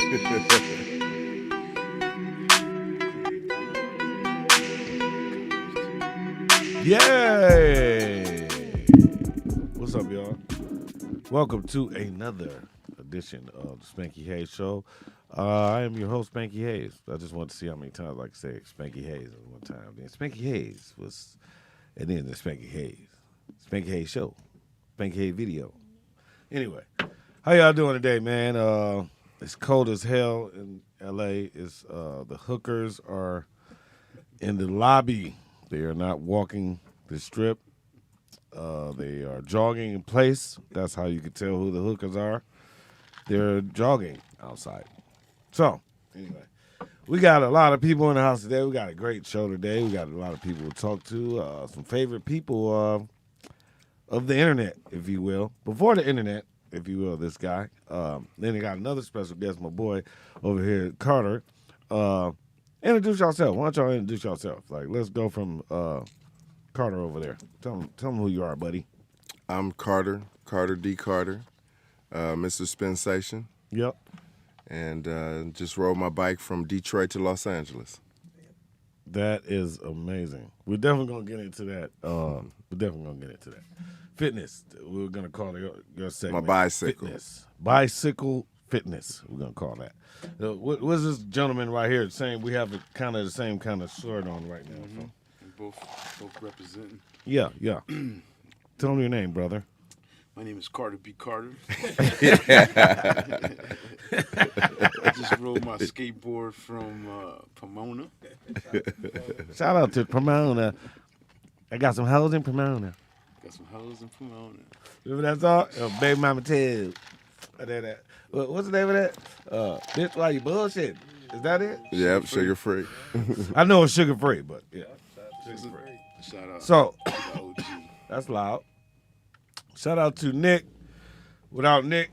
Yay! What's up, y'all? Welcome to another edition of the Spanky Hayes Show. I am your host, Spanky Hayes. I just want to see how many times I can say Spanky Hayes at one time. Then Spanky Hayes was, and then the Spanky Hayes. Spanky Hayes Show. Spanky Hayes Video. Anyway, how y'all doing today, man? It's cold as hell in L.A. The hookers are in the lobby. They are not walking the strip. They are jogging in place. That's how you can tell who the hookers are. They're jogging outside. So, anyway, we got a lot of people in the house today. We got a great show today. We got a lot of people to talk to. Some favorite people of the internet, if you will. Before the internet, if you will, this guy. Then they got another special guest, my boy over here, Carter. Introduce yourself. Why don't y'all introduce yourself? Like, let's go from Carter over there. Tell him who you are, buddy. I'm Carter D. Carter, Mr. Spensation. Yep. And just rode my bike from Detroit to Los Angeles. That is amazing. We're definitely going to get into that. Fitness. We're going to call it your segment. My bicycle. Fitness. Bicycle fitness. We're going to call that. What's this gentleman right here saying? We have kind of the same kind of shirt on right now. Mm-hmm. Both representing. Yeah. Tell me your name, brother. My name is Carter B. Carter. I just rode my skateboard from Pomona. Shout out to Pomona. I got some hoes in Pomona. Remember that song? Baby Mama Tell. What's the name of that? Bitch, why you bullshit? Is that it? Yeah, sugar free. I know it's sugar free, but yeah. Sugar free. Shout out. So, to the OG. That's loud. Shout out to Nick. Without Nick,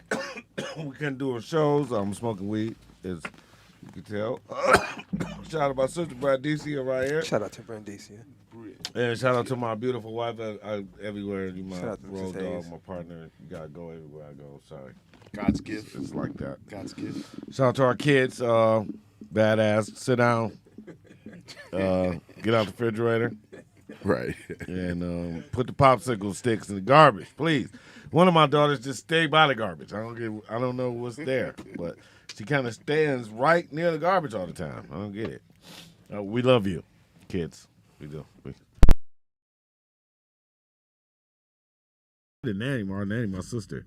we couldn't do our shows. I'm smoking weed, as you can tell. Shout out to my sister, Brandicia, right here. Shout out to Brandicia. And shout out to my beautiful wife. Everywhere, you my Shout out to road Mrs. dog, Hayes. my partner. You gotta go everywhere I go. Sorry. God's gift. It's like that. God's gift. Shout out to our kids. Badass. Sit down. Get out the refrigerator. Right. And put the popsicle sticks in the garbage, please. One of my daughters just stay by the garbage. I don't know what's there, but she kind of stands right near the garbage all the time. I don't get it. We love you, kids. We do. The nanny, my sister.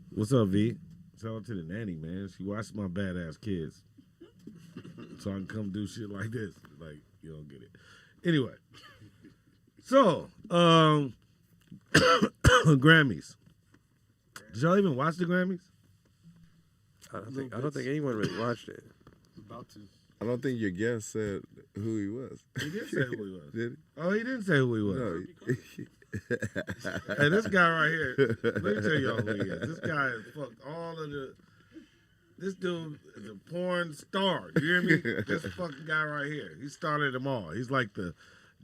What's up, V? Shout out to the nanny, man. She watches my badass kids, so I can come do shit like this. Like, you don't get it. Anyway. So, Grammys. Did y'all even watch the Grammys? I don't think anyone really watched it. About to. I don't think your guest said who he was. He did say who he was. Did he? Oh, he didn't say who he was. No. Hey, this guy right here, let me tell y'all who he is. This guy has fucked this dude is a porn star. You hear me? This fucking guy right here. He started them all. He's like the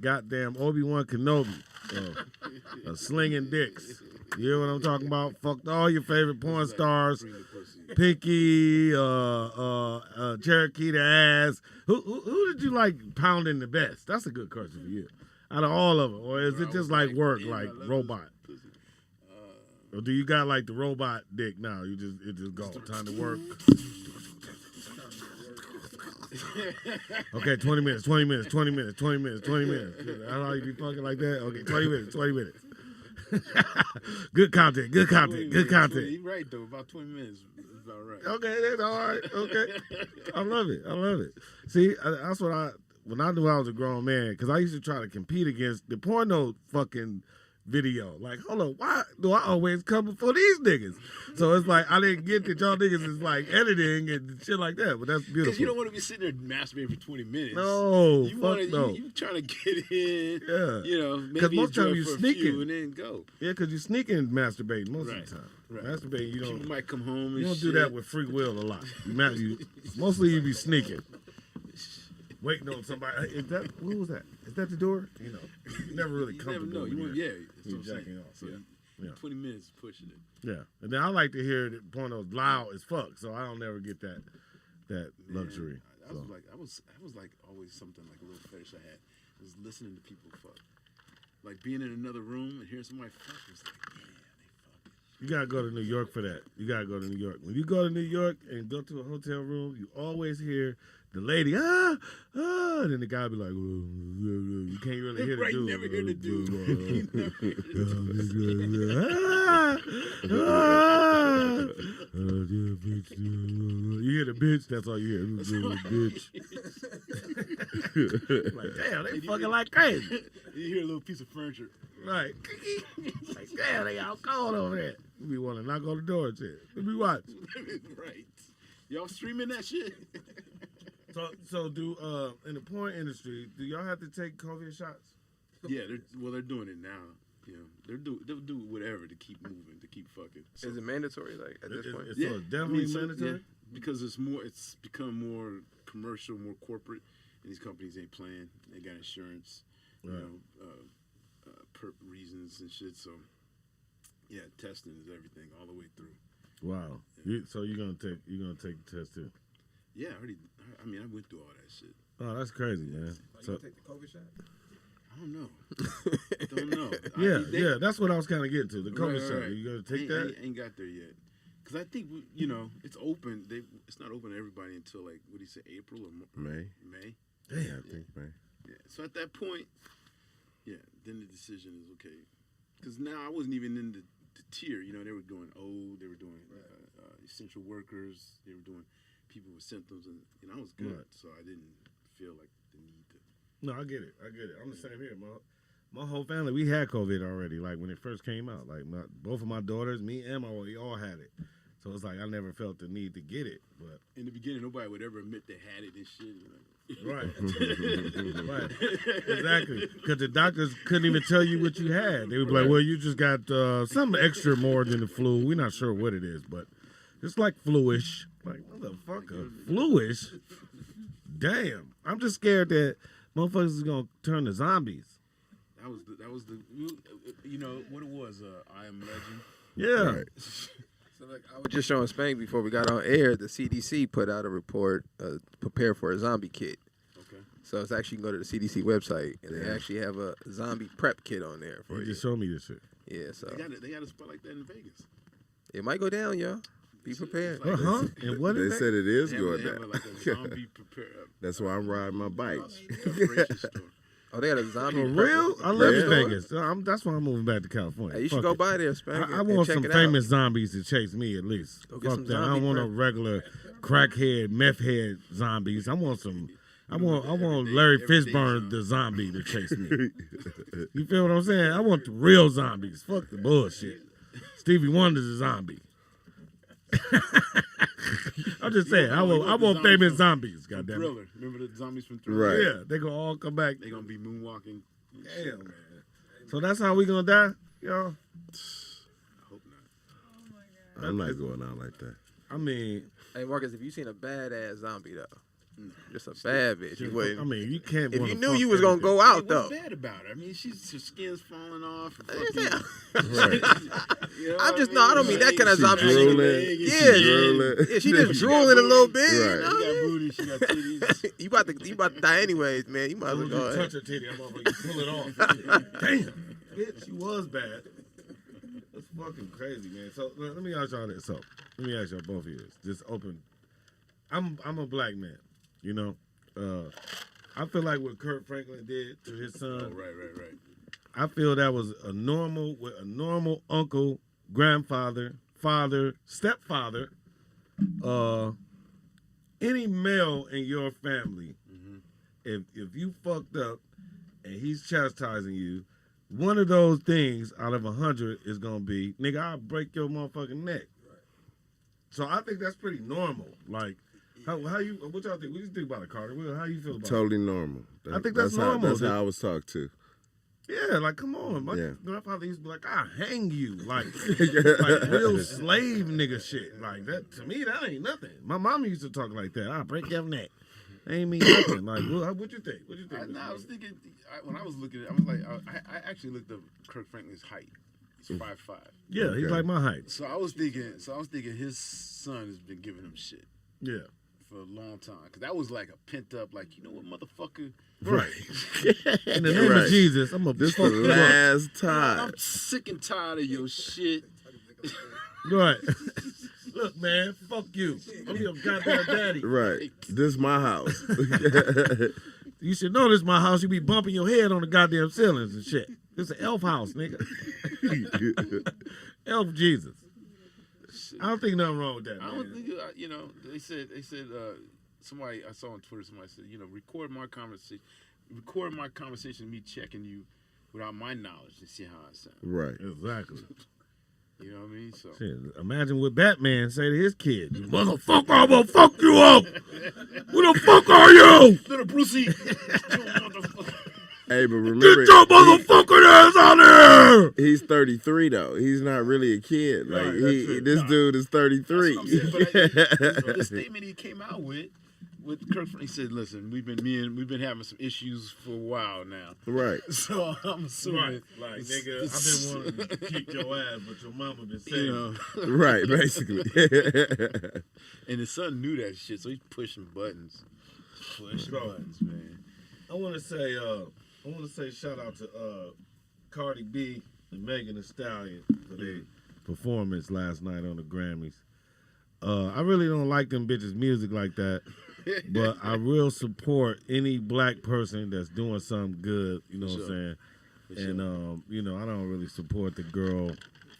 goddamn Obi-Wan Kenobi of slinging dicks. You hear what I'm talking about? Fucked all your favorite porn stars. Pinky, Cherokee the ass. Who did you like pounding the best? That's a good question for you. Out of all of them, or is it just like work, like robot? Or do you got like the robot dick now? It just go time to work. Okay, 20 minutes. That's how you be fucking like that? Okay, 20 minutes. Good content. You're right, though. About 20 minutes is about right. Okay, that's all right. Okay. I love it. See, that's when I knew I was a grown man, because I used to try to compete against the porno fucking video. Like, hold on, why do I always come before these niggas? So it's like, I didn't get that y'all niggas is like editing and shit like that, but that's beautiful. Because you don't want to be sitting there masturbating for 20 minutes. No, you trying to get in, maybe most enjoy time you for sneaking. a few and then go. Yeah, because you're sneaking masturbating most Right. of the time. Right. Masturbating, you don't. People might come home and You don't shit. do that with free will a lot. Mostly you be sneaking. Waiting on somebody. Who was that? Is that the door? You never really come to the door. You when want, you're that's what I'm jacking saying. off. So Yeah. Yeah. 20 minutes pushing it. Yeah, and then I like to hear the pornos loud as fuck, so I don't never get that luxury. I was like always something like a little fetish I had. Was listening to people fuck. Like being in another room and hearing somebody fuck was like, yeah, they fucking. You gotta go to New York for that. You gotta go to New York. When you go to New York and go to a hotel room, you always hear the lady, and then the guy be like, you can't really hear the right, dude. You never hear the dude. You hear the bitch, that's all you hear. Bitch. Like, damn, they fucking like crazy. You hear a little piece of furniture. Right. Like, damn, they all cold over there. We want to knock on the door and shit. Let me watch. Right. Y'all streaming that shit? So do in the porn industry, do y'all have to take COVID shots? Yeah, they're doing it now. You know, they'll do whatever to keep moving, to keep fucking. So, Is it mandatory like at this point? So it's definitely mandatory. Yeah, because it's become more commercial, more corporate, and these companies ain't playing. They got insurance, you know, perp reasons and shit. So yeah, testing is everything all the way through. Wow. Yeah. So you're gonna take the test too? Yeah, I went through all that shit. Oh, that's crazy, man. So you take the COVID shot? I don't know. Yeah, that's what I was kind of getting to. The COVID shot. Right. You gonna take that? I ain't got there yet. Because I think, you know, it's open. It's not open to everybody until, like, what do you say, April or May. May? Damn. I think May. Yeah. So at that point, yeah, then the decision is, okay. Because now I wasn't even in the tier. You know, they were doing old. They were doing essential workers. They were doing people with symptoms. And I was good. Right. So I didn't feel like the need to. No, I get it. I'm the same here. My whole family, we had COVID already. Like when it first came out, like both of my daughters, me and my wife, we all had it. So it's like I never felt the need to get it. But in the beginning, nobody would ever admit they had it and shit. Right. Right. Exactly. Because the doctors couldn't even tell you what you had. They would be like, "Well, you just got something extra more than the flu. We're not sure what it is, but it's like fluish." Like, motherfucker, fluish. Damn. I'm just scared that motherfuckers is gonna turn to zombies. That was the you know what it was. I Am Legend. Yeah. Right. So like I was just showing Spank before we got on air. The CDC put out a report, prepare for a zombie kit. Okay. So it's actually, you can go to the CDC website and they actually have a zombie prep kit on there for you. Just show me this shit. Yeah. So they got a spot like that in Vegas. it might go down, y'all. Be prepared. Like And what They is said it is they going have down. like a zombie prepare. That's why I'm riding my bike. Preparation store. Oh, they got a zombie. For prep- real? I love Yeah. Vegas. That's why I'm moving back to California. Hey, you should Fuck go it. by there, Spank. I and want check some it famous out. zombies to chase me at least. Go get Fuck some that. I zombie don't want no prep. regular crackhead, meth head zombies. I want Larry Fishburne the zombie to chase me. You feel what I'm saying? I want the real zombies. Fuck the bullshit. Stevie Wonder's a zombie. I'm just saying, I want famous zombies. From Goddamn. Thriller. Remember the zombies from Thriller? Right. Yeah, they gonna all come back. They gonna be moonwalking. Damn, man. So that's how we gonna die, y'all? I hope not. I'm not going out like that. I mean, Hey, Marcus, if you seen a badass zombie though, just a bad bitch, you wouldn't. I mean, you can't. If wanna you knew fuck you was gonna everything. go out What's though, bad about her? I mean, her skin's falling off. Right. I'm just I don't mean that kind of She zombie. drooling. Yeah, she just drooling a little bit. Right. You She know? got booty. She got titties. You about to die anyways, man. You might as well As go soon as you ahead. touch her titty, I'm gonna pull it off. Damn, bitch, she was bad. That's fucking crazy, man. So let me ask y'all this. So let me ask y'all both of you this. Just open. I'm a black man, you know. I feel like what Kurt Franklin did to his son. Oh, right. I feel that was a normal uncle, grandfather, father, stepfather, any male in your family. If you fucked up and he's chastising you, one of those things out of 100 is gonna be, nigga, I'll break your motherfucking neck. Right. So I think that's pretty normal. Like, what y'all think? What do you think about it, Carter? How you feel about Totally normal. I think that's normal. That's how I was talked to. it? Yeah, like, come on. My Yeah. grandfather used to be like, I'll hang you. Like real slave nigga shit. Like, that, to me, that ain't nothing. My mom used to talk like that. I'll break your neck. Ain't mean nothing. Like, what you think? I was thinking when I was looking at it, I was like, I actually looked up Kirk Franklin's height. He's 5'5". Yeah, he's like my height. So I was thinking his son has been giving him shit Yeah. for a long time. Because that was like a pent up, like, you know what, motherfucker? Right. In the name Right. of Jesus, I'm going to This the fuck you up. last time. I'm sick and tired of your shit. Right. Look, man, fuck you. I'm your goddamn daddy. Right. This my house. You should know this is my house. You be bumping your head on the goddamn ceilings and shit. This is an elf house, nigga. Elf Jesus. I don't think nothing wrong with that, I don't man. think, you know, they said, somebody, I saw on Twitter, somebody said, you know, record my conversation of me checking you without my knowledge and see how I sound. Right. Exactly. You know what I mean? So. Shit, imagine what Batman say to his kid. You motherfucker, I'm gonna fuck you up. Who the fuck are you? Little Brucey. You motherfucker. Hey, but remember, Get your motherfucking ass out of here. he's 33 though. He's not really a kid. Like Right, that's true. this dude is 33. That's what I'm saying, but the statement he came out with Kirk, he said, "Listen, we've been having some issues for a while now." Right. So I'm assuming, Right. Like, nigga, I've been wanting to kick your ass, but your mama been saying, you know. Right, basically. And his son knew that shit, so he's pushing buttons. Pushing buttons, man. I want to say shout out to Cardi B and Megan Thee Stallion for their performance last night on the Grammys. I really don't like them bitches' music like that, but I will support any black person that's doing something good. You know what I'm saying? And you know, I don't really support the girl,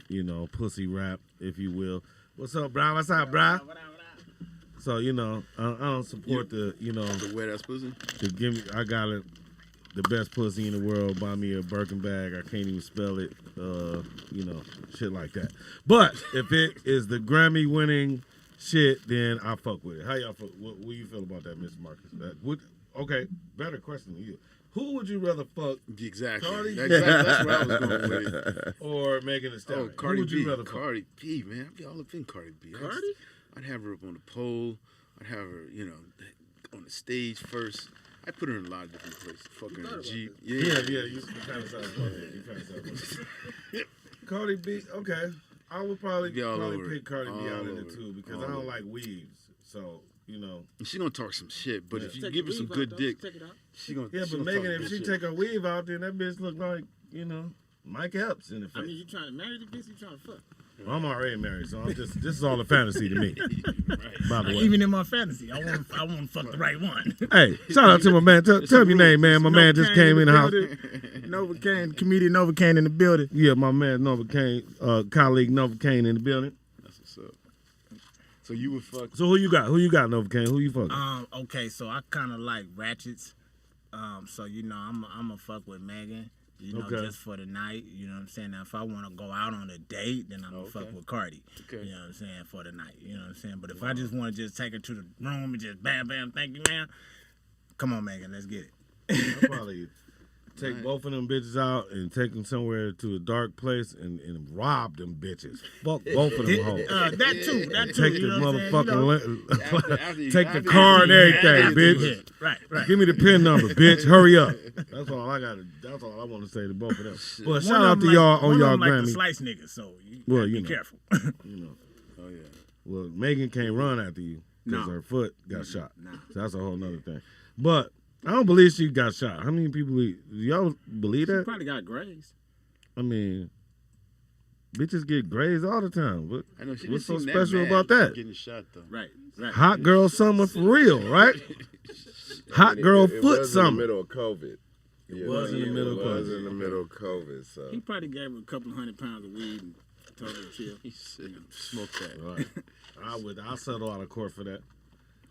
you know, pussy rap, if you will. What's up, bro? What's up, bro? So you know, I don't support the, you know, The wet ass pussy. to give me. I got it. The best pussy in the world. Buy me a Birkin bag. I can't even spell it. You know, shit like that. But if it is the Grammy winning shit, then I fuck with it. How y'all fuck? What do you feel about that, Mr. Marcus? Okay, better question than you. Who would you rather fuck, Exactly. Cardi? That's where I was going with it. or Megan Thee Stallion? Oh, Cardi Who would you B. rather fuck? Cardi B, man. I'd be all up in Cardi B. I'd have her up on the pole. I'd have her, you know, on the stage first. I put her in a lot of different places. Fuck her in the Jeep. Yeah. You kind of sound funny. Cardi B. Okay, I would probably Be all over pick it. Cardi B out All in it over it. too because All I don't over like weaves. So you know. She's gonna talk some shit, but if you Take give the her some weave out, good though. dick, Take it out. she gonna. Yeah, she but gonna Megan, talk if good she shit. take her weave out, then that bitch look like, you know, Mike Epps in the face. I mean, you trying to marry the bitch? You trying to fuck? Well, I'm already married, so I'm just. This is all a fantasy to me. By the way. Even in my fantasy, I want to fuck the right one. Hey, shout out to my man. Tell me your name, man. My man just came in the house. Novocaine, comedian Novocaine in the building. Yeah, my man Novocaine, colleague Novocaine in the building. That's what's up. So you would fuck. So who you got? Who you got, Novocaine? Who you fucking? Okay, so I kind of like ratchets. So you know, I'm a fuck with Megan. You know, Okay. just for the night. You know what I'm saying? Now, if I want to go out on a date, then I'm gonna fuck with Cardi. Okay. You know what I'm saying? For the night. You know what I'm saying? But if I just want to just take her to the room and just bam, bam, thank you, man. Come on, Megan, let's get it. I'll probably take both of them bitches out and take them somewhere to a dark place and rob them bitches. Fuck both of them hoes. That too. Take you the know what I'm saying? motherfucking After you- take the after car you- and everything, After bitch. you hit. Right. Give me the pin number, bitch. Hurry up. That's all I got. That's all I want to say to both of them. Well, shout out to y'all on y'all like the Grammy. slice niggas, so you Well, gotta you be know. careful. You know. Oh yeah. Well, Megan can't run after you because No. her foot got shot. No. So that's a whole nother thing. But I don't believe she got shot. How many people do y'all believe that? Probably got grazed. I mean, bitches get grazed all the time. But I know she what's so didn't seem special mad about for that? Getting shot though. Right. Hot girl summer for real, right? Hot girl it foot was summer. in the middle of COVID. It was in the middle of It was COVID. in the middle of COVID. So He probably gave her a couple $100 of weed and told her to chill. He said, smoke that. Right. I'll settle out of court for that.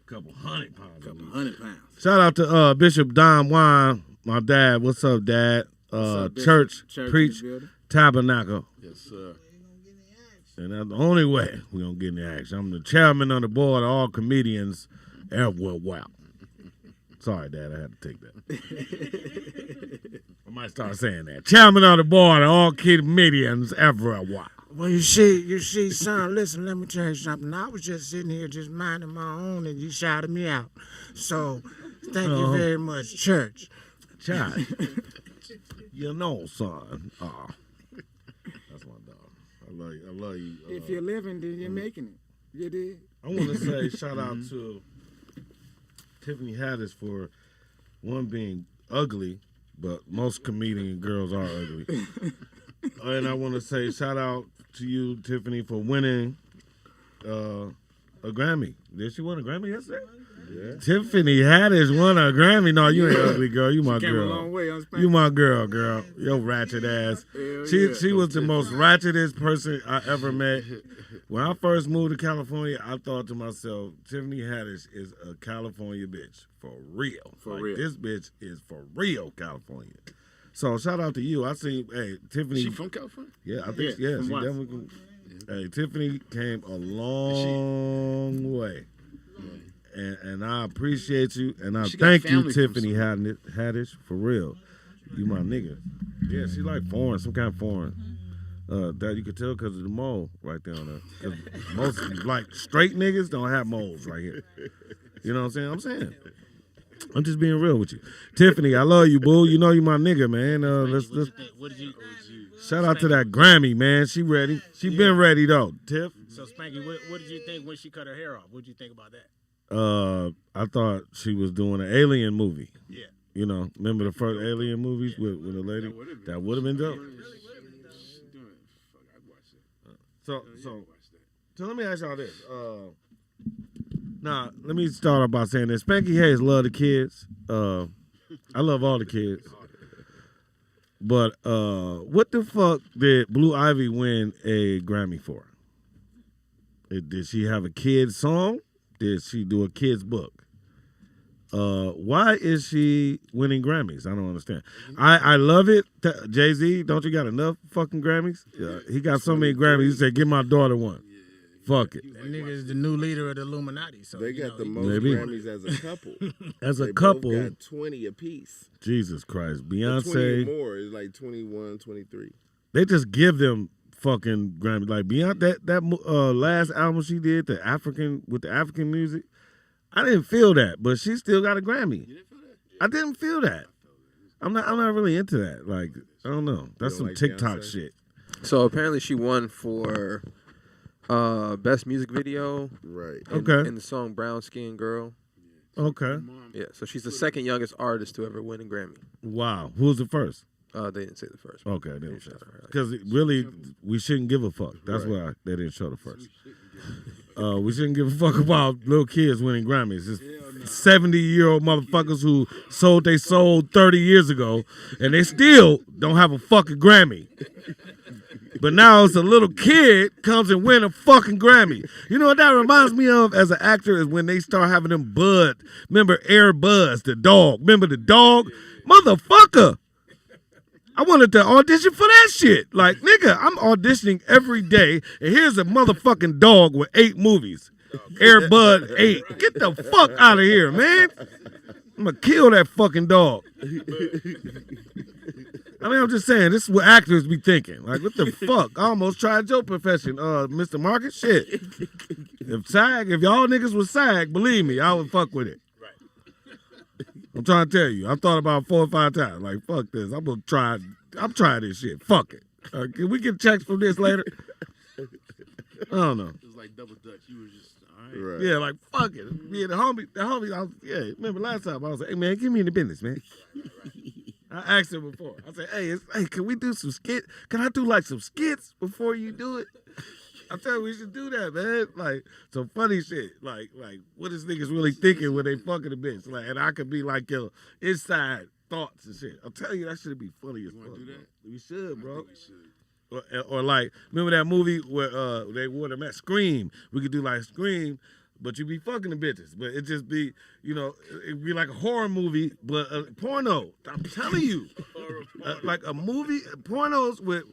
Couple $100. Couple $100. Shout out to Bishop Don Wine, my dad. What's up, Dad? up, Bishop? Church, Church in preach, the building? tabernacle. Yes, sir. And that's the only way we're going to get in the action. I'm the chairman of the board of all comedians everywhere. Wow. Sorry, Dad, I had to take that. I might start saying that. Chairman of the board of all comedians everywhere. Wow. Well, you see, son, listen, let me tell you something. I was just sitting here just minding my own and you shouted me out. So, thank you very much, church. Child. You know, son. That's my dog. I love you. If you're living, then you're making it. You did. I want to say shout out to Tiffany Haddish for one being ugly, but most comedian girls are ugly. And I want to say shout out to you, Tiffany, for winning a Grammy. Did she win a Grammy yesterday? Yeah. Tiffany Haddish won a Grammy. No, you ain't ugly, girl. You my Came girl. a long way on Spanky. You my girl. Yo ratchet ass. She was the most ratchetest person I ever met. When I first moved to California, I thought to myself, Tiffany Haddish is a California bitch. For real. For real. This bitch is for real California. So shout out to you. I see, hey, Tiffany. She from California? Yeah, I think, yeah, from she what? definitely. Hey, Tiffany came a long way. And I appreciate you, and I She got thank you, family from Tiffany Haddish, for real. You my nigga. Yeah, she like foreign, some kind of foreign. That you could tell because of the mole right there on her. 'Cause most like straight niggas don't have moles right here. You know what I'm saying? I'm just being real with you, Tiffany. I love you, boo. You know you my nigga, man. Let's What did you? shout out to that Grammy, man. She ready. She been ready though, Tiff. So Spanky, what did you think when she cut her hair off? What did you think about that? I thought she was doing an alien movie. Yeah. You know, remember the first alien movies with a lady? That would have been dope. So let me ask y'all this. Now, let me start off by saying this. Spanky Hayes love the kids. I love all the kids. But what the fuck did Blue Ivy win a Grammy for? Did she have a kid's song? Did she do a kid's book? Why is she winning Grammys? I don't understand. I love it. Jay-Z, don't you got enough fucking Grammys? He got so many Grammys. He said, give my daughter one. Fuck it. That nigga is the new leader of the Illuminati. So They got the most Maybe. Grammys as a couple. As a They couple, both got 20 apiece. Jesus Christ, 20 Beyonce, or more. It's like 21, 23. they just give them fucking Grammy. Like Beyonce, that last album she did, the African music, I didn't feel that, but she still got a Grammy. You didn't feel that? I didn't feel that. I'm not really into that. Like, I don't know. That's some like TikTok Beyonce? shit. So apparently she won for best music video. Right. Okay. In the song Brown Skin Girl. Okay. Yeah, so she's the second youngest artist to ever win a Grammy. Wow. Who was the first? They didn't say the first. Okay, they didn't show show. her. Because really, we shouldn't give a fuck. That's why they didn't show the first. We shouldn't give a fuck about little kids winning Grammys. It's 70-year-old motherfuckers who sold they soul 30 years ago, and they still don't have a fucking Grammy. But now it's a little kid comes and win a fucking Grammy. You know what that reminds me of as an actor is when they start having them Bud. Remember Air Buzz, the dog. Remember the dog? Motherfucker. I wanted to audition for that shit. Like, nigga, I'm auditioning every day, and here's a motherfucking dog with 8 movies. Air Bud 8. Get the fuck out of here, man. I'm gonna kill that fucking dog. I mean, I'm just saying, this is what actors be thinking. Like, what the fuck? I almost tried your profession, Mr. Market. Shit. If y'all niggas was SAG, believe me, I would fuck with it. I'm trying to tell you. I've thought about 4 or 5 times. Like, fuck this. I'm trying this shit. Fuck it. Can we get checks from this later? I don't know. It was like double dutch. You were just, all right. Right. Yeah, like, fuck it. Yeah, the homie, remember last time I was like, hey, man, give me in the business, man. I asked him before. I said, hey, can we do some skits? Can I do, like, some skits before you do it? I tell you, we should do that, man. Like, some funny shit. Like, what is niggas really thinking when they fucking a bitch? Like, and I could be like, your inside thoughts and shit. I'm telling you, that should be funny as fuck. wanna do that? Bro. We should, bro. I think we should. Or like, remember that movie where they wore them at Scream? We could do like Scream, but you be fucking the bitches. But it just be, it'd be like a horror movie, but a porno. I'm telling you. Like a movie, pornos with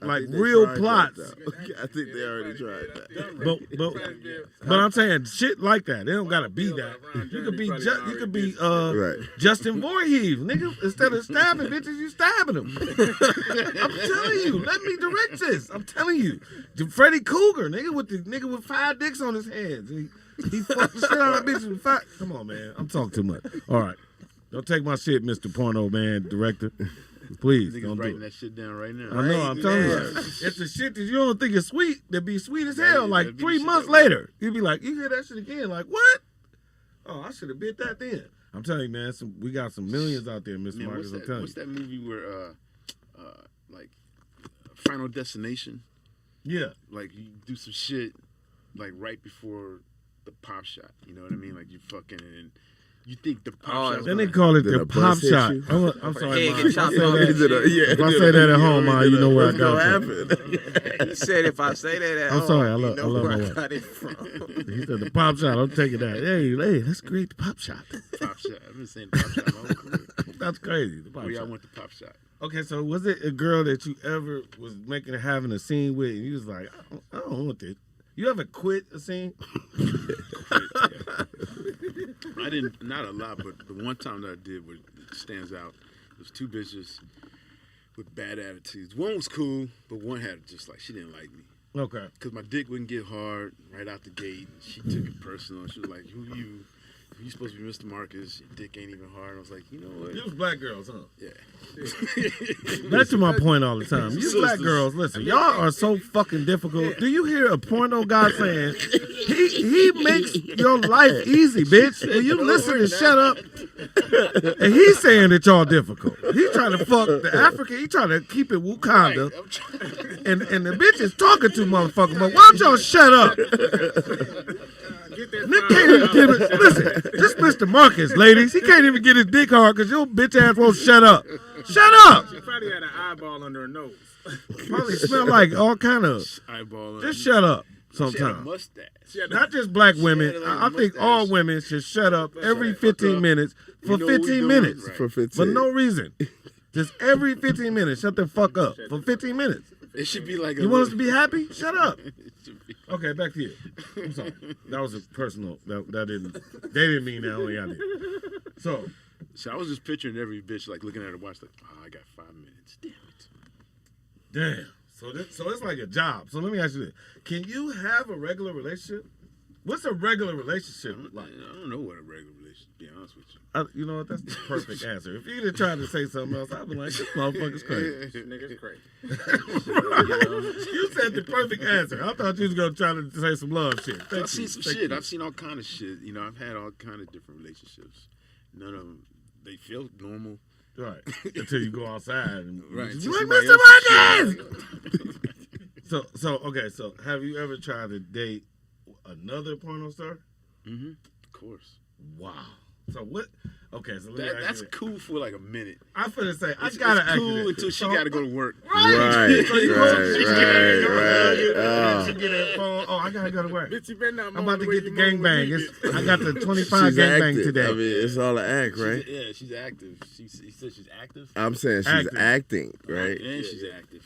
like think they real tried plots. that, though. I think they already tried that. But I'm saying shit like that. They don't gotta be that. You could be Right. Justin Voorhees, nigga. Instead of stabbing bitches, you stabbing them. I'm telling you. Let me direct this. I'm telling you. Freddy Cougar, nigga with 5 dicks on his hands. He fucked the shit out of that bitch with 5. Come on, man. I'm talking too much. All right. Don't take my shit, Mr. Porno Man, director. Please Niggas don't do writing it. that shit down right now. I know. I'm telling you, now. it's the shit that you don't think is sweet that be sweet as hell. Yeah, Like that'd be 3 the months shit that- later, you be like, you hear that shit again? Like what? Oh, I should have bit that then. I'm telling you, man. We got some millions out there, Mr. Man, Marcus. I'm telling you. what's that movie where, like, Final Destination? Yeah. Like, you do some shit, like, right before the pop shot. You know what I mean? Like, you fucking, and you think the pop shot. Then they call it Did the a pop bus hit shot. you? I'm sorry, Head Ma. get If I chopped say off. that, if I say that at home, Ma, you know where I got it from. He said if I say that at I'm home, sorry, I you love know my where I wife. got it from. He said the pop shot. I'm taking that. Hey, let's create the pop shot. Pop shot. I've been saying pop shot my whole career. That's crazy. The pop Where y'all shot. want the pop shot? Okay, so was it a girl that you ever was having a scene with, and you was like, I don't want this. You ever quit a scene? I didn't, not a lot, but the one time that I did, what stands out, it was 2 bitches with bad attitudes. One was cool, but one had just like, she didn't like me. Okay. Because my dick wouldn't get hard right out the gate. She took it personal. She was like, who you? You supposed to be Mr. Marcus. Your dick ain't even hard. I was like, you know what? You was black girls, huh? Yeah. That's to my point all the time. You Sisters. black girls, listen, y'all are so fucking difficult. Do you hear a porno guy saying, he makes your life easy, bitch? Will you listen and shut up? And he's saying that y'all difficult. He's trying to fuck the African. He trying to keep it Wakanda. I'm trying. And the bitch is talking to motherfucker, but why don't y'all shut up? Nick can't even get it. Listen, this Mr. Marcus, ladies, he can't even get his dick hard because your bitch ass won't shut up. Shut up! She probably had an eyeball under her nose. Probably smell like all kind of. Eyeball. Just shut up She had a sometimes. mustache. Not just black women. had, like, I think mustache. all women should shut up every 15 minutes for We know what we 15 doing, minutes. right. For 15. For no reason. Just every 15 minutes, shut the fuck up for 15 minutes. It should be like You want us to be happy? Shut up. It should be. Okay, back to you. I'm sorry. That was a personal. That didn't. They didn't mean that. Only I did. So So I was just picturing every bitch like looking at her watch like, oh, I got 5 minutes. Damn it. damn. So it's like a job. So let me ask you this: can you have a regular relationship? What's a regular relationship like? I don't know what a regular relationship. To be honest with you. You know what? That's the perfect answer. If you'd have tried to say something else, I'd be like, this motherfucker's crazy. Nigga's crazy. You said the perfect answer. I thought you was gonna try to say some love shit. Thank I've seen you. some Thank shit. you. I've seen all kind of shit. You know, I've had all kind of different relationships. None of them, they feel normal. Right. Until you go outside and Right. you until like somebody Mr. else- Marcus. So okay. So have you ever tried to date another porno star? Mm-hmm. Of course. Wow. So what? Okay. So let me ask That's you this. cool for like a minute. I'm finna say I It's gotta ask you cool this. until she So- got to go to work. Right, So you go- she get it, right. She get her phone. Oh, I gotta go to work. Bitch, you better not I'm about to moan the get the way you moan gangbang. with me, I got the 25 She's gangbang active. today. I mean, it's all an act, right? Yeah, she's active. He said she's active. I'm saying she's Active. acting, right? And she's active.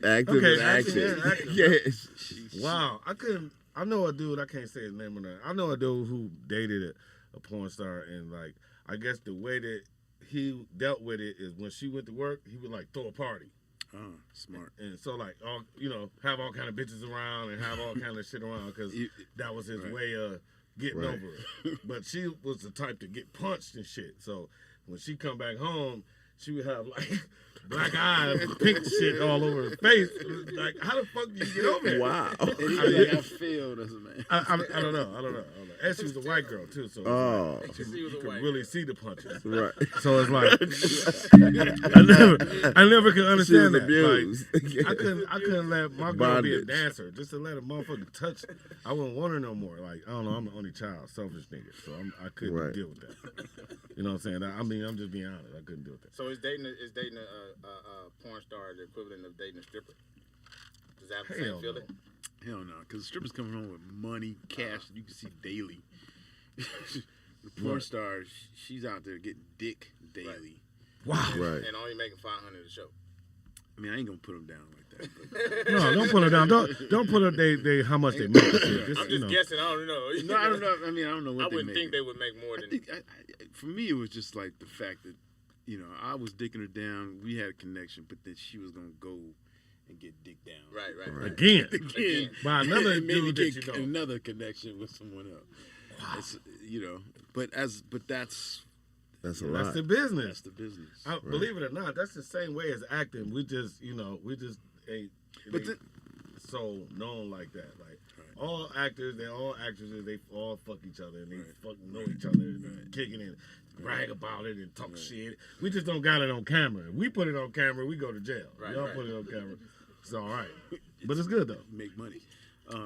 Active Okay, and acting, action. yeah, acting. Yes. Wow, I know a dude. I can't say his name or nothing. I know a dude who dated a porn star, and like I guess the way that he dealt with it is when she went to work, he would like throw a party, Oh, smart. and so like all have all kind of bitches around and have all kind of shit around because that was his Right. way of getting Right. over it. But she was the type to get punched and shit. So when she come back home, she would have like black eyes, and pink shit all over her face. Like, how the fuck do you get over it? Wow. And he was like, I failed as a man. I don't know. And she was a white girl too, so Oh, you could really see the punches. right. So it's like I never could She was understand that. abused. Like, I couldn't let my girl be a Bondage. dancer just to let a motherfucker touch. I wouldn't want her no more. Like I don't know, I'm the only child, selfish nigga, so I couldn't Right. deal with that. You know what I'm saying? I mean, I'm just being honest. I couldn't deal with that. So is dating a porn star the equivalent of dating a stripper? Does that have the Hell same feeling? Hell no, because the strippers coming home with money, cash that you can see daily. The porn star, she's out there getting dick daily. Wow. Right. And only making $500 a show. I mean, I ain't gonna put them down like that. But No, don't put her down. Don't put her. They how much they make. Just, I'm you just know. guessing. I don't know. no, I don't know. I mean, I don't know what I they wouldn't make. think they would make more than. For me, it was just like the fact that, I was dicking her down. We had a connection, but then she was gonna go and get dicked down. Right. Again. Again, By another and maybe dude that get you know. another connection with someone else. Wow. But that's That's a That's lot. the business. That's the business. Believe it or not, that's the same way as acting. We just ain't, But then- so known like that. Like all actors, they're all actresses. They all fuck each other and they fucking know each other and kicking it, brag about it and talk shit. We just don't got it on camera. If we put it on camera, we go to jail. Y'all put it on camera, it's all right. But it's good though. Make money.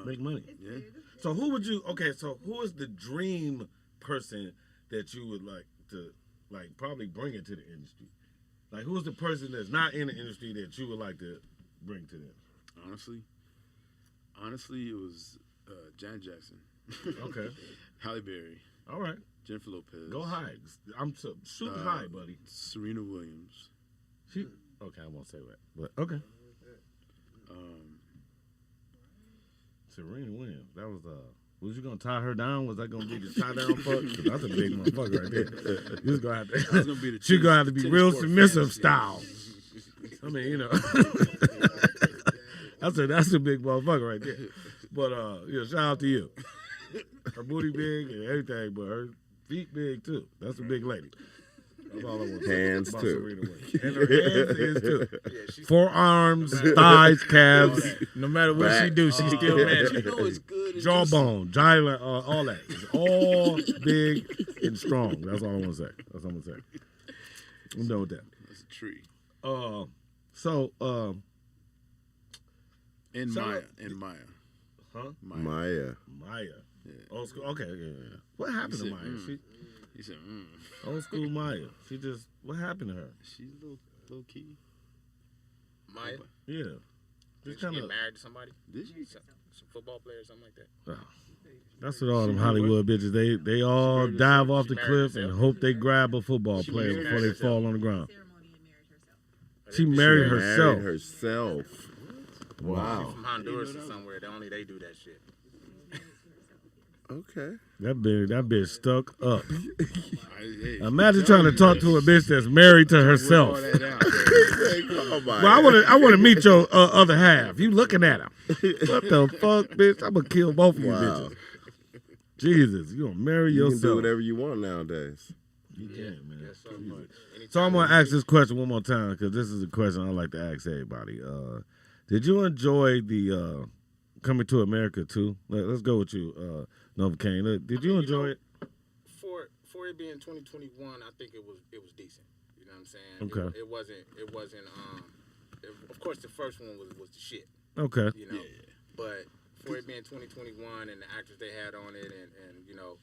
Make money. Yeah. So who would you? Okay, so who is the dream person that you would like to probably bring into the industry? Like who's the person that's not in the industry that you would like to bring to them? Honestly, it was Janet Jackson. Okay. Halle Berry. All right. Jennifer Lopez. Go high. I'm super high, buddy. Serena Williams. Okay, I won't say that. But okay. Serena Williams. That was was you gonna tie her down? Was that gonna be the tie down fuck? 'Cause that's a big motherfucker right there. You was gonna have That's gonna be to. the She's gonna have to be tennis real court submissive fantasy. style. I mean, you know. that's a big motherfucker right there. But shout out to you. Her booty big and everything, but her feet big too. That's a big lady. That's all I want to say Hands, about too. Serena Williams. And her hands is too. she's Forearms, thighs, calves, No matter what she Back. do, she still mad. You know it's good. It's jawbone, giant, all that. It's all big and strong. That's all I want to say. That's all I'm gonna say. I'm done with that. That's a tree. And So- Maya. And Maya. Huh? Maya. Maya. Old school. Okay. Yeah. What happened to said, Maya? He said, Old school Maya. What happened to her? she's a little key. Maya. Yeah. Did Just she kind get of. married to somebody? Did she? Some football player or something like that? That's what all them Hollywood bitches. They all married dive herself. off the She married cliff and herself. hope they grab a football player married before they herself. fall on the ground. Ceremony and married herself. She married herself. Married herself. Wow. From Honduras or somewhere. Only they do that shit. Okay. That bitch stuck up. Hey, Imagine trying to talk to a bitch that's married to herself. all that out. Oh my. Well, I want to meet your other half. You looking at him? What the fuck, bitch? I'm gonna kill both of you Wow. bitches. Jesus, you gonna marry You can yourself? do whatever you want nowadays. You can, man. Yes, sir. So I'm gonna ask this question one more time because this is a question I like to ask everybody. Did you enjoy the Coming to America too? Let's go with you, Novocaine. Did you enjoy it? For it being 2021, I think it was decent. You know what I'm saying? Okay. It wasn't. Of course, the first one was the shit. Okay. You know. But for it being 2021 and the actors they had on it, and you know,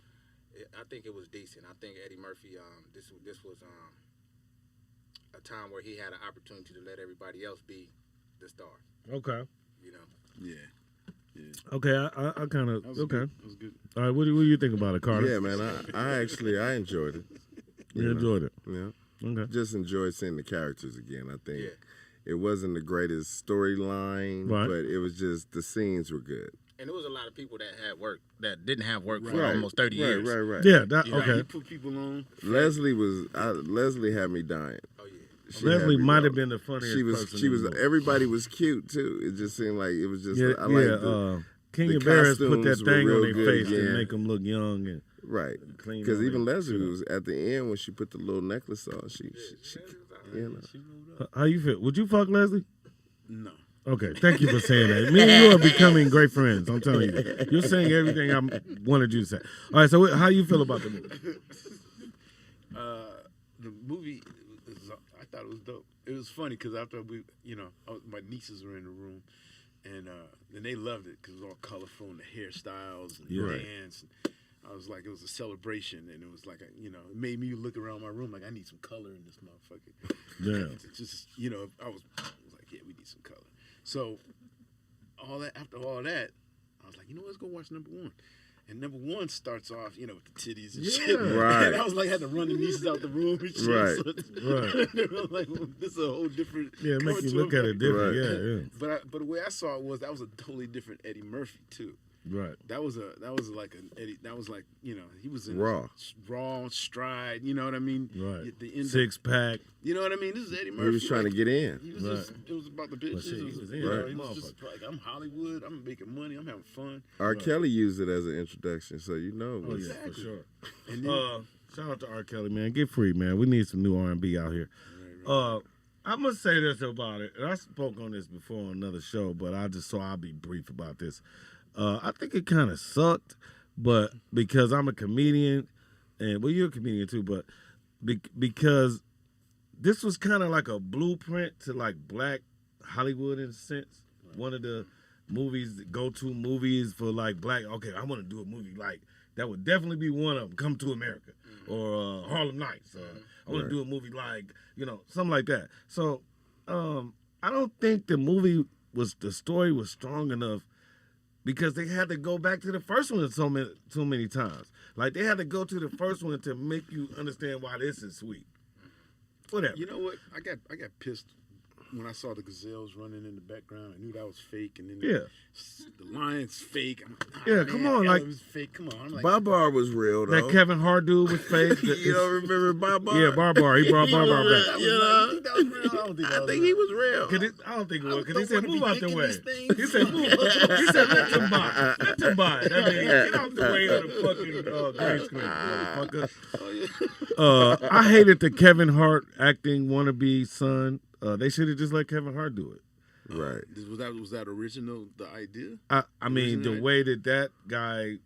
I think it was decent. I think Eddie Murphy. This was a time where he had an opportunity to let everybody else be the star. Okay. You know. Yeah. Okay. I kind of okay. That was good. All right. What do you think about it, Carter? Yeah, man. I enjoyed it. You enjoyed it. Yeah. Okay. Just enjoyed seeing the characters again. I think Yeah. it wasn't the greatest storyline, Right. but it was just the scenes were good. And there was a lot of people that had work that didn't have work for Right. almost 30 years. Right. Yeah. That You know, okay. You put people on. Leslie had me dying. Oh yeah. She had Leslie me might have going. been the funniest. She was. person She in was. the movie. Everybody was cute too. It just seemed like it was just. Yeah. I like Kenya the Barris put that costumes were thing on real their good, face to yeah. make them look young and right. clean. Because on even their Leslie shit. was at the end when she put the little necklace on. She you know. How you feel? Would you fuck Leslie? No. Okay, thank you for saying that. Me and you are becoming great friends. I'm telling you, you're saying everything I wanted you to say. All right, so how you feel about the movie? The movie, I thought it was dope. It was funny because after my nieces were in the room, and they loved it because it was all colorful and the hairstyles and the dance. I was like, it was a celebration, and it was like, it made me look around my room like I need some color in this motherfucker. Yeah. It's just, I was like, yeah, we need some color. So after all that, I was like, let's go watch number one. And number one starts off, with the titties and shit. Right. And I was like, had to run the nieces out the room and shit. Right. Right. They were like, this is a whole different. Yeah, make coming you to look at it different. Right. Yeah, But the way I saw it was that was a totally different Eddie Murphy too. Right. That was like an Eddie. That was like he was in Raw stride. You know what I mean? Right. The end. Six pack. You know what I mean? This is Eddie Murphy. He was trying to get in. He was just, it was about the bitches. shit, he was in He that was just motherfucker. like, I'm Hollywood. I'm making money. I'm having fun. R. Kelly used it as an introduction, so you know. It Oh was, yeah, for sure. And then, Shout out to R. Kelly, man. Get free, man. We need some new R&B out here. I must say this about it, and I spoke on this before on another show, but I'll be brief about this. I think it kind of sucked, but because I'm a comedian, and well, you're a comedian too, but because this was kind of like a blueprint to like Black Hollywood in a sense. One of the go-to movies for like Black. Okay, I want to do a movie like that would definitely be one of them. Come to America or Harlem Nights. I want to do a movie like something like that. So I don't think the story was strong enough because they had to go back to the first one so many times. Like they had to go to the first one to make you understand why this is sweet. Whatever. You know what? I got pissed when I saw the gazelles running in the background. I knew that was fake, and then the lion's fake. I'm like, come on, like it was fake. Come on, I'm like, Babar was real though. That Kevin Hart dude was fake. You don't remember Babar? Yeah, Babar. He brought Babar back. you think that was real? I think he was real. I don't think it was because he said wanna move be out the thinking way. these things. He said move. He said let them buy. Let them buy. I mean, get out the way of the fucking green screen, motherfucker. I hated the Kevin Hart acting wannabe son. They should have just let Kevin Hart do it. Right. Was that original? The idea? I mean, the way that guy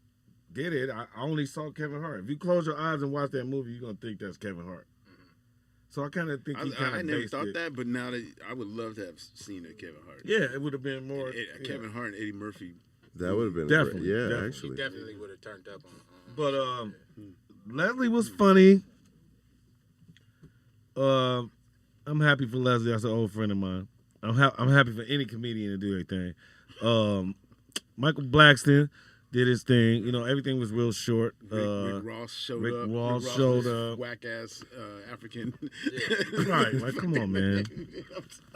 did it, I only saw Kevin Hart. If you close your eyes and watch that movie, you're gonna think that's Kevin Hart. So I kind of think he kind of. I never thought that, but now that I would love to have seen a Kevin Hart. Yeah, it would have been more. Kevin Hart and Eddie Murphy. That would have been Definitely, great. definitely. Actually. He definitely would have turned up on. But Leslie was funny. I'm happy for Leslie. That's an old friend of mine. I'm happy for any comedian to do their thing. Michael Blackston did his thing. Everything was real short. Rick Ross showed up. Rick Ross showed up. Whack ass African. Right, like come on, man.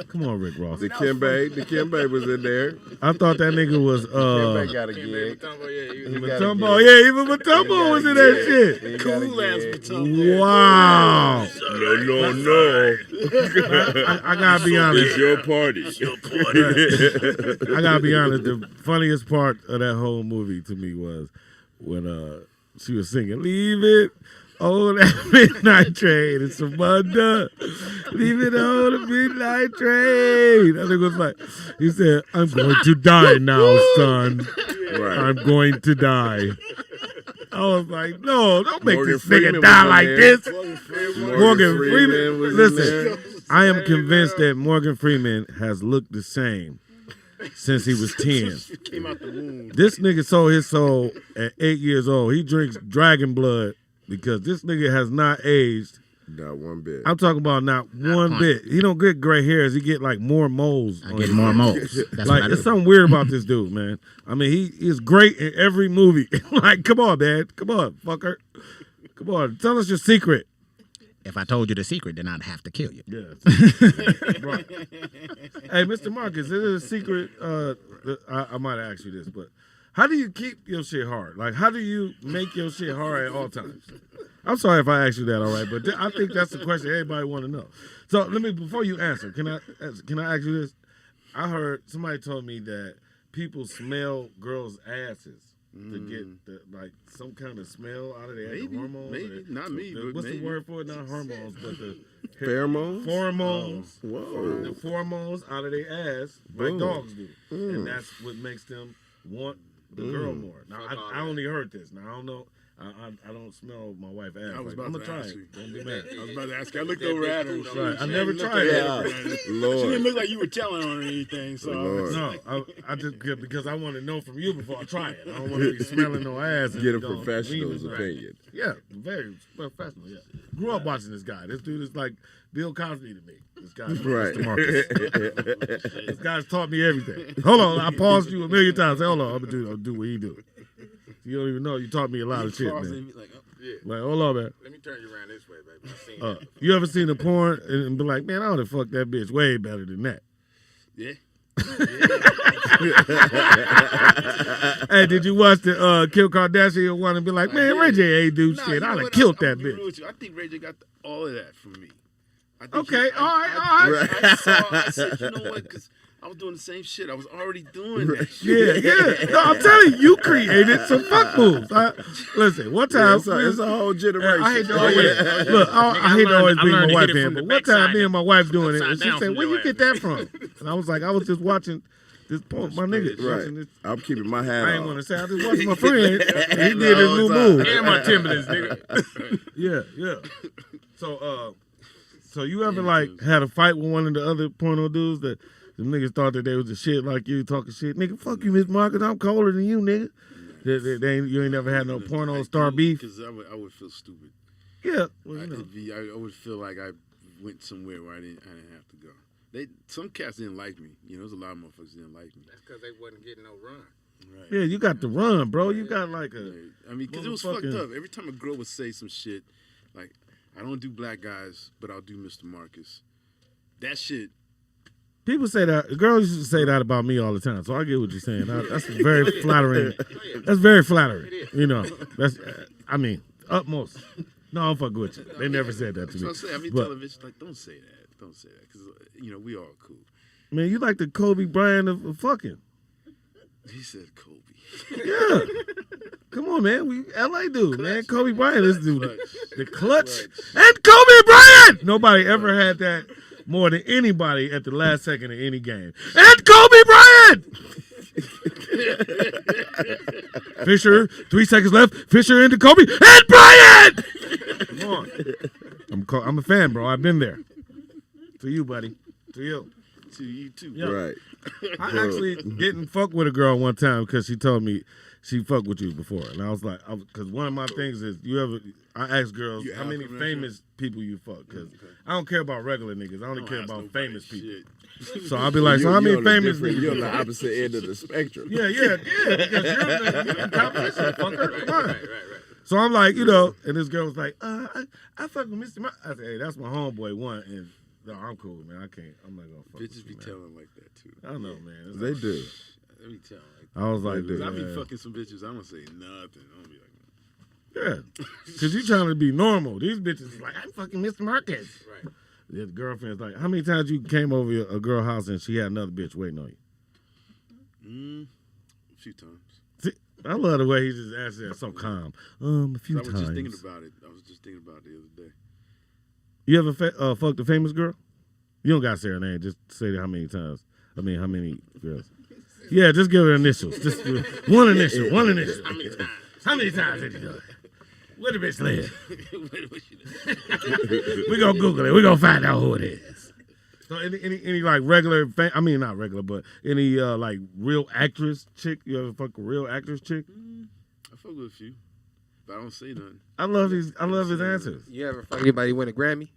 Come on, Rick Ross. The Kimbe was in there. I thought that nigga was Kimbe got a gig. Matumbo. Yeah, even Matumbo was in that shit. Cool ass Matumbo. Wow. No. I gotta be honest. It's your party. I gotta be honest. The funniest part of that whole movie to me was when she was singing "Leave It on that midnight train." It's some wonder. Leave it on the midnight train. I think it was like he said, "I'm going to die now, son. Right. I'm going to die." I was like, "No, don't make Morgan this Freeman nigga die was in like there. this." Morgan Freeman was in Listen, there. I am convinced that Morgan Freeman has looked the same since he was 10. Came out the womb. This nigga sold his soul at 8 years old. He drinks dragon blood because this nigga has not aged. Not one bit. I'm talking about not one bit. He don't get gray hairs. He get like more moles. I get more moles. That's Like what I there's do. something weird about this dude, man. I mean, he is great in every movie. Like, come on, man. Come on, fucker. Come on. Tell us your secret. If I told you the secret, then I'd have to kill you. Yeah. Right. Hey, Mr. Marcus, is it a secret? I might ask you this, but how do you keep your shit hard? Like, how do you make your shit hard at all times? I'm sorry if I asked you that, all right, but I think that's the question everybody want to know. So before you answer, can I ask you this? I heard somebody told me that people smell girls' asses to get some kind of smell out of their hormones. Maybe. Not me, but what's maybe. the word for it? Not hormones, but the Pheromones? pheromones. Whoa. The pheromones out of their ass, like dogs do, and that's what makes them want the girl more. Now, I only heard this. Now I don't know. I don't smell my wife's ass. I was I'm about gonna to try ask it. you. Don't be mad. I was about to ask you. I looked over at her. Right. I never tried it. She Lord. didn't look like you were telling on her or anything. So Lord. No, I just because I want to know from you before I try it. I don't want to be smelling no ass. and Get a don't professional's mean it. opinion. Yeah, very professional. Yeah, grew up watching this guy. This dude is like Bill Cosby to me. This guy, Right. Mr. Marcus. This guy's taught me everything. Hold on, I paused you a million times. Say, hold on, I'm gonna do what he do. You don't even know. You taught me a lot of shit, man. Like, hold on, man. Let me turn you around this way, baby. I seen that. You ever seen a porn and be like, man, I would have fucked that bitch way better than that. Yeah. Hey, did you watch the Kim Kardashian one and be like, man, Ray J ain't do shit. I'd have killed that bitch. I think Ray J got all of that from me. I think Okay, all right. I said, you know what? Because I was doing the same shit. I was already doing that shit. Yeah. No, I'm telling you, you created some fuck moves. Listen, one time, it's a whole generation. I hate to always look. I hate to always bring my wife in, but one time, me and my wife doing it, and she said, "Where you get that from?" And I was like, "I was just watching this point, my nigga." Right. I'm keeping my hat on. I ain't want to say. I just watched my friend. And he did his new move. And my Timberlands, nigga. Yeah. So you ever like had a fight with one of the other porno dudes that the niggas thought that they was the shit like you talking shit? Nigga, fuck you, Miss Marcus. I'm colder than you, nigga. You ain't never had no porno star beef. Because I would feel stupid. Yeah. I would feel like I went somewhere where I didn't have to go. Some cats didn't like me. You know, there's a lot of motherfuckers that didn't like me. That's because they wasn't getting no run. Right. Yeah, you got to run, bro. You got like a. Right. I mean, because it was fucked up. Every time a girl would say some shit, like, I don't do black guys, but I'll do Mr. Marcus. That shit. People say that. Girls used to say that about me all the time. So I get what you're saying. That's very flattering. That's very flattering. You know. That's. I mean, utmost. No, I'm fucking with you. They never said that to me. So I say, television, like, don't say that. Don't say that. Because, we all cool. Man, you like the Kobe Bryant of fucking. He said Kobe. Yeah. Come on, man. We LA dude, man. Kobe Bryant is dude. The clutch. And Kobe Bryant! Nobody ever had that more than anybody at the last second of any game. And Kobe Bryant! Fisher, 3 seconds left. Fisher into Kobe. And Bryant! Come on. I'm a fan, bro. I've been there. To you, buddy. To you. To you, too. Yeah. Right. I actually didn't fuck with a girl one time because she told me she fucked with you before, and I was like, because one of my things is I ask girls how many famous people you fuck, because I don't care about regular niggas, I only care about famous people. So I'll be like, so how many famous niggas? You're on the opposite end of the spectrum. Yeah, because you're the competition, fucker. Come on. Right. So I'm like, and this girl was like, I fuck with Mr. I said, hey, that's my homeboy one, and no, I'm cool, man. I'm not gonna fuck Bitches with you, be telling like that, too. I know, man. They do. They be telling like I was like, I be fucking some bitches. I don't say nothing. I don't be like, yeah, because you trying to be normal. These bitches is like, I'm fucking Mr. Marcus. Right. The girlfriend's like, how many times you came over a girl house and she had another bitch waiting on you? A few times. See, I love the way he just answered that so calm. A few times. I was just thinking about it. the other day. You ever fucked a famous girl? You don't got to say her name. Just say how many times. I mean, how many girls? Yeah, just give her initials. Just one initial. How many times did you do it? Where the bitch live? We gonna Google it. We gonna find out who it is. So any like regular, not regular, but any like real actress chick? You ever fuck a real actress chick? I fuck with a few, but I don't say nothing. I love his answers. You ever fuck anybody win a Grammy?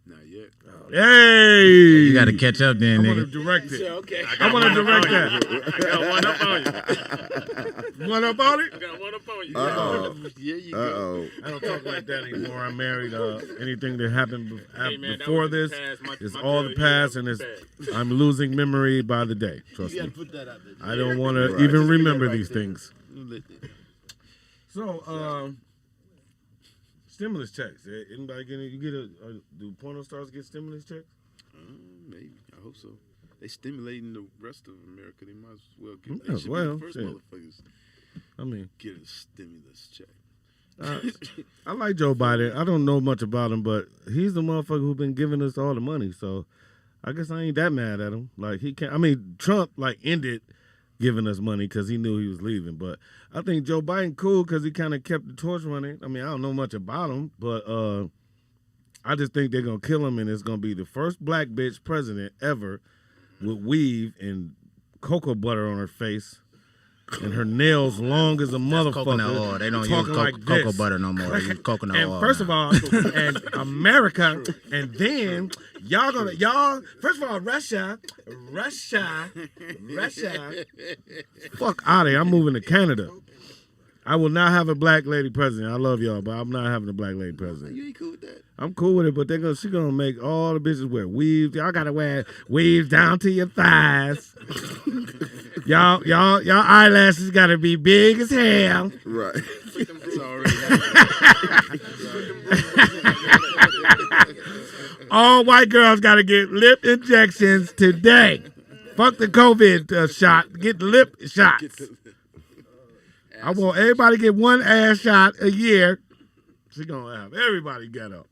Not yet. Hey! You got to catch up then, I nigga. want to direct it. Okay. I want to direct that. I got one up on you. One up on it? I got one up on you. Yeah, you go. I don't talk like that anymore. I'm married. Anything that happened before this is all the past, and I'm losing memory by the day. Trust me. Put that out there. I don't want to even remember these things. So, stimulus checks. Anybody do porno stars get stimulus checks? Maybe. I hope so. They stimulating the rest of America. They might as well get. Yeah, They should be the first motherfuckers. I mean, get a stimulus check. I like Joe Biden. I don't know much about him, but he's the motherfucker who's been giving us all the money. So I guess I ain't that mad at him. Like he can't. I mean, Trump ended giving us money because he knew he was leaving. But I think Joe Biden cool because he kind of kept the torch running. I mean, I don't know much about him, but I just think they're gonna kill him, and it's gonna be the first black bitch president ever with weave and cocoa butter on her face. And her nails long as a motherfucker. Coconut oil. They don't use like cocoa butter no more. They use coconut and oil. First of all, and America, and then first of all, Russia. Fuck out of here. I'm moving to Canada. I will not have a black lady president. I love y'all, but I'm not having a black lady president. You ain't cool with that? I'm cool with it, but she gonna make all the bitches wear weaves. Y'all gotta wear weaves down to your thighs. y'all eyelashes gotta be big as hell. Right. All white girls gotta get lip injections today. Fuck the COVID shot. Get the lip shots. Get the- I want everybody to get one ass shot a year. She gonna have everybody get up.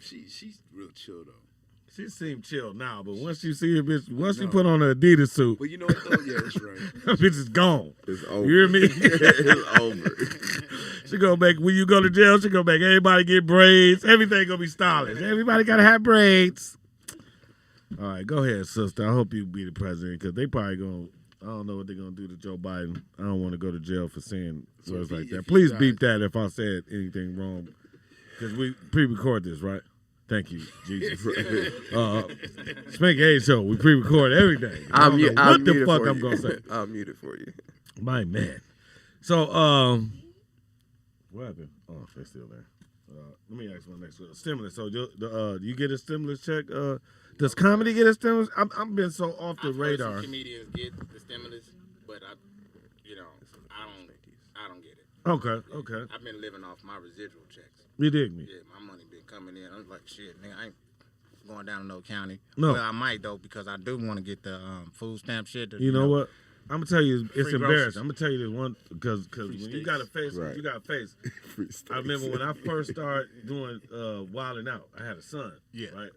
She's real chill though. She seemed chill now, but once you see a bitch, once you No. put on an Adidas suit, But you know what though? Yeah, that's right. that bitch is gone. It's over. You hear me? It's over. She gonna make, when you go to jail, she gonna make everybody get braids. Everything gonna be stylish. Everybody gotta have braids. All right, go ahead, sister. I hope you be the president, because they probably gonna, I don't know what they're gonna do to Joe Biden. I don't want to go to jail for saying words like that. Please beep that if I said anything wrong, because we pre-record this, right? Thank you, Jesus. Spanky Hayes Show, we pre-record everything. I don't know what the fuck I'm gonna say. I'll mute it for you. My man. So, what happened? Oh, they're still there. Let me ask my next one. Stimulus. So, you get a stimulus check? Does comedy get a stimulus? I'm been so off the I've heard radar. some comedians get the stimulus, but I don't get it. Okay. I've been living off my residual checks. You dig me? Yeah, my money been coming in. I'm like, shit, nigga, I ain't going down to no county. No. Well, I might though because I do want to get the food stamp shit. You know what? I'm gonna tell you, it's Free embarrassing. groceries. I'm gonna tell you this one because when you got a face, Right. you got a face. I remember when I first started doing Wildin' Out, I had a son. Yeah. Right.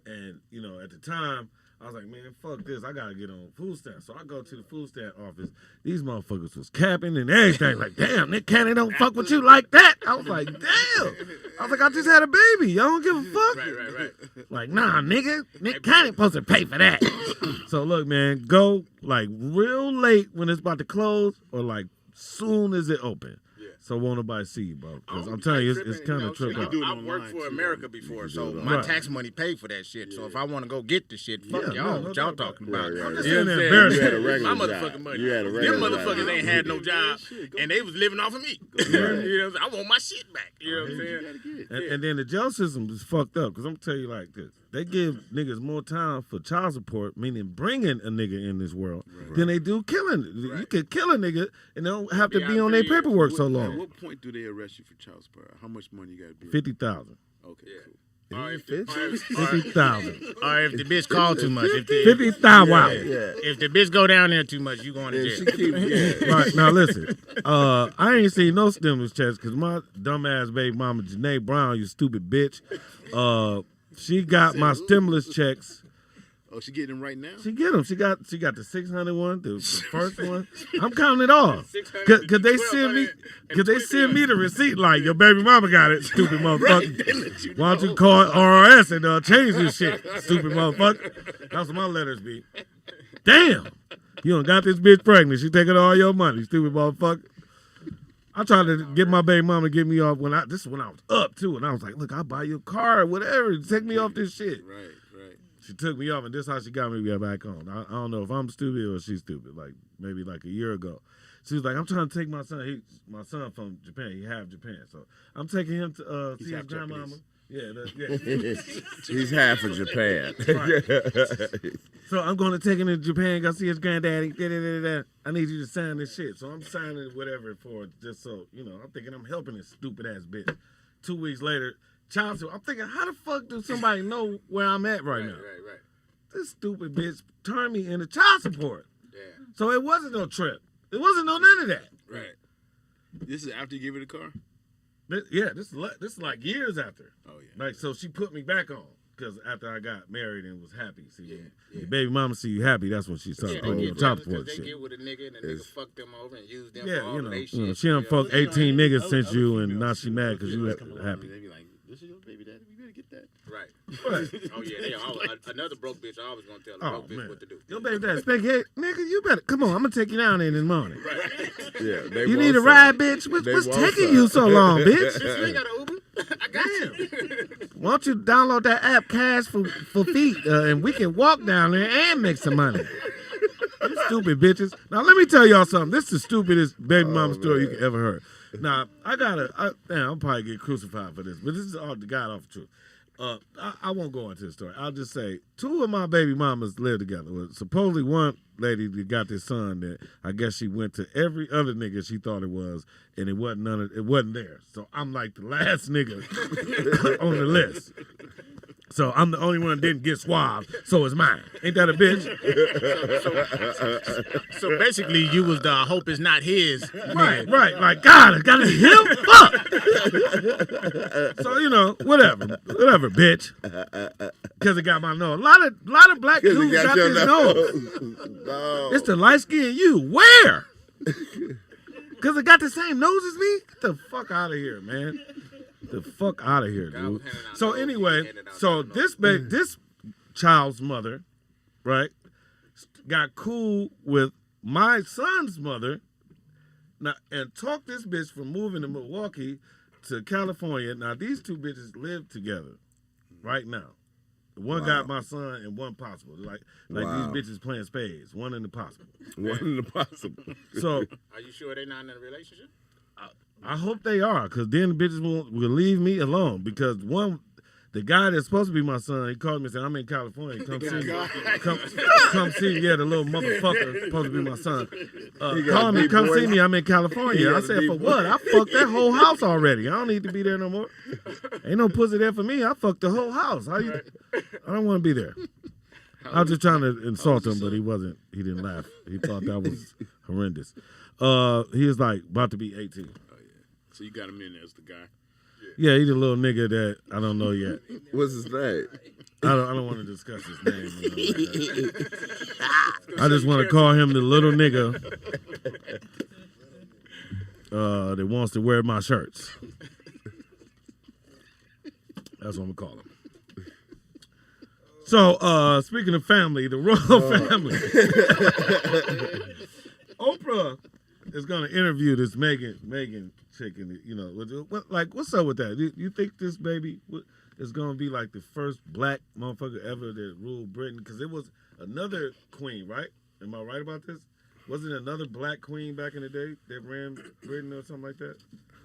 And at the time, I was like, man, fuck this. I gotta get on food stamp. So I go to the food stamp office. These motherfuckers was capping and everything. Like, damn, Nick Cannon don't fuck with you like that. I was like, damn. I was like, I just had a baby. Y'all don't give a fuck. Right. Like, nah, nigga. Nick Cannon supposed to pay for that. So look, man, go like real late when it's about to close, or like soon as it open. So won't nobody see you, bro. Because I'm telling you, it's kind of tripping. do it I've worked online, for too. America before, so Right. My tax money paid for that shit. So if I want to go get the shit, fuck Yeah, y'all. no What y'all doubt talking about about? I'm Right, just right. saying You know that what I'm You had a embarrassing. regular My job. motherfucking money. You had a Them regular motherfuckers job. ain't had no job, and they was living off of me. You know what I'm saying? I want my shit back. You know what I'm saying? And then the jail system is fucked up. Because I'm gonna tell you like this: they give niggas more time for child support, meaning bringing a nigga in this world, than they do killing. You could kill a nigga and they don't have to Yeah, be on their 3 years. paperwork so At long. what point do they arrest you for child support? How much money you got to be? 50,000. Okay, cool. Or if 50,000. Or if the bitch call too much. If the, 50,000. Wow. Yeah. if the bitch go down there too much, you going to And jail. she keep, yeah. Right, now listen, I ain't seen no stimulus checks because my dumbass baby mama, Janae Brown, you stupid bitch, she got my stimulus checks. Oh, she getting them right now? She get them. She got the 600 one, the first one. I'm counting it all. Cause they send me the receipt like your baby mama got it, stupid motherfucker. Why don't you call RRS and change this shit, stupid motherfucker? That's what my letters be. Damn, you done got this bitch pregnant. She taking all your money, stupid motherfucker. I tried to get my baby mama to get me off this is when I was up too, and I was like, look, I'll buy you a car or whatever. Take me off this shit. Right. She took me off, and this is how she got me back on. I don't know if I'm stupid or she's stupid. Like maybe like a year ago, she was like, "I'm trying to take my son. My son from Japan. He half Japan, so I'm taking him to see his grandmama." Yeah. He's half of Japan. So I'm going to take him to Japan. Go see his granddaddy. I need you to sign this shit. So I'm signing whatever for it, just so I'm thinking I'm helping this stupid ass bitch. 2 weeks later. Child support. I'm thinking, how the fuck do somebody know where I'm at right now? Right. This stupid bitch turned me into child support. Yeah. So it wasn't no trip. It wasn't no none of that. Right. This is after you gave her the car? This is like years after. Oh, yeah. Like, so she put me back on. Because after I got married and was happy. See, your baby mama see you happy, that's when she started putting you on child support They shit. get with a nigga and the nigga fuck them over and use them Yeah, for all of they shit. she done fucked 18 niggas since you, and now she mad because you They happy. be like, this is your baby daddy. We better get that. Right. Oh yeah, they always, another broke bitch always gonna tell a Oh, broke bitch man. what to do. Your baby daddy, Spanky, hey, nigga, you better, come on, I'm going to take you down there in the morning. Yeah, they You want need a some. ride, bitch? What's They want taking some. you so long, bitch? You ain't got an Uber? I got you. Why don't you download that app, Cash for Feet, and we can walk down there and make some money. You stupid bitches. Now, let me tell y'all something. This is the stupidest baby mama story you could ever heard. Now, I'll probably get crucified for this, but this is all the God awful truth. I won't go into the story. I'll just say 2 of my baby mamas live together. Well, supposedly one lady that got this son that I guess she went to every other nigga she thought it was, and it wasn't there. So I'm like the last nigga on the list. So I'm the only one that didn't get swabbed, so it's mine. Ain't that a bitch? So basically, you was the hope is not his. Right. Like, God, it's gotta be him? Fuck! So, whatever, bitch. Because it got my nose. A lot of black dudes got this nose. No. It's the light skin you. Where? Because it got the same nose as me? Get the fuck out of here, man. The fuck out of here, dude. So anyway, so this child's mother, right, got cool with my son's mother, now and talked this bitch from moving to Milwaukee to California. Now these two bitches live together right now. One got my son and one possible. Like these bitches playing spades. One in the possible. One in the possible. So Are you sure they're not in a relationship? I hope they are, because then the bitches will leave me alone. Because the guy that's supposed to be my son, he called me and said, I'm in California. Come see me. Come see me. Yeah, the little motherfucker supposed to be my son. Call me, come see me. I'm in California. I said, for what? I fucked that whole house already. I don't need to be there no more. Ain't no pussy there for me. I fucked the whole house. I don't want to be there. I was just trying to insult him, but he wasn't. He didn't laugh. He thought that was horrendous. He was like about to be 18. So you got him in there as the guy. Yeah, he's a little nigga that I don't know yet. What's his name? I don't want to discuss his name. I just want to call him the little nigga that wants to wear my shirts. That's what I'm gonna call him. So, speaking of family, the royal family, Oprah is gonna interview this Megan chick, and what's up with that? You think this baby is gonna be like the first black motherfucker ever that ruled Britain? Because it was another queen, right? Am I right about this? Wasn't another black queen back in the day that ran Britain or something like that?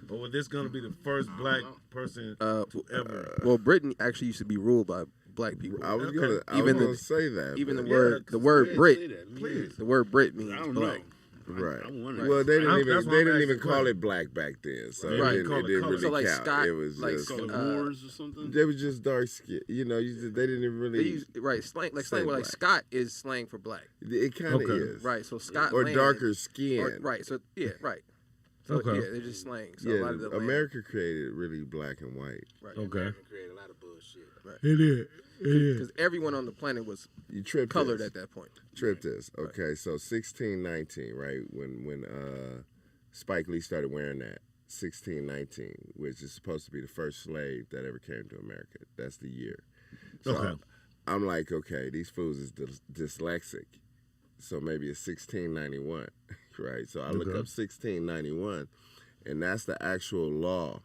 Or was this gonna be the first black person to ever? Well, Britain actually used to be ruled by black people. I was gonna say that. Even but- the word Brit, Please. the word Brit means I don't black. know. Right. I'm wondering. Well, they That's didn't why I'm even asking call questions. it black back then, so Right. it didn't Call it really color. So, like, count. Scott- it was like, just Call it wars or something. they were just dark skin. They didn't even They really. use slang say slang. Like black. Scott is slang for black, It kind of Okay. is. right? So Scott Or darker skin. right. So yeah, right. So Okay. yeah, they're just slang. So a Yeah, lot of the America created really black and white. right. Okay. Create a lot of bullshit. It is. Because everyone on the planet was You tripped colored this. at that point. Tripped this. Okay, so 1619, right? When Spike Lee started wearing that 1619, which is supposed to be the first slave that ever came to America. That's the year. So Okay. I'm like, okay, these fools is dyslexic, so maybe it's 1691, right? So I look up 1691, and that's the actual law,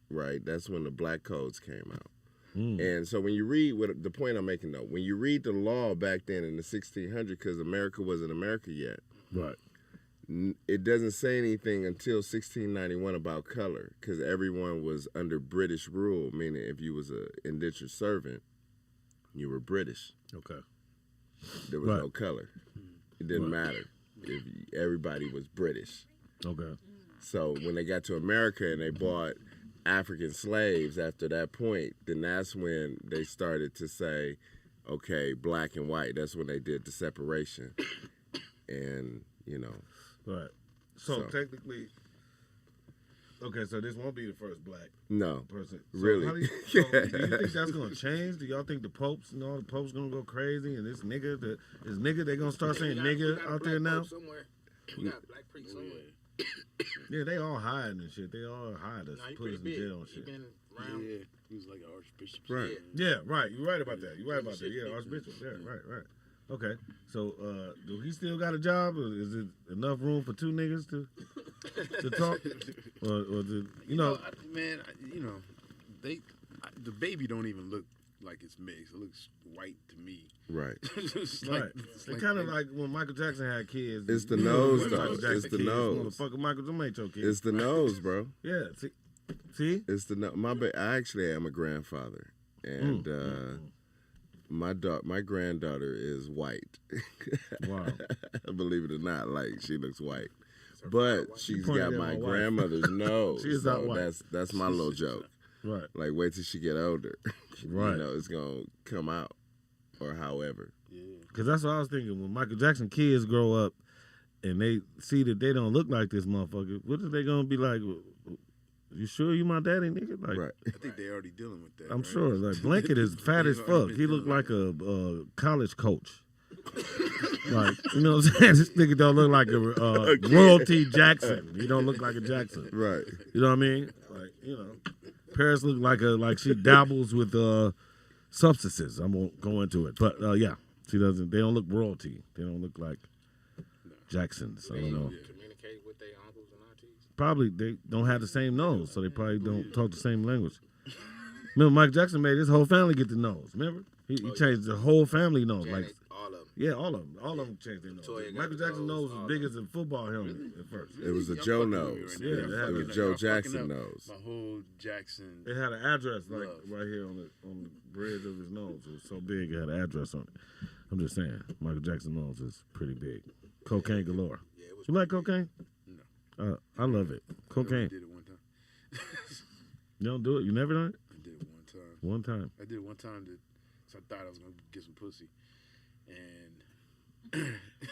right? That's when the black codes came out. And so when you read, the point I'm making though, when you read the law back then in the 1600s, because America wasn't America yet, Right. it doesn't say anything until 1691 about color, because everyone was under British rule, meaning if you was a indentured servant, you were British. Okay. There was Right. no color. It didn't matter. Everybody was British. Okay. So when they got to America and they bought African slaves after that point, then that's when they started to say, okay, black and white. That's when they did the separation. And, Right. So So. technically, okay. So this won't be the first black no. person. So Really? how do you think that's gonna change? Do y'all think the popes, the popes gonna go crazy, and this nigga, they gonna start saying nigga out there now? Somewhere. We got black priests somewhere. Yeah, they all hiding and shit. They all hide us, Nah, he put us pretty in big. jail and He shit. been Yeah, around. he was like an archbishop. Right. Yeah, right. You're right about that. Yeah, Archbishop. Yeah, right. Okay. So, do he still got a job? Or is it enough room for two niggas to talk? Or Man, the baby don't even look like it's mixed. It looks white to me. Right. It's right. It's kind of like when Michael Jackson had kids. It's the You know, nose, when though. Michael Jackson It's the kids, nose. Motherfucker, Michael, them ain't your kids. It's the nose, bro. Yeah. See? It's the nose. I actually am a grandfather. And my granddaughter is white. Wow. Believe it or not, like she looks white. But she's pointed got at my my wife. grandmother's nose. She is so not white. That's my little joke. Right. Like, wait till she get older. Right. You know, it's going to come out. Or however. Yeah. Because that's what I was thinking. When Michael Jackson kids grow up and they see that they don't look like this motherfucker, what are they going to be like? You sure you my daddy, nigga? Like, Right. I think they already dealing with that. I'm right? sure. Like, Blanket is fat as fuck. He looked like a college coach. Like, you know what I'm saying? This nigga don't look like a royalty Jackson. He don't look like a Jackson. Right. You know what I mean? Like, you know, Paris look like she dabbles with substances. I won't go into it, but yeah, she doesn't. They don't look royalty. They don't look like Jacksons. I don't know. Communicate with their uncles and aunties. Probably they don't have the same nose, so they probably don't talk the same language. Remember, Michael Jackson made his whole family get the nose. Remember, he changed the whole family nose. Janet, Like, all of them. yeah, all of them changed their nose. Toya got Michael the Jackson's nose, nose was all big of as a football helmet at first. It was a Y'all Joe fucking with me nose. right now. Yeah, Y'all it fucking was up- Joe y'all fucking Jackson up nose. My whole Jackson. It had an address like Love. right here on the bridge of his nose. It was so big, it had an address on it. I'm just saying, Michael Jackson's nose is pretty big. Cocaine galore. Yeah, it was You like cocaine? No. I love it. I Cocaine. did it one time. You don't do it? You never done it? I did it one time. One time. I did it one time so I thought I was gonna get some pussy, and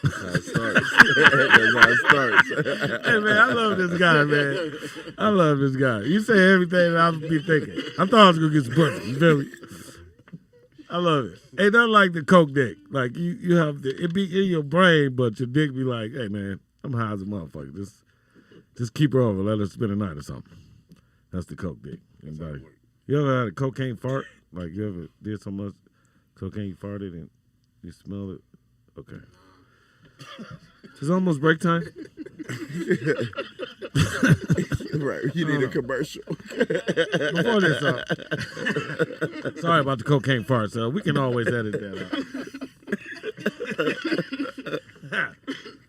That's how it starts. That's how it starts. Hey, man, I love this guy, man. I love this guy. You say everything that I would be thinking. I thought I was going to get some pussy. You feel me? I love it. Ain't nothing like the coke dick. Like, you have the, it be in your brain, but your dick be like, hey, man, I'm high as a motherfucker. Just keep her over. Let her spend a night or something. That's the coke dick. Anybody? You ever had a cocaine fart? Like, you ever did so much cocaine you farted and you smelled it? Okay. It's almost break time. Right. You need a commercial. Before this, sorry about the cocaine fart, so we can always edit that out.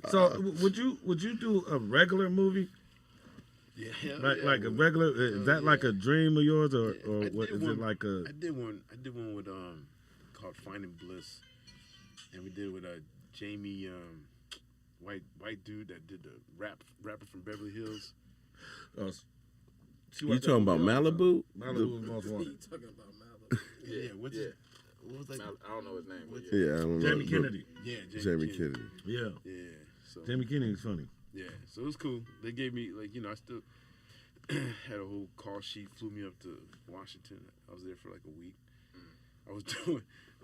So, would you do a regular movie? yeah, Like a regular? Is that like a dream of yours, or what is it like a? I did one with called Finding Bliss, and we did it with Jamie, white dude that did the rapper from Beverly Hills. You talking about Malibu? Malibu was most wanted. Yeah, what was that? I don't know his name. But Yeah, I don't know. Jamie Kennedy. Yeah, Jamie Kennedy. Yeah, Yeah, so Jamie Kennedy's funny. yeah, so it was cool. They gave me I still had a whole call sheet. Flew me up to Washington. I was there for like a week. I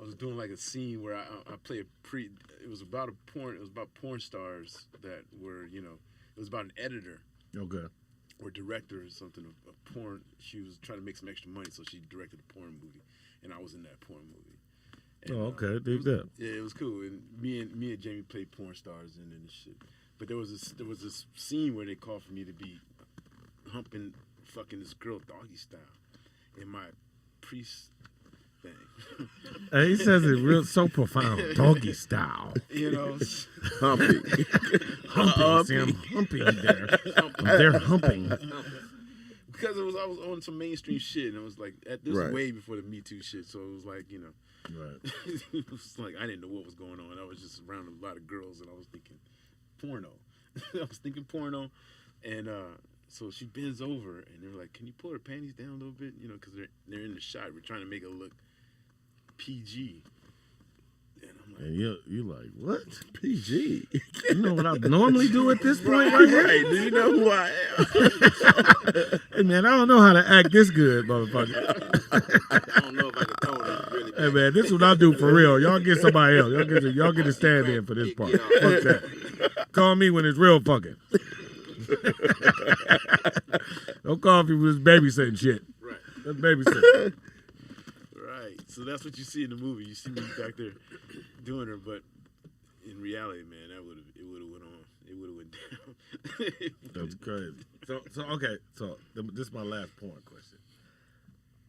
was doing like a scene where I play it was about porn stars that were, it was about an editor Okay. or director or something of porn. She was trying to make some extra money, so she directed a porn movie, and I was in that porn movie. And, Oh, okay. Dig that. Yeah, it was cool. And me and Jamie played porn stars and this shit. But there was this scene where they called for me to be fucking this girl doggy style in my priest thing. Hey, he says it so profound, doggy style. Humping. Humping. See, I'm humping there. I'm there humping. Because I was on some mainstream shit, and it was like this was way before the Me Too shit. So it was like Right. it was like I didn't know what was going on. I was just around a lot of girls, and I was thinking porno. I was thinking porno, and so she bends over, and they're like, "Can you pull her panties down a little bit?" Because they're in the shot. We're trying to make it look PG. And I'm like, And you like, what? PG. You know what I normally do at this point right here? Right. Do you know who I am? Hey, man, I don't know how to act this good, motherfucker. I don't know if I can tone it really. Hey, man, this is what I do for real. Y'all get somebody else. Y'all get a stand-in for this part. Fuck that. Call me when it's real fucking. Don't call me with this babysitting shit. right, That's babysitting. right. So that's what you see in the movie. You see me back there doing her, but in reality, man, it would have went on. It would have went down. That's crazy. So okay. So this is my last porn question.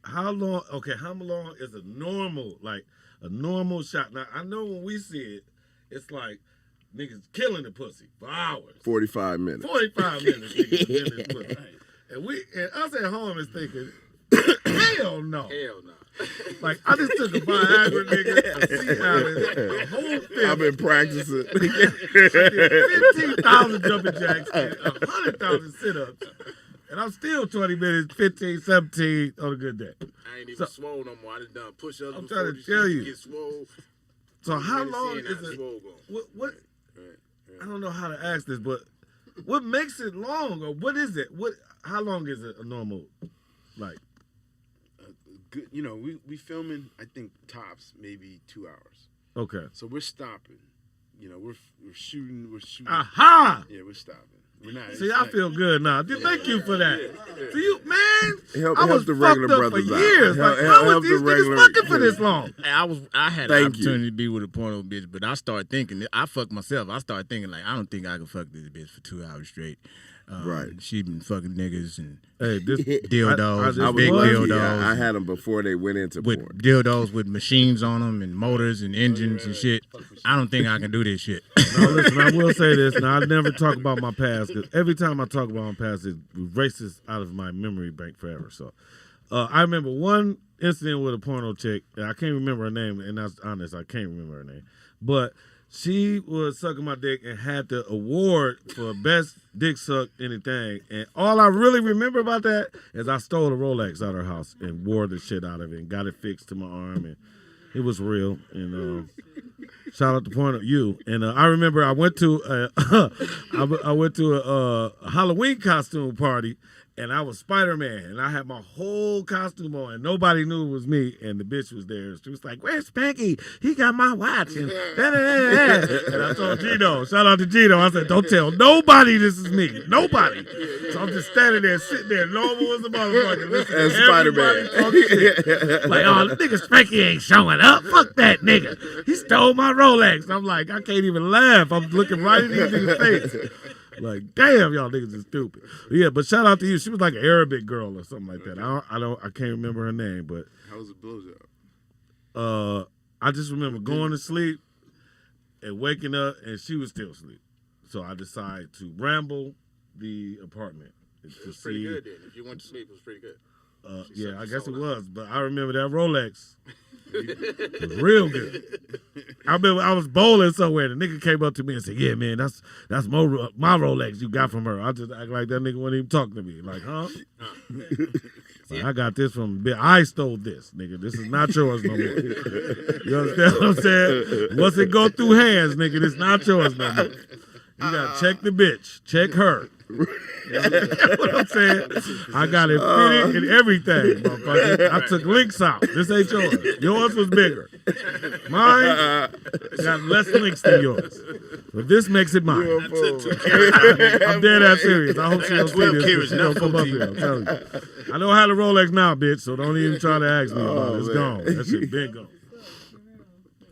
How long is a normal shot? Now I know when we see it, it's like niggas killing the pussy for hours. 45 minutes. 45 minutes niggas killing this pussy. And us at home is thinking, hell no. Hell no. Like I just took a Viagra, nigga, a sea island, a whole fifth. I've been practicing. I did 15,000 jumping jacks and 100,000 sit-ups And I'm still 20 minutes, 15, 17 on a good day. I ain't even swole no more. I done push-ups. I'm before trying to this tell shit you. Get swole. So how Really long seeing is how it? swole go. What I don't know how to ask this, but what makes it long, or what is it? How long is it a normal, like? Good, we filming. I think tops maybe 2 hours. Okay. So we're stopping. We're shooting. We're shooting. Aha! Yeah, we're stopping. We're not. See, I feel good now. Thank you for that. See, you, man, Help I was the fucked regular up for brothers out. years. Help- Like, how help was the these regular- niggas fucking for this long? I had Thank an opportunity to be with a porno bitch, but I started thinking, I fucked myself. I started thinking, like, I don't think I can fuck this bitch for 2 hours straight. Right. She been fucking niggas and Hey, this dildos, I was big lucky. dildos. I had them before they went into with porn. dildos with machines on them and motors and engines and shit. I don't think I can do this shit. Now, listen, I will say this. Now, I never talk about my past, because every time I talk about my past, it erases out of my memory bank forever. So, I remember one incident with a porno chick, and I can't remember her name, and that's honest, I can't remember her name. But she was sucking my dick and had the award for best dick suck anything. And all I really remember about that is I stole a Rolex out of her house and wore the shit out of it and got it fixed to my arm, and it was real. And shout out to Porno You. And I remember I went to a Halloween costume party. And I was Spider-Man, and I had my whole costume on, and nobody knew it was me, and the bitch was there. She was like, "Where's Spanky? He got my watch." And, and I told Gino, shout out to Gino, I said, "Don't tell nobody this is me. Nobody." So I'm just standing there, sitting there, normal as a motherfucker, listening As to everybody Spider-Man. talk shit. Like, oh, the nigga Spanky ain't showing up. Fuck that nigga. He stole my Rolex. I'm like, I can't even laugh. I'm looking right in these niggas' face. Like, damn, y'all niggas is stupid. But yeah, but shout out to you. She was like an Arabic girl or something like that. I can't remember her name, but How was the blowjob? I just remember going to sleep and waking up, and she was still asleep. So I decided to ramble the apartment It to was pretty see. good then. If you went to sleep, it was pretty good. Yeah, I sucked guess it your soul was, but I remember that Rolex. It was real good. I remember I was bowling somewhere. The nigga came up to me and said, "Yeah, man, that's my Rolex you got from her." I just act like that nigga wasn't even talking to me. Like, huh? Like, I got this from. I stole this, nigga. This is not yours no more. You understand what I'm saying? Once it go through hands, nigga, it's not yours no more. You gotta check the bitch. Check her. You know what I'm saying? I got it fitted and everything, motherfucker. I took links out. This ain't yours. Yours was bigger. Mine got less links than yours. But this makes it mine. I'm dead ass serious. I hope she don't see this. She don't come up here. I'm telling you. I know how to Rolex now, bitch, so don't even try to ask me about it. It's gone. That shit been gone.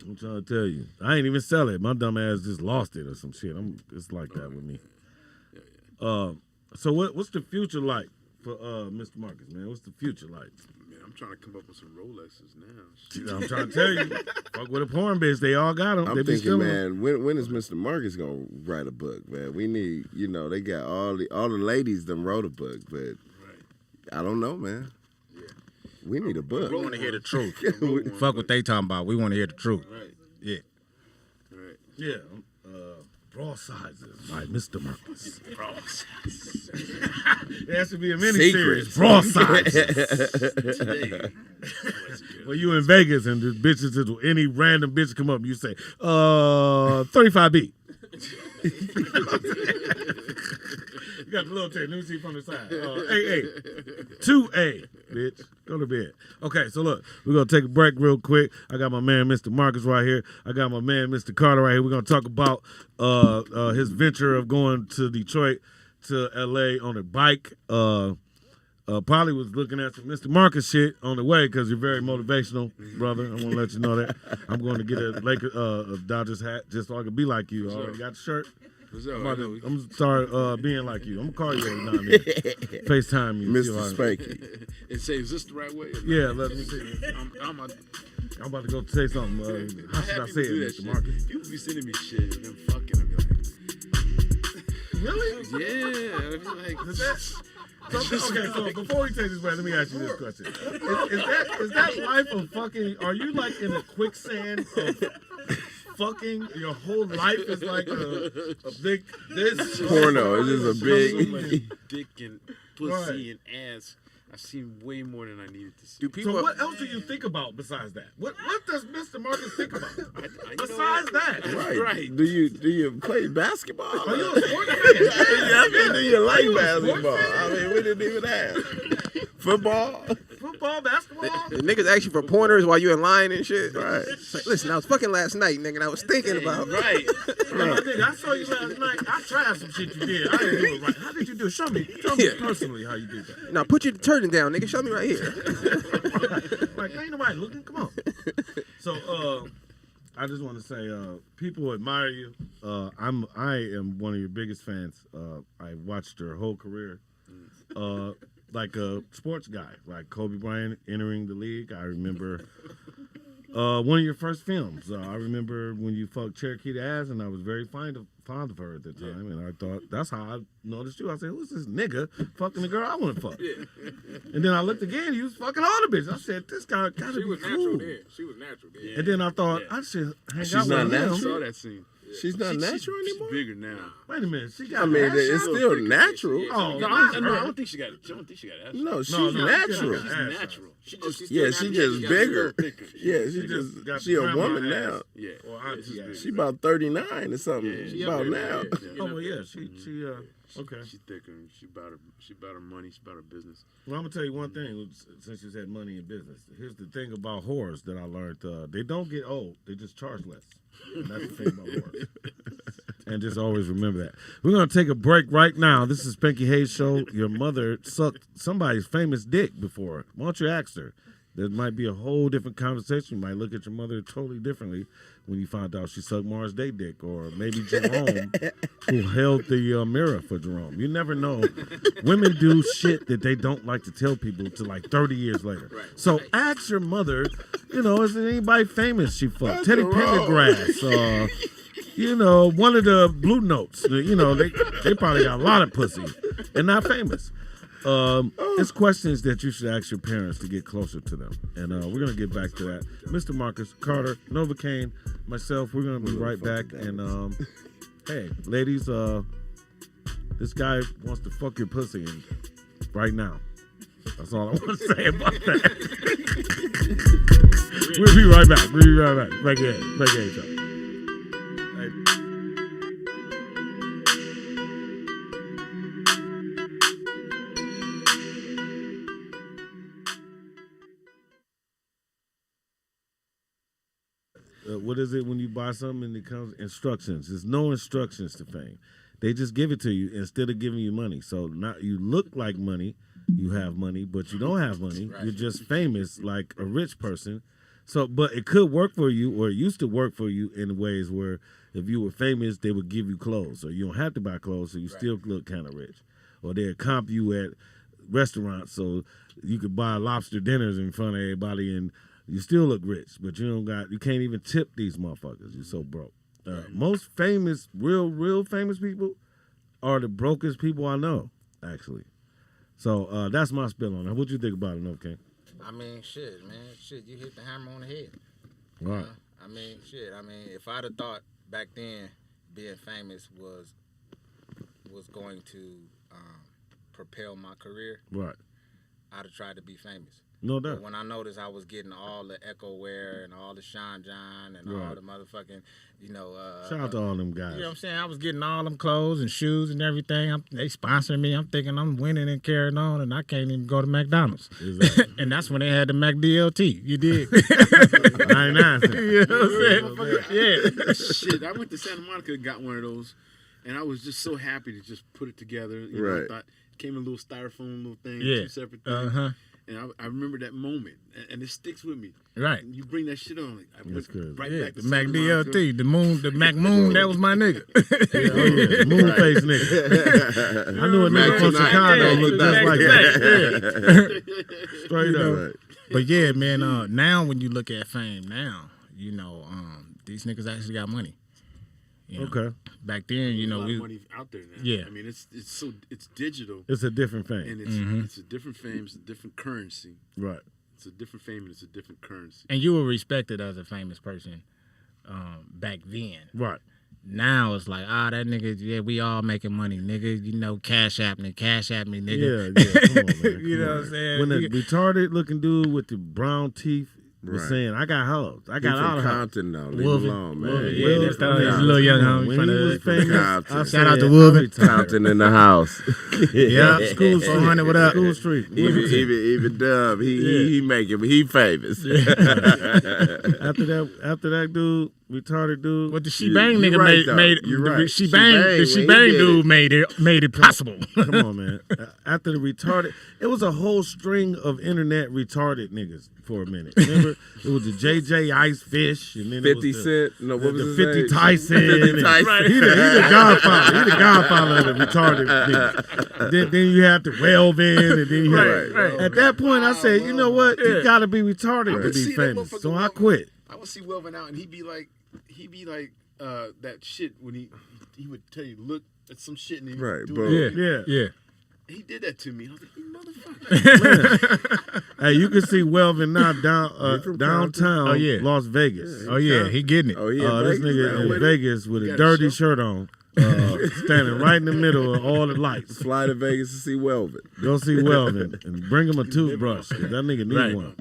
I'm trying to tell you. I ain't even sell it. My dumb ass just lost it or some shit. It's like that with me. So what's the future like for Mr. Marcus, man? What's the future like? Man, I'm trying to come up with some Rolexes now. You know, I'm trying to tell you. Fuck with a porn bitch. They all got them. I'm They be thinking, stealing man, when is Mr. Marcus gonna write a book, man? We need, they got all the ladies them wrote a book, but I don't know, man. We need a book. We want to hear the truth. Fuck what they talking about. We want to hear the truth. Right. Yeah. Right. Yeah. Bra sizes by Mr. Marcus. Bro. It has to be a mini series. Bra sizes. Well, you in Vegas and the bitches, any random bitch come up and you say, 35B. You got the little tape. Let me see from the side. AA. 2A, bitch. Go to bed. Okay, so look, we're going to take a break real quick. I got my man, Mr. Marcus, right here. I got my man, Mr. Carter, right here. We're going to talk about his venture of going to Detroit to L.A. on a bike. Probably was looking at some Mr. Marcus shit on the way because you're very motivational, brother. I want to let you know that. I'm going to get a Dodgers hat just so I can be like you. I already got the shirt. I'm gonna start being like you. I'm gonna call you every now and then. FaceTime you, Mr. Spanky. And say, is this the right way? Yeah, let me see. I'm about to go say something. How should I say it, Mr. Marcus? People be sending me shit and then fucking. I be like, Really? yeah. I be like, Is that? Okay, so before we take this break, let me ask you this question: Is that life of fucking? Are you like in a quicksand of fucking? Your whole life is like a big this Porno. It's just a big. dick and pussy and ass. I've seen way more than I needed to see. Do people? So what else do you think about besides that? What does Mr. Marcus think about I besides that? Right. Do you play basketball? Are you a sports fan? I mean, do you like basketball? I mean, we didn't even ask. Football? Football, basketball? The niggas ask you for pointers while you in line and shit. Right. It's like, listen, I was fucking last night, nigga, and I was thinking about. Right. Man, my nigga, I saw you last night. I tried some shit you did. I didn't do it right. How did you do it? Show me Yeah. personally how you did that. Now put your detergent down, nigga. Show me right here. Like, ain't nobody looking. Come on. So, I just want to say, people admire you. I am one of your biggest fans. I watched your whole career. Like a sports guy, like Kobe Bryant entering the league. I remember one of your first films. I remember when you fucked Cherokee the ass, and I was very fond of her at the time. And I thought, that's how I noticed you. I said, who's this nigga fucking the girl I want to fuck? And then I looked again, you was fucking all the bitches. I said, this guy gotta be cool. She was natural then. And then I thought, I should hang She's out not with I him. saw that scene. She's not natural She's anymore? bigger now. Wait a minute, she got I mean, ass it's shot? still natural. Oh, No, I don't think she got it. I don't think she got it. No, she's no, natural. She's Ass natural. She Oh, just she's Yeah, still she natural. just She got bigger. thicker. Yeah, she just got just she a grandma woman ass. now. Yeah. Well, auntie ass. She about 39 or something. Yeah, she about up now. there, Oh, well, yeah, she okay. She thicker. She about her money. She about her business. Well, I'm gonna tell you one thing. Since you said money in business, here's the thing about whores that I learned: they don't get old; they just charge less. And that's the thing about whores. And just always remember that. We're gonna take a break right now. This is Spanky Hayes Show. Your mother sucked somebody's famous dick before. Why don't you ask her? There might be a whole different conversation. You might look at your mother totally differently when you find out she sucked Mars Day dick, or maybe Jerome, who held the mirror for Jerome. You never know. Women do shit that they don't like to tell people till like 30 years later. So ask your mother, is there anybody famous she fucked? Teddy Pendergrass, one of the Blue Notes. They probably got a lot of pussy and not famous. It's questions that you should ask your parents to get closer to them. And we're going to get back to that. Mr. Marcus, Carter, Novocaine, myself, we're going to be right back. And, hey, ladies, this guy wants to fuck your pussy right now. That's all I want to say about that. We'll be right back. Back here, Joe. What is it when you buy something and it comes instructions? There's no instructions to fame. They just give it to you instead of giving you money. So now you look like money, you have money, but you don't have money. Right. You're just famous like a rich person. So, but it could work for you, or it used to work for you in ways where if you were famous, they would give you clothes. So you don't have to buy clothes, so you still look kind of rich. Or they'd comp you at restaurants so you could buy lobster dinners in front of everybody and you still look rich, but you can't even tip these motherfuckers. You're so broke. Most famous, real famous people are the brokest people I know, actually. So that's my spin on it. What you think about it, King? I mean, shit, man. Shit, you hit the hammer on the head. Right. I mean, if I'd have thought back then being famous was going to propel my career, right, I'd have tried to be famous. No doubt. But when I noticed I was getting all the Echo Wear and all the Sean John and all the motherfucking, shout out to all them guys. You know what I'm saying? I was getting all them clothes and shoes and everything. They sponsored me. I'm thinking I'm winning and carrying on, and I can't even go to McDonald's. Exactly. And that's when they had the McDLT. You did. I ain't answering. You know what I'm saying? Yeah. Shit, I went to Santa Monica and got one of those, and I was just so happy to just put it together. I thought it came in a little styrofoam little thing, two separate things. Uh-huh. And I remember that moment, and it sticks with me. Right. You bring that shit on, I went right back to the Santa Monica. McDLT, the Mac Moon, that was my nigga. Moonface nigga. I knew a nigga from Chicago looked just like that. Straight up. Right. But yeah, man, now when you look at fame now, these niggas actually got money. Okay. Back then, a lot of money out there now. Yeah. I mean, it's digital. It's a different fame. And it's a different fame. It's a different currency. Right. It's a different fame and it's a different currency. And you were respected as a famous person back then. Right. Now it's like, that nigga, yeah, we all making money, nigga. You know, cash at me, nigga. Yeah, come on, man. You know Come what on. I'm saying? When the retarded looking dude with the brown teeth was Right. saying, I got hoes. I He got all from the hoes. Compton now. Leave Wolven. him alone, man. Wolven, Yeah, yeah, he's that's from the Compton. little young homie When from he the- was famous, Compton. I Shout out to said, Wolven. I'm retired. Compton in the house. Yeah, school 400, what up? School Street. Even Dub, he making he famous. After that dude, retarded dude. What the She Bang you nigga right, though. made You the right. She She Bang, Bang, the She when he Bang did dude made it possible. Come on, man. After the retarded, it was a whole string of internet retarded niggas for a minute. Remember, it was the JJ Icefish, and then 50 it was the, Cent. No, what was the his 50 name? Tyson. 50 and- Tyson. He the godfather. He the godfather of the retarded niggas. Then you have the Welvin, and then you have, Right. At that point, I said, you know what? You gotta be retarded to would see be that famous. motherfucker So I Welvin. quit. I would see Welvin out, and he'd be like that shit when he would tell you look at some shit and he Right, would do bro. it. Yeah. He did that to me. I was like, you motherfucker. Hey, you can see Welvin now from downtown Oh, yeah. Las Vegas. Oh yeah, he getting it. Oh, yeah. This nigga in Vegas with a got a dirty show? shirt on, standing right in the middle of all the lights. Fly to Vegas to see Welvin. Go see Welvin and bring him a toothbrush. 'Cause that nigga need Right. one.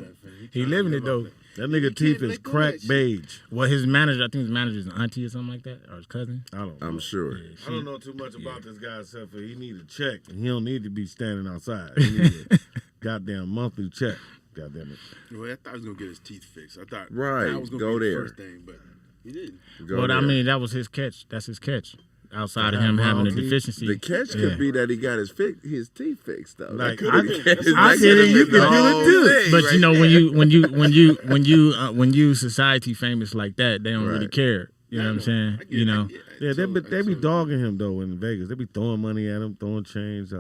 He living it though. That nigga teeth is let go of crack that shit. beige. Well, his manager, I think his manager is an auntie or something like that, or his cousin. I don't know. I'm sure. I don't know too much about this guy except for he need a check and he don't need to be standing outside. He need a goddamn monthly check. Goddamn it. Well, I thought he was gonna get his teeth fixed. I thought Right, that was gonna go be there. the first thing, but he didn't. Go But I there. mean, that was his catch. That's his catch. Outside of Yeah, him having a brown teeth. deficiency. The catch could be that he got his teeth fixed though. Like, That I- could've been- I that did it, could've you been could the do it whole too. thing But right you know, there. when you society famous like that, they don't really Right. care. You know what I'm saying? I get You it. know. Yeah, they be totally- dogging him though in Vegas. They be throwing money at him, throwing change.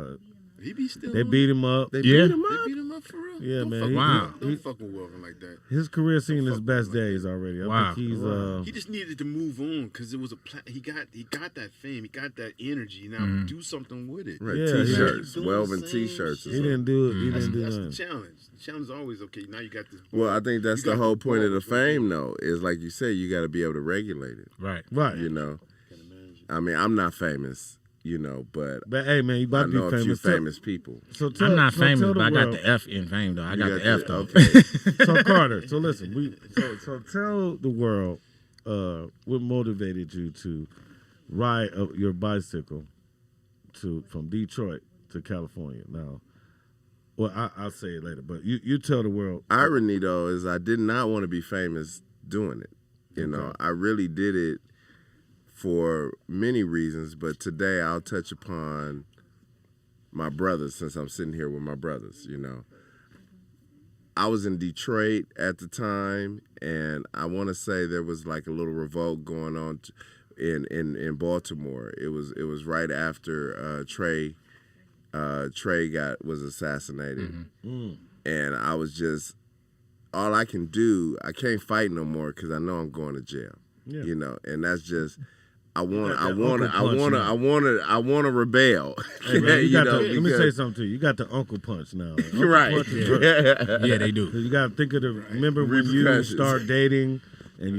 He be still. They on beat it. him up. They Yeah. beat him They up. beat him up for real. Yeah, Don't man. Fuck He- Wow. Don't fuck with Welvin like that. His career seen his fuck best with him like days already. I Wow. think he's He just needed to move on because it was he got that fame, he got that energy. Now do something with it. Right, Yeah, t-shirts, doing the Welvin same t-shirts. or he something. didn't do it. He That's, didn't do that's nothing. the challenge. The challenge is always okay. Now you got this. Well, I ball. think that's You the got whole this point of ball. the fame, though, is like you say, you got to be able to regulate it. Right. Right. You know, I mean, I'm not famous, you know, but But hey, man, you I about to know be a few famous. famous people. So tell, I'm not so famous, tell the but I got world- the F in fame though. I got You the F though. Okay. So Carter, so listen, so tell the world what motivated you to ride your bicycle from Detroit to California. Now, well, I'll say it later, but you tell the world. Irony, though, is I did not want to be famous doing it. You know, I really did it for many reasons, but today I'll touch upon my brothers since I'm sitting here with my brothers, you know. I was in Detroit at the time, and I want to say there was like a little revolt going on in Baltimore. It was right after Trey was assassinated, and I was just all I can do. I can't fight no more because I know I'm going to jail. Yeah. You know, and that's just. I got want that to rebel. Hey, man, You know, let me say because- something to you. You got the uncle punch now. Uncle Right. Punch is good. Yeah, they do. You got to think of the. Remember when you Repercussions. start dating and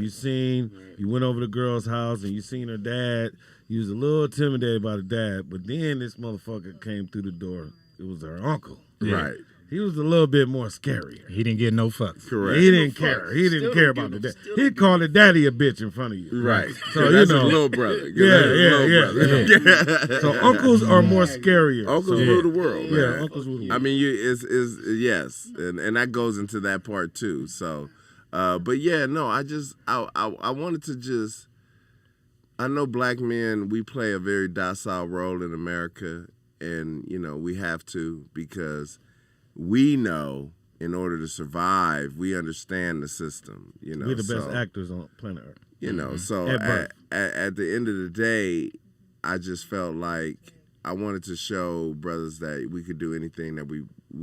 you went over to the girl's house and you seen her dad. You was a little intimidated by the dad, but then this motherfucker came through the door. It was her uncle. Right. He was a little bit more scarier. He didn't get no fucks. Correct. He didn't care. He didn't care about the dad. He called the daddy a bitch in front of you. Right. So, that's you know. his little brother. Yeah. So uncles are more scarier. Uncles So- rule the world. Yeah, Man. uncles rule the world. I mean, yes, and that goes into that part too. So, but yeah, no, I wanted to just. I know black men, we play a very docile role in America, and you know we have to because we know in order to survive, we understand the system. You know, We're the best so, actors on planet Earth. You know, so At birth. at the end of the day, I just felt like I wanted to show brothers that we could do anything that we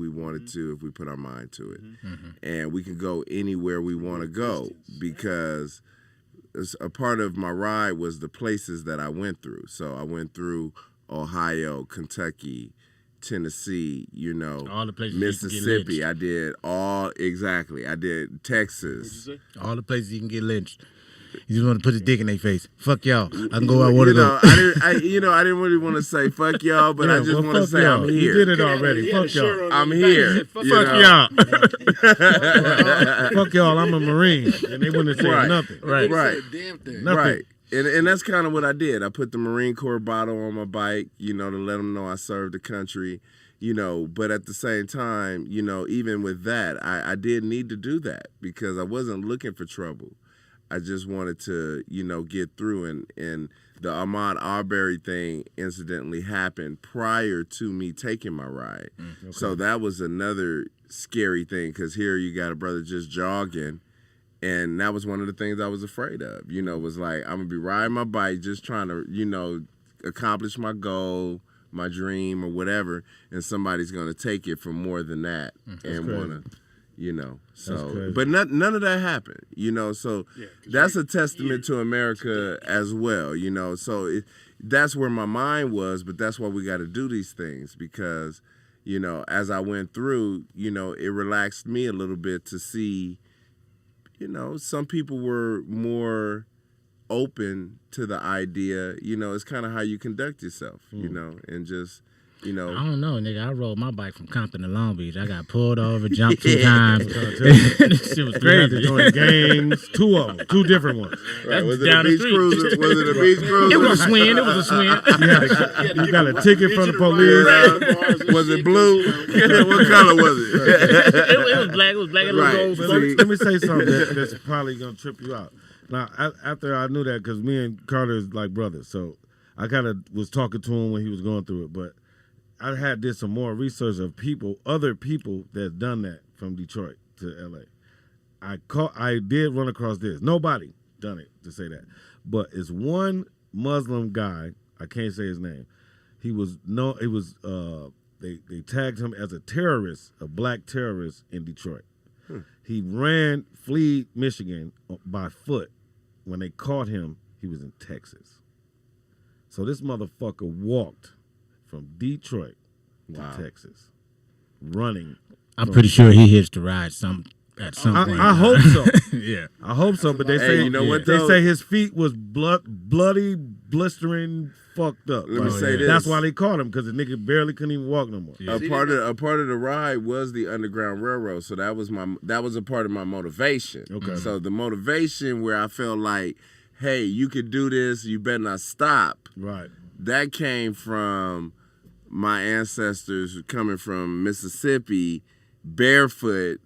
wanted to if we put our mind to it. And we can go anywhere we want to go because a part of my ride was the places that I went through. So I went through Ohio, Kentucky, Tennessee, you know, All the places you can get Mississippi. lynched. I did Texas. All the places you can get lynched. You just want to put his dick in their face. Fuck y'all. I can go where I want to go. I didn't really want to say fuck y'all, but I just want to say y'all. I'm here. You did it already. Fuck y'all. I'm here. Fuck y'all. Fuck y'all. I'm a Marine, and they wouldn't have said nothing. Right. Damn thing. Nothing. Right. And that's kind of what I did. I put the Marine Corps bottle on my bike, to let them know I served the country, but at the same time, even with that, I did need to do that because I wasn't looking for trouble. I just wanted to, get through. And the Ahmaud Arbery thing incidentally happened prior to me taking my ride. Okay. So that was another scary thing because here you got a brother just jogging. And that was one of the things I was afraid of, was like, I'm going to be riding my bike, just trying to, accomplish my goal, my dream or whatever. And somebody's going to take it for more than that and want to, so, but none of that happened, so that's a testament to America as well, so that's where my mind was, but that's why we got to do these things because, as I went through, it relaxed me a little bit to see, some people were more open to the idea. It's kind of how you conduct yourself, and just, I don't know, nigga. I rode my bike from Compton to Long Beach. I got pulled over, jumped 2 times. This shit was crazy. Games, 2 of them, 2 different ones. Right. Was it a beach cruiser? Was it a beach cruiser? It was a swing. It was a swing. You got a ticket from the police. Was it blue? What color was it? It was black. It was black and Right. gold. Let me say something that's probably going to trip you out. Now, after I knew that, because me and Carter is like brothers, so I kind of was talking to him when he was going through it, but I had did some more research of other people that done that from Detroit to LA. I did run across this. Nobody done it to say that, but it's one Muslim guy. I can't say his name. They tagged him as a terrorist, a black terrorist in Detroit. He fled Michigan by foot. When they caught him, he was in Texas. So this motherfucker walked from Detroit to Texas, running. I'm pretty sure he hitched the ride at some point. I hope so. Yeah, I hope so. But they say they say his feet was bloody, blistering, fucked up. Let me say this. That's why they caught him because the nigga barely couldn't even walk no more. Yeah. A part of the ride was the Underground Railroad, so that was a part of my motivation. Okay. So the motivation where I felt like, hey, you could do this, you better not stop. Right. That came from my ancestors coming from Mississippi barefoot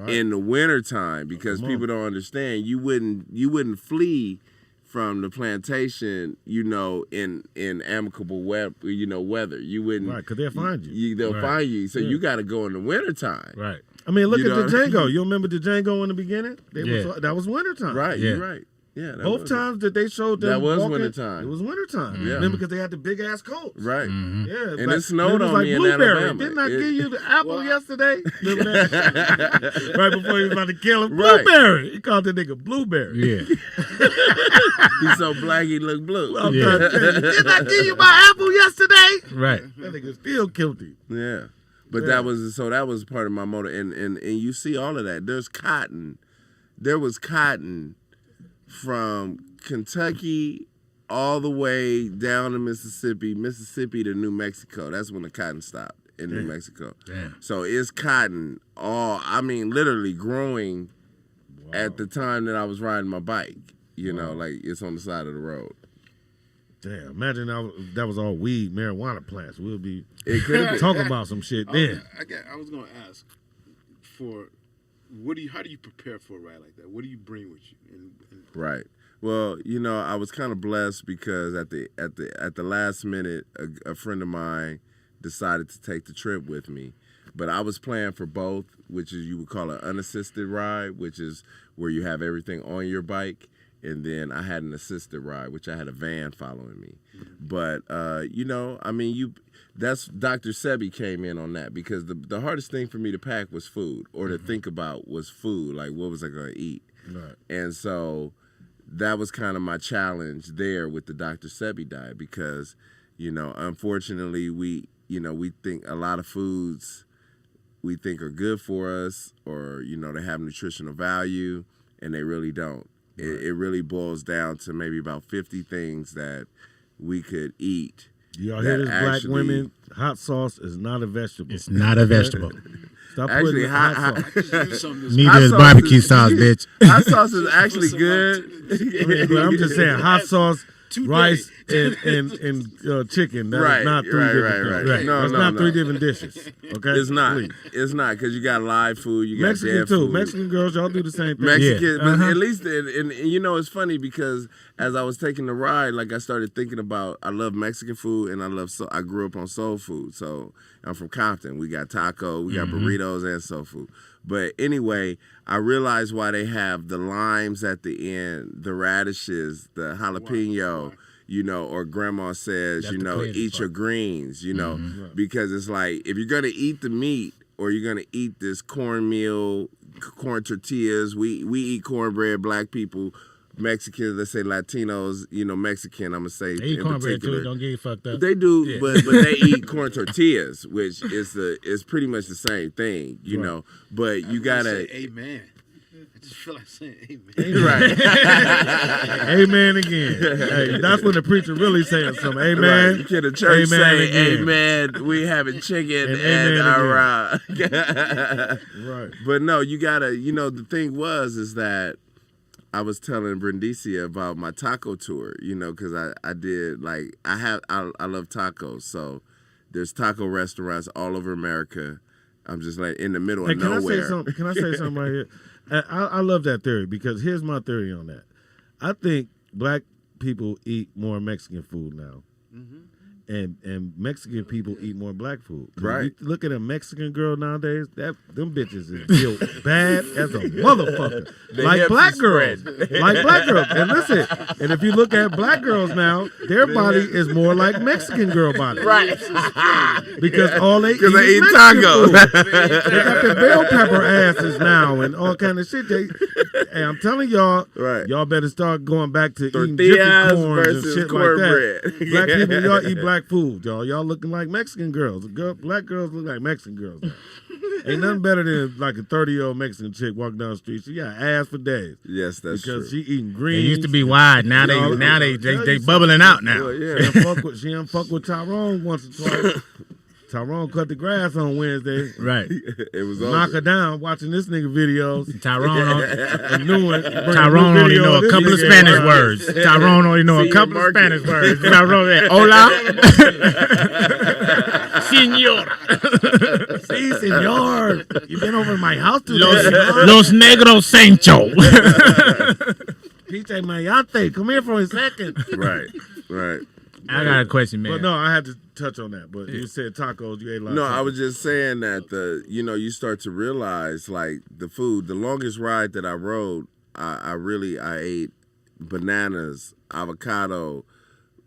in the wintertime because people don't understand you wouldn't flee from the plantation, in amicable weather. You wouldn't. Right, because they'll find you. They'll find you. So you got to go in the wintertime. right. I mean, look at the Django. You remember the Django in the beginning? That was wintertime. Right, Yeah. you're right. Yeah, Both times that they showed them That was walking, wintertime. It was wintertime. Yeah. Because they had the big ass coats. Right. Yeah, And it snowed on like me in blueberry. Alabama. Didn't I give you the apple yesterday? Remember that? Right before he was about to kill him. Right. Blueberry. He called the nigga Blueberry. Yeah. He's so black he look blue. I'm trying to tell you, didn't I give you my apple yesterday? Right. That nigga still killed him. Yeah. But that was part of my motive. And you see all of that. There's cotton. There was cotton from Kentucky all the way down to Mississippi to New Mexico. That's when the cotton stopped in New Mexico. Damn. So it's cotton literally growing at the time that I was riding my bike. Like it's on the side of the road. Damn, imagine that was all weed, marijuana plants. We'll be talking about some shit then. I was going to ask for how do you prepare for a ride like that? What do you bring with you? Right. Well, I was kind of blessed because at the last minute, a friend of mine decided to take the trip with me. But I was planning for both, which is you would call an unassisted ride, which is where you have everything on your bike. And then I had an assisted ride, which I had a van following me. But, that's Dr. Sebi came in on that because the hardest thing for me to pack was food or to think about was food. Like, what was I going to eat? Right. And so that was kind of my challenge there with the Dr. Sebi diet because, unfortunately, we think a lot of foods we think are good for us or, they have nutritional value and they really don't. It really boils down to maybe about 50 things that we could eat. Y'all hear this, black actually- women? Hot sauce is not a vegetable. It's not a vegetable. Stop Actually, putting hot sauce. Use some of this- Neither Hot is sauce barbecue is- sauce, bitch. Hot sauce is actually good. But I'm just saying, hot sauce, Today. rice, and chicken. That is Right, not three right, different right, things. right. No, That's no, not no. three different dishes. Okay, It's not. Please. It's not because you got live food. You got Mexican dead too. food. Mexican girls, y'all do the same thing. Mexican, Yeah. but at least, and you know, it's funny because as I was taking the ride, like I started thinking about, I love Mexican food and I grew up on soul food. So I'm from Compton. We got taco, we got burritos and soul food. But anyway, I realized why they have the limes at the end, the radishes, the jalapeno. You know, or grandma says, That's you the know, crazy eat part. your greens, you know, because it's like, if you're going to eat the meat or you're going to eat this cornmeal, corn tortillas, we eat cornbread, black people, Mexicans, let's say Latinos, you know, Mexican, I'm going to say They eat in cornbread particular. too. Don't get you fucked up. They do, Yeah. but they eat corn tortillas, which is pretty much the same thing, you know, but you got to... Say amen. I just feel like saying amen. Right. Amen again. Hey, that's when the preacher really saying something. Amen. Right. Can the church Amen say, again. amen, we having chicken And and amen our... Right. But no, you gotta, you know, the thing is that I was telling Brendicia about my taco tour, you know, because I did, like, I love tacos, so there's taco restaurants all over America. I'm just like in the middle Hey, of can nowhere. I say something? Can I say something right here? I love that theory because here's my theory on that. I think black people eat more Mexican food now. And Mexican people eat more black food. 'Cause Right. You look at a Mexican girl nowadays, them bitches is built bad as a motherfucker. Like hips black is girls. spread. Like black girls. And listen, and if you look at black girls now, their body is more like Mexican girl body. Right. Because all they eat Because they is eat Mexican tacos. food. They got the bell pepper asses now and all kind of shit. Hey, I'm telling y'all, Right. y'all better start going back to eating Tortillas jiffy corns and versus shit cornbread. like that. Black people, y'all eat black food, y'all. Y'all looking like Mexican girls. Black girls look like Mexican girls. Ain't nothing better than like a 30-year-old Mexican chick walking down the street. She got ass for days Yes, that's because true. she eating They greens. used to be wide. Now You know, they bubbling out now. Well, She yeah. done fuck with Tyrone once or twice. Tyrone cut the grass on Wednesday. Right. It was Knock over. her down watching this nigga videos. Tyrone A new one. Bring a Tyrone new only video know of a this couple of nigga Spanish around. words. Tyrone only know a See, couple of market. Spanish words. Tyrone, hola, senor. Sí, señor. You been over to my house today. Los negros Sancho. PJ Mayate, come here for a second. Right, right. I got a question, man. But no, I had to touch on that. But you said tacos, you ate a lot No, of tacos. I was just saying that you start to realize like the food. The longest ride that I rode, I ate bananas, avocado,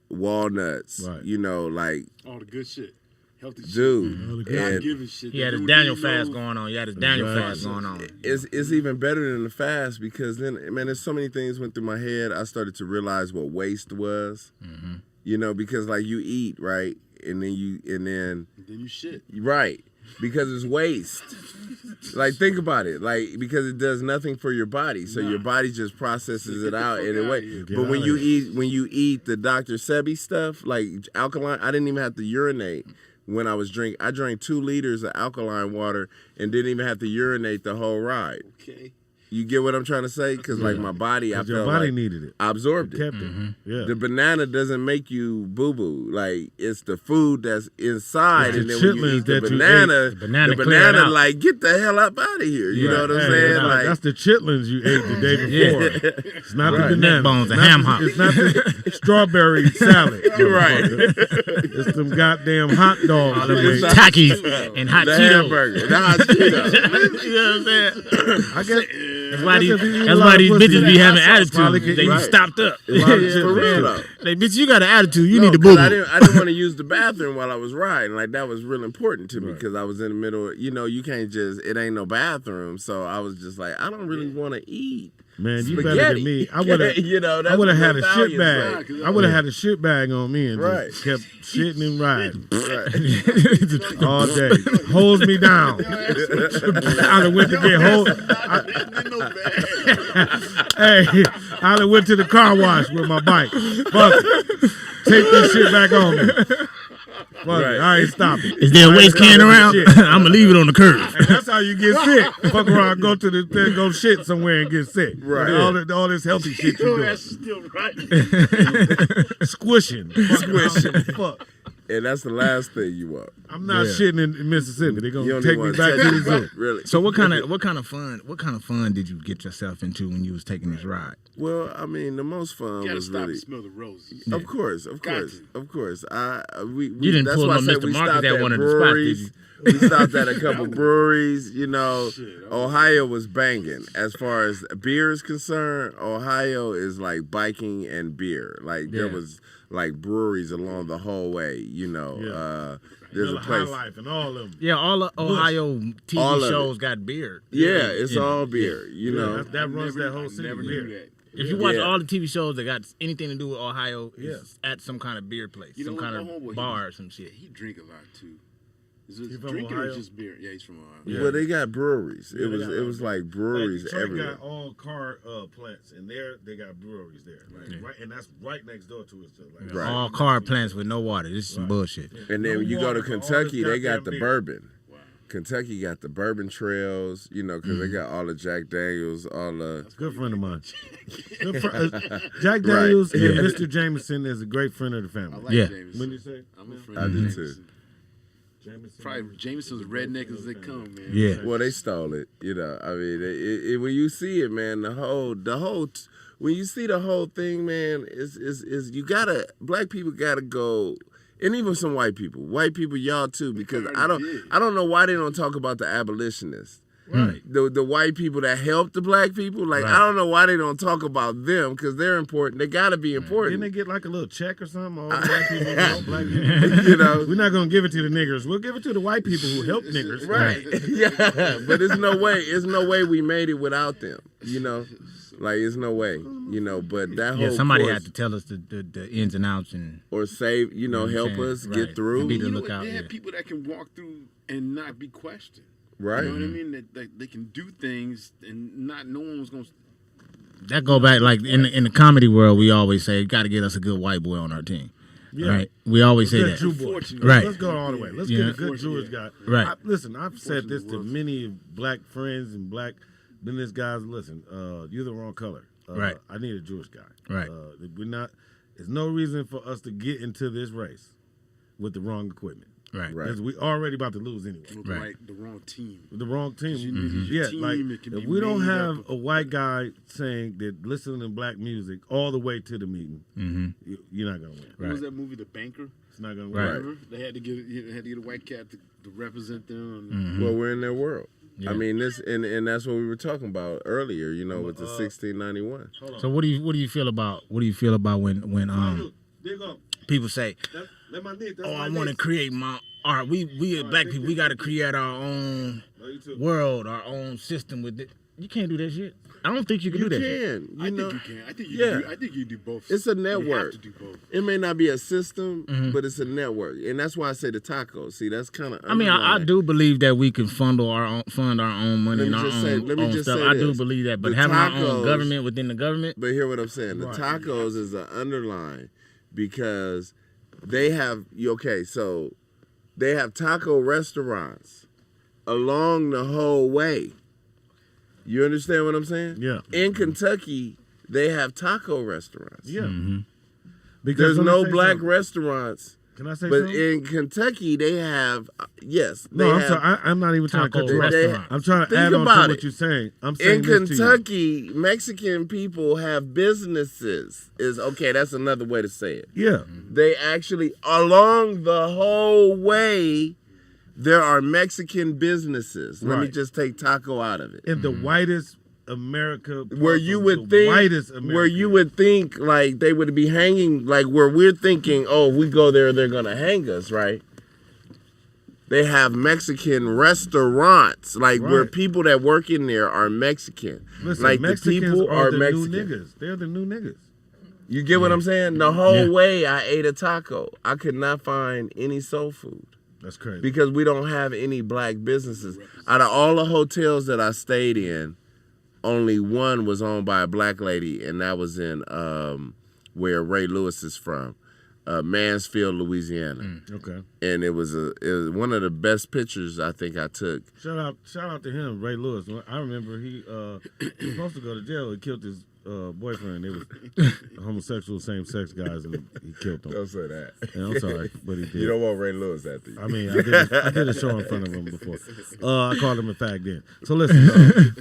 walnuts. Right. You know, like All the good shit. Healthy dude, shit. God and given shit. he had his Don't Daniel need fast no- going on. He had his Daniel fast going on. it's even better than the fast because then, man, there's so many things went through my head. I started to realize what waste was. You know, because like you eat right, and then Then you shit. right. Because it's waste. Like, think about it. Like, because it does nothing for your body. So your body just processes it out in a way. But when you eat the Dr. Sebi stuff, like alkaline, I didn't even have to urinate when I was drinking. I drank 2 liters of alkaline water and didn't even have to urinate the whole ride. Okay. You get what I'm trying to say? Because like my body, I 'Cause your felt body like needed it. I absorbed it. Kept it. Yeah. The banana doesn't make you boo boo. Like it's the food that's inside, It's and the then when you chitlins eat the that you banana, ate. Banana the clear it banana out. like get the hell up out of here. You know what I'm Hey, saying? that's Like that's the chitlins you ate the day before. It's not the Right. banana. Neck bones It's and not ham the- hock. It's not the strawberry salad. Right. motherfucker. It's them goddamn hot dogs. you ate. Takis and hot the Cheetos. hamburger, the hot Cheetos. You know what I'm saying? I guess That's why these, if you eat a that's lot why of these pussy, bitches that be having hot sauce probably attitudes. could- They be right. stopped up. A lot of shit For real too. though. Like, bitch, you got an attitude. You No, need to 'cause boo I boo. didn't want to use the bathroom while I was riding. Like that was real important to me because I was in the middle. You know, you can't just. It ain't no bathroom, so I was just like, I don't really want to eat. Man, you Spaghetti. better than me. I would have. You know, that's I would have what had a shit Italians bag. say. I would have had a shit bag on me and Right. just kept shitting and riding Right. all day. Holds me down. I done went to get hold. Hey, I done went to the car wash with my bike. Fuck it. Take this shit back on me. Fuck it. I ain't stopping. Is there a waste can around? I'm gonna leave it on the curb. And that's how you get sick. Fuck around, go to the thing, go shit somewhere and get sick. Right. All this healthy shit you doing. That's still right. Squishing. Fuck. And that's the last thing you want. I'm not shitting in Mississippi. They're You gonna don't take even me want back to the zoo. Really. So what kind of fun did you get yourself into when you was taking this ride? Well, I mean, the most fun You gotta was stop really. and smell the roses. Of course. Got Of course. We You didn't that's pull why I no said Mr. we Market stopped at at one of the spots, did breweries. you? We stopped at a couple breweries. You know, Ohio was banging. As far as beer is concerned, Ohio is like biking and beer. Like there was like breweries along the whole way. You know, there's a Miller High place. Life and all of them. Yeah, all the Ohio TV All of shows got beer. Yeah, it's all beer. You know. That runs that whole city. Never beer. knew that. If you watch Yeah. all the TV shows that got anything to do with Ohio, it's at some kind of beer place, You know some what, kind my homeboy, of bar or some shit. He drink a lot too. Is He it from drinking or Ohio? just beer? Yeah, he's from Ohio. Yeah. Well, they got breweries. Yeah, it they was got it was like breweries Detroit everywhere. got all car plants, and there they got breweries there, right, and that's right next door to us. So like, Right. All car plants with no water. This is some bullshit. And then No when you go to water for all Kentucky, this they got goddamn the beer. bourbon. Kentucky got the bourbon trails, you know, because they got all the Jack Daniels, all the. Good friend of mine. Jack Daniels and Mr. Jameson is a great friend of the I family. like Yeah. Jameson. When you say I'm a friend I of do Jameson. too. Jameson, Probably Jameson's redneck as they come, man. Yeah. Well, they stole it, you know. I mean, when you see it, man, when you see the whole thing, man, is you gotta black people gotta go. And even some white people, y'all too, because I don't know why they don't talk about the abolitionists. Right. The white people that helped the black people, like I don't know why they don't talk about them because they're important. They gotta be important. Didn't they get like a little check or something? All the black people help black people. You know, We're not gonna give it to the niggers. We'll give it to the white people who help niggers. right? Yeah, but there's no way we made it without them. You know, like it's no way. You know, but that whole Somebody course, had to tell us the ins and outs and or save, you know, help saying? us Right. get through. And be You the know lookout. what? They Yeah. have people that can walk through and not be questioned. Right. You know what I mean? That they can do things and not no one was gonna. That go back like in the comedy world. We always say, got to get us a good white boy on our team. Yeah. Right. We always say Good that. Jew boy. Unfortunately. Right. Let's go all the way. Let's Yeah. get a good Jewish guy. Right. Listen, I've said this to many black friends and black business guys. Listen, you're the wrong color. Right. I need a Jewish guy. Right. We're not. There's no reason for us to get into this race with the wrong equipment. Right. Right. Because we already about to lose anyway. With Right. the wrong team. The wrong team. You need Yeah, your team, like it can if be we don't made have up a white guy saying that listening to black music all the way to the meeting, you're not gonna win. What was that movie, The Banker? It's not gonna win. Right. Remember? They had to get a white cat to represent them. Well, we're in their world. Yeah. I mean, this and that's what we were talking about earlier. You know, with the 1691. So what do you feel about when Dig up. people say, Let my niece. That's oh, my I want to niece. create my art. We as black people, we got to create our own No, you too. world, our own system with it. You can't do that shit. I don't think you can You do that shit. can. You I know, think you can. I think you yeah. do. I think you do both. It's a You network. have to do both. It may not be a system, but it's a network, and that's why I say the tacos. See, that's kind of. I mean, I do believe that we can fund our own money and Let me our just say- own, let me own just stuff. say I do this. believe that, but The having our own tacos- government within the government, But hear what I'm saying. The Right. tacos is an underline because they have so they have taco restaurants along the whole way. You understand what I'm saying? Yeah. In Kentucky, they have taco restaurants. Yeah. Mm-hmm. Because There's let me no say black something. restaurants, Can I say but something? in Kentucky they have yes. They No, I'm have, sorry. I'm not even trying to taco cut you off. restaurant. I'm trying to Think add on about to it. what you're saying. I'm saying In this to you. Kentucky, Mexican people have businesses. That's another way to say it. Yeah. They actually, along the whole way, there are Mexican businesses. Let me Right. just take taco out of it. In the whitest America, Where you would the think, whitest America. where you would think like they would be hanging, like where we're thinking, oh, if we go there, they're gonna hang us, right? They have Mexican restaurants, like where Right. people that work in there are Mexican. Listen, like Mexicans the people are are the Mexican. new niggas. They're the new niggas. You get what I'm saying? The whole Yeah. way I ate a taco, I could not find any soul food. That's crazy. Because we don't have any black businesses. Out of all the hotels that I stayed in, only one was owned by a black lady, and that was in where Ray Lewis is from, Mansfield, Louisiana. Okay. And it was one of the best pictures I think I took. Shout out to him, Ray Lewis. I remember he was supposed to go to jail. He killed his boyfriend. They was homosexual, same-sex guys, and he killed them. Don't say that. Yeah, I'm sorry, but he did. You don't want Ray Lewis after you. I mean, I did a show in front of him before. I called him a fag then. So listen,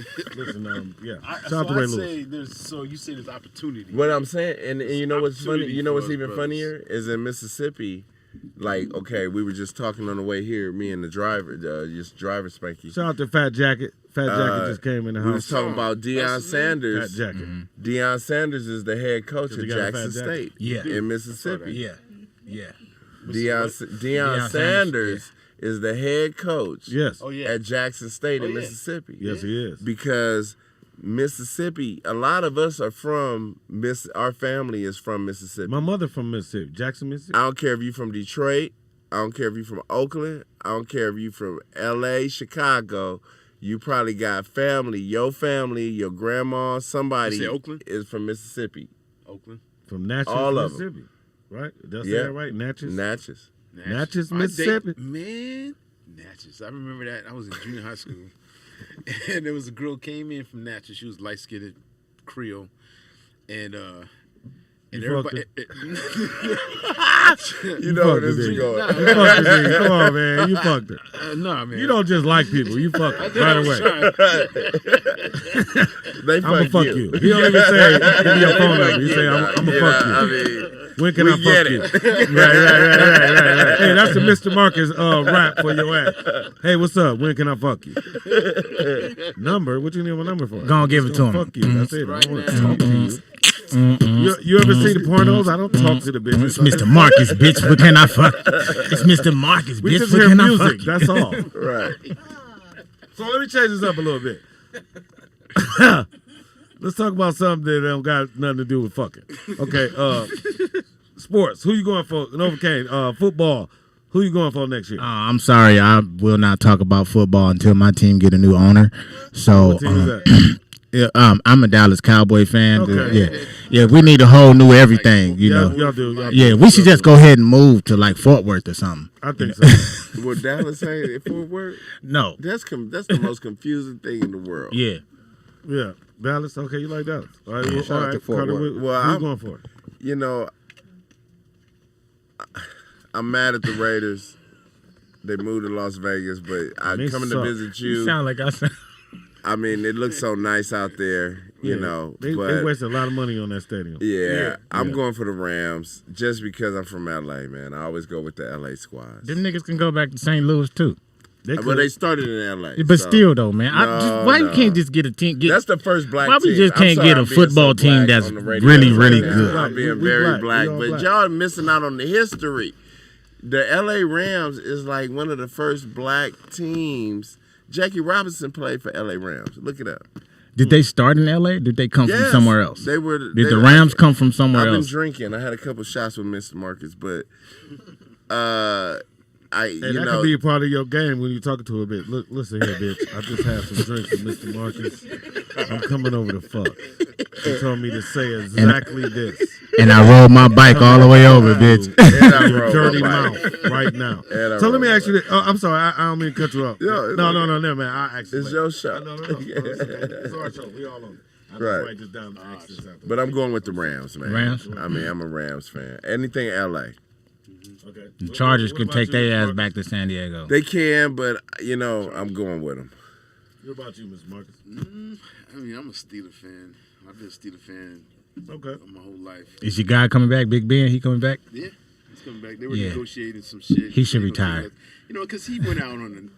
yeah. Shout out to Ray Lewis. So you say there's opportunity. What I'm saying, and you know what's funny? Opportunity You know what's for even us funnier is in Mississippi. Like, okay, we were just talking on the way here, me and the driver, Spanky. Shout out to Fat Jacket. Fat Jacket just came in the house. We was talking about Deion Sanders. Fat Jacket. Deion Sanders is the head coach at he got a Jackson fat jacket? State in Mississippi. Yeah. Deion Sanders is the head coach Yes. at Jackson State in Mississippi. Yes, he is. Because Mississippi, a lot of us are from our family is from Mississippi. My mother from Mississippi, Jackson, Mississippi. I don't care if you from Detroit. I don't care if you from Oakland. I don't care if you from L.A., Chicago. You probably got family, your grandma, somebody You say Oakland? is from Mississippi. Oakland. From Natchez, All of Mississippi. Right? Did I say Yeah. that right? Natchez? Natchez. Mississippi. Natchez. I remember that. I was in junior high school. And there was a girl came in from Natchez. She was light-skinned Creole. And everybody... You know where this is going. You fucked her, come on, man. You fucked her. Nah, man. You don't just like people. You fuck her right away. They I'm gonna fuck you. He don't even say, give me your phone number. He say, I'm gonna fuck you. I mean, When can we I fuck get you? it. Right. Hey, that's the Mr. Marcus rap for your ass. Hey, what's up? When can I fuck you? Number? What you need my number for? Go on, give it to him. Fuck you. That's it. I Right don't want to now. talk to you. You ever see the pornos? I don't talk to the bitches. It's Mr. Marcus, bitch. What can I fuck? It's Mr. Marcus, We bitch. just What hear can I music. fuck? That's all. Right. So let me change this up a little bit. Let's talk about something that don't got nothing to do with fucking. Okay, sports. Who you going for? Novocaine. Football. Who you going for next year? I'm sorry, I will not talk about football until my team get a new owner. So, What team is that? I'm a Dallas Cowboy fan. Okay. Yeah, we need a whole new everything. You know. Y'all do. Yeah, we should just go ahead and move to like Fort Worth or something. I think so. What Dallas say Fort Worth? No. That's the most confusing thing in the world. Yeah. Yeah, Dallas. Okay, you like Dallas? All right. Yeah, shout out to Fort Carter, Worth. who Well, you going for? You know, I'm mad at the Raiders. They moved to Las Vegas, but I'm They coming suck. to visit You you. sound like I sound. I mean, it looks so nice out there, you know. They but wasted a lot of money on that stadium. yeah, I'm going for the Rams just because I'm from LA, man. I always go with the LA squads. Them niggas can go back to St. Louis too. But they started in LA. But so- still though, man. Why you no. can't just get a team? That's the first black Why team. we just I'm can't sorry get a I'm being so football team black that's on the radio really, right really now. good? I'm being We very black. black, We all but black. y'all missing out on the history. The LA Rams is like one of the first black teams. Jackie Robinson played for LA Rams. Look it up. Did they start in L.A.? Did they come from Yes, somewhere else? They were. Did the Rams come from somewhere I've been else? drinking. I had a couple shots with Mr. Marcus, but Hey, that could be a part of your game when you're talking to a bitch. Look, listen here, bitch. I just had some drinks with Mr. Marcus. I'm coming over to fuck. He told me to say exactly this. And I rode my bike all the way over, bitch. And I Your rode dirty my mouth bike. right now. And I So let me rode ask you this. Oh, I'm sorry. I don't mean to cut you off. Yeah, it's no, okay. man. I actually. It's your show. No. It's our show. We all on it. I just Right. write this down to access out there. But I'm going with the Rams, man. Rams? I mean, I'm a Rams fan. Anything LA. Okay. The Chargers What can about take you, their ass Marcus? back to San Diego. They can, but you know, I'm going with them. What about you, Mr. Marcus? I mean, I'm a Steeler fan. I've been a Steeler fan Okay. my whole life. Is your guy coming back? Big Ben, he coming back? Yeah, he's coming back. They were Yeah. negotiating some shit. He should They gonna retire. take us- You know, because he went out on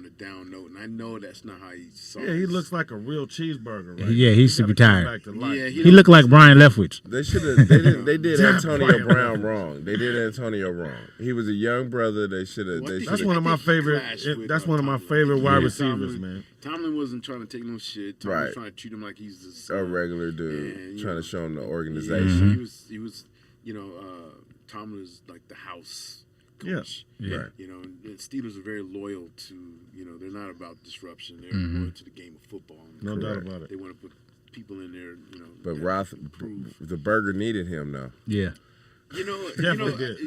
a down note, and I know that's not how he saw. Yeah, he us. looks like a real cheeseburger, right? Yeah, he should gotta come retire. back to life. Yeah, He looked like Brian Leftwich. They should have. They did Damn, Antonio Brian. Brown wrong. They did Antonio wrong. He was a young brother. They should have. Well, I think That's he- one of my I think he favorite. clashed with, That's one of my Tomlin. favorite wide Yeah, receivers, Tomlin- man. Tomlin wasn't trying to take no shit. Tomlin Right. was trying to treat him like he's just A regular dude Yeah, you trying know. to show him the Yeah, organization. he was, you know, Tomlin was like the house coach. Yeah. Right. You know, the Steelers are very loyal to, they're not about disruption. They're loyal to the game of football. No doubt about it. They want to put people in there, But that Roth, improve. the burger needed him though. Yeah. Definitely did.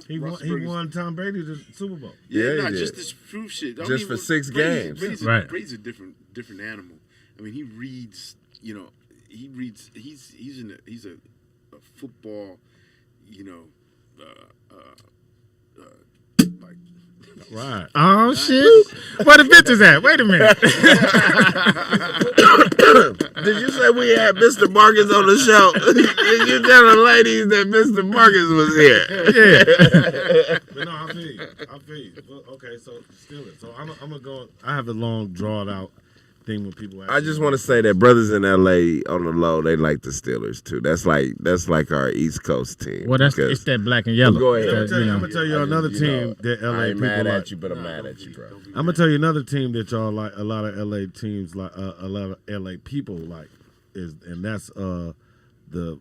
He won Tom Brady the Super Bowl. Yeah, he not did. just this proof shit. Just for 6 games. Brady's a different animal. I mean, he reads. He's a football. Like. Right. Oh shit! Where the bitches at? Wait a minute. Did you say we had Mr. Marcus on the show? Did you tell the ladies that Mr. Marcus was here? Yeah. But no, I feel you. Well, okay, so Steelers. So I'm gonna go. I have a long drawn out thing when people ask I just want to say that brothers in LA on the low, they like the Steelers too. That's like our East Coast team. Well, it's because- that black and yellow. Go ahead. I'm gonna tell you another team that LA I ain't people mad like. at you, but I'm mad at you, bro. I'm gonna tell you another team that y'all like. A lot of LA teams like. A lot of LA people like and that's the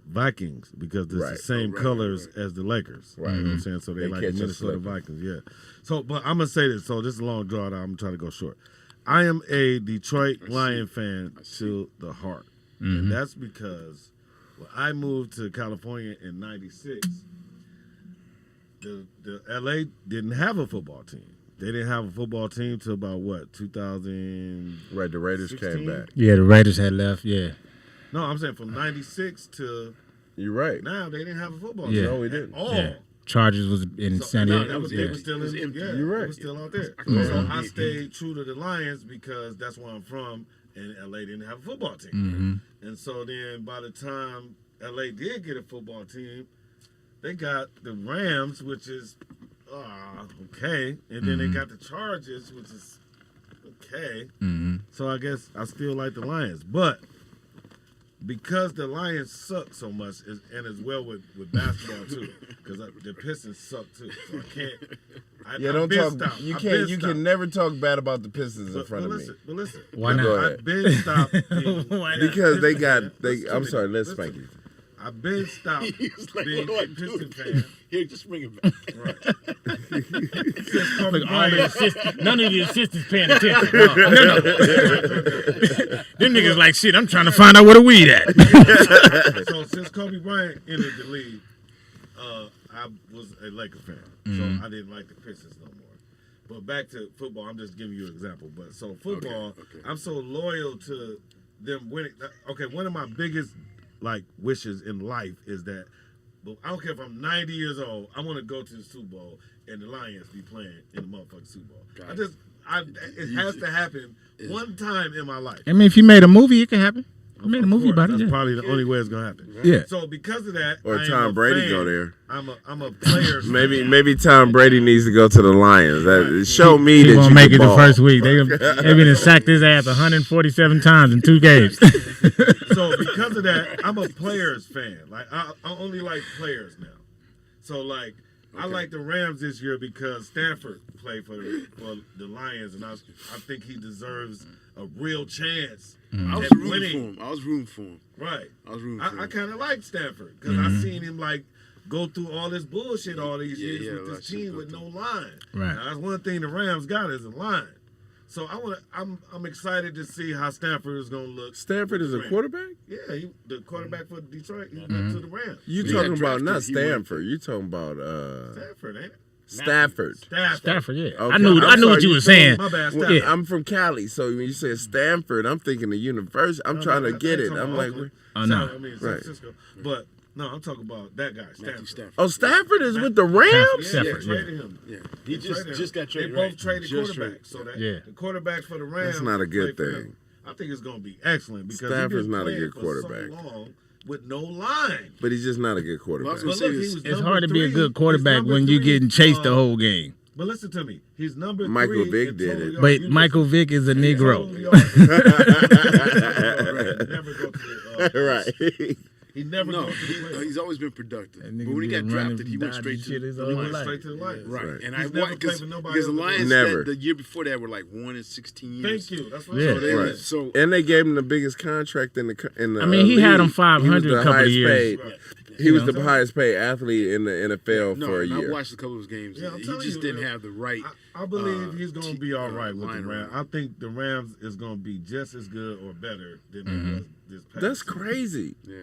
Vikings because it's Right. the same colors as the Lakers. Right. You know what I'm saying? So they like the catch us Minnesota slipping. Vikings. Yeah. So, but I'm gonna say this. So this is a long draw out. I'm trying to go short. I am a Detroit Lion fan to the heart, and that's because when I moved to California in '96, the LA didn't have a football team. They didn't have a football team till about what 2000. Right, the Raiders 16? came back. Yeah, the Raiders had left. Yeah. No, I'm saying from '96 to You're right. now they didn't have a football Yeah. team. No, we didn't. At all. Yeah. Chargers was in San No, Diego. that was, they were still in, empty. yeah, You're right. It was still out there. Mhm. So I stayed true to the Lions because that's where I'm from, and LA didn't have a football team. And so then by the time LA did get a football team, they got the Rams, which is okay, and then they got the Chargers, which is okay. So I guess I still like the Lions, but because the Lions suck so much, and as well with basketball too, because the Pistons suck too. So I can't. Yeah, I've don't been talk. stopped. You I've can't. been You stopped. can never talk bad about the Pistons in But front of me. But listen. Why Go not? ahead. I've been stopped. Why not? Because they got. Listen They. to I'm me. sorry. Let's Listen spank to you. me. I've been stopped He's like, being what a do I do? Piston fan. Here, just bring it back. Right. Since Kobe Look, all the Bryant. assistants, none of the assistants paying attention. No. Them niggas like shit. I'm trying to find out where the weed at. So since Kobe Bryant entered the league, I was a Laker fan, so I didn't like the Pistons no more. But back to football, I'm just giving you an example. But so football, Okay. I'm so loyal to them winning. Okay, one of my biggest wishes in life is that, but I don't care if I'm 90 years old, I want to go to the Super Bowl and the Lions be playing in the motherfucking Super Bowl. It has to happen one time in my life. I mean, if you made a movie, it can happen. You made a Of movie course, about it. That's Yeah. probably the only way it's gonna happen. Yeah. So because of that, Or I am Tom a Brady fan. go there. I'm a player. Maybe Tom Brady needs to go to the Lions. That show me He that won't you make can it ball. the first week. They been sacked his ass 147 times in 2 games. So because of that, I'm a players fan. Like I only like players now. So I like the Rams this year because Stanford played for the Lions, and I think he deserves a real chance. I was at rooting winning. for him. I was rooting for him. Right. I was rooting for I him. kind of like Stanford because I seen him go through all this bullshit all these years yeah, with like this shit team go with through. no line. Right. Now, that's one thing the Rams got is a line. So I'm excited to see how Stanford is gonna look. Stanford is a quarterback? Yeah, the quarterback for Detroit. He went to the Rams. You He talking got about drafted, not he went- Stanford. You talking about Stanford, ain't it? Stafford. Stafford, yeah. Okay. I knew I'm what sorry, you you were saying. My bad. Well, Stanford. I'm from Cali, so when you say Stanford, I'm thinking the university. I'm trying to get it. I'm like, Oh, no. I mean, San Right. Francisco. But no, I'm talking about that guy, Matthew Stanford. Stafford. oh, Stafford is with the Rams? Yeah, Stafford, they traded him. Yeah, he They traded him. just got traded. They both right? traded Just quarterbacks. traded. So that Yeah. the quarterback for the Rams. That's not a good played for thing. him. I think it's going to be excellent because Stafford's he's been not a playing good for quarterback. so long with no line. But he's just not a good Well, I quarterback. was gonna But say look, he this. was It's number hard to be a 3. good quarterback He's when number you're 3, getting chased the whole game. But listen to me. He's number 3. Michael Vick in did total it. yards. But You Michael Vick is a listen, Negro. total yards. Never go to the Right. He never No, goes to the playoffs. he's always been productive. That But nigga when he got been running drafted, he went dodgy straight shit to his the whole He went life. straight to the Lions. Right. Right. And He's I never want played for nobody because the else. Lions Never. the year before that were like 1-16 years. Thank you. That's what Yeah. I'm So saying. they Right. so And they gave him the biggest contract in the I mean, he had him league. 500 He was the a couple of highest years. paid. Right. He was the highest paid athlete in the NFL for a year. I watched a couple of his games. Yeah, he just didn't have the right. I believe he's going to be all right with the Rams. I think the Rams is going to be just as good or better than they was this past That's season. crazy. Yeah.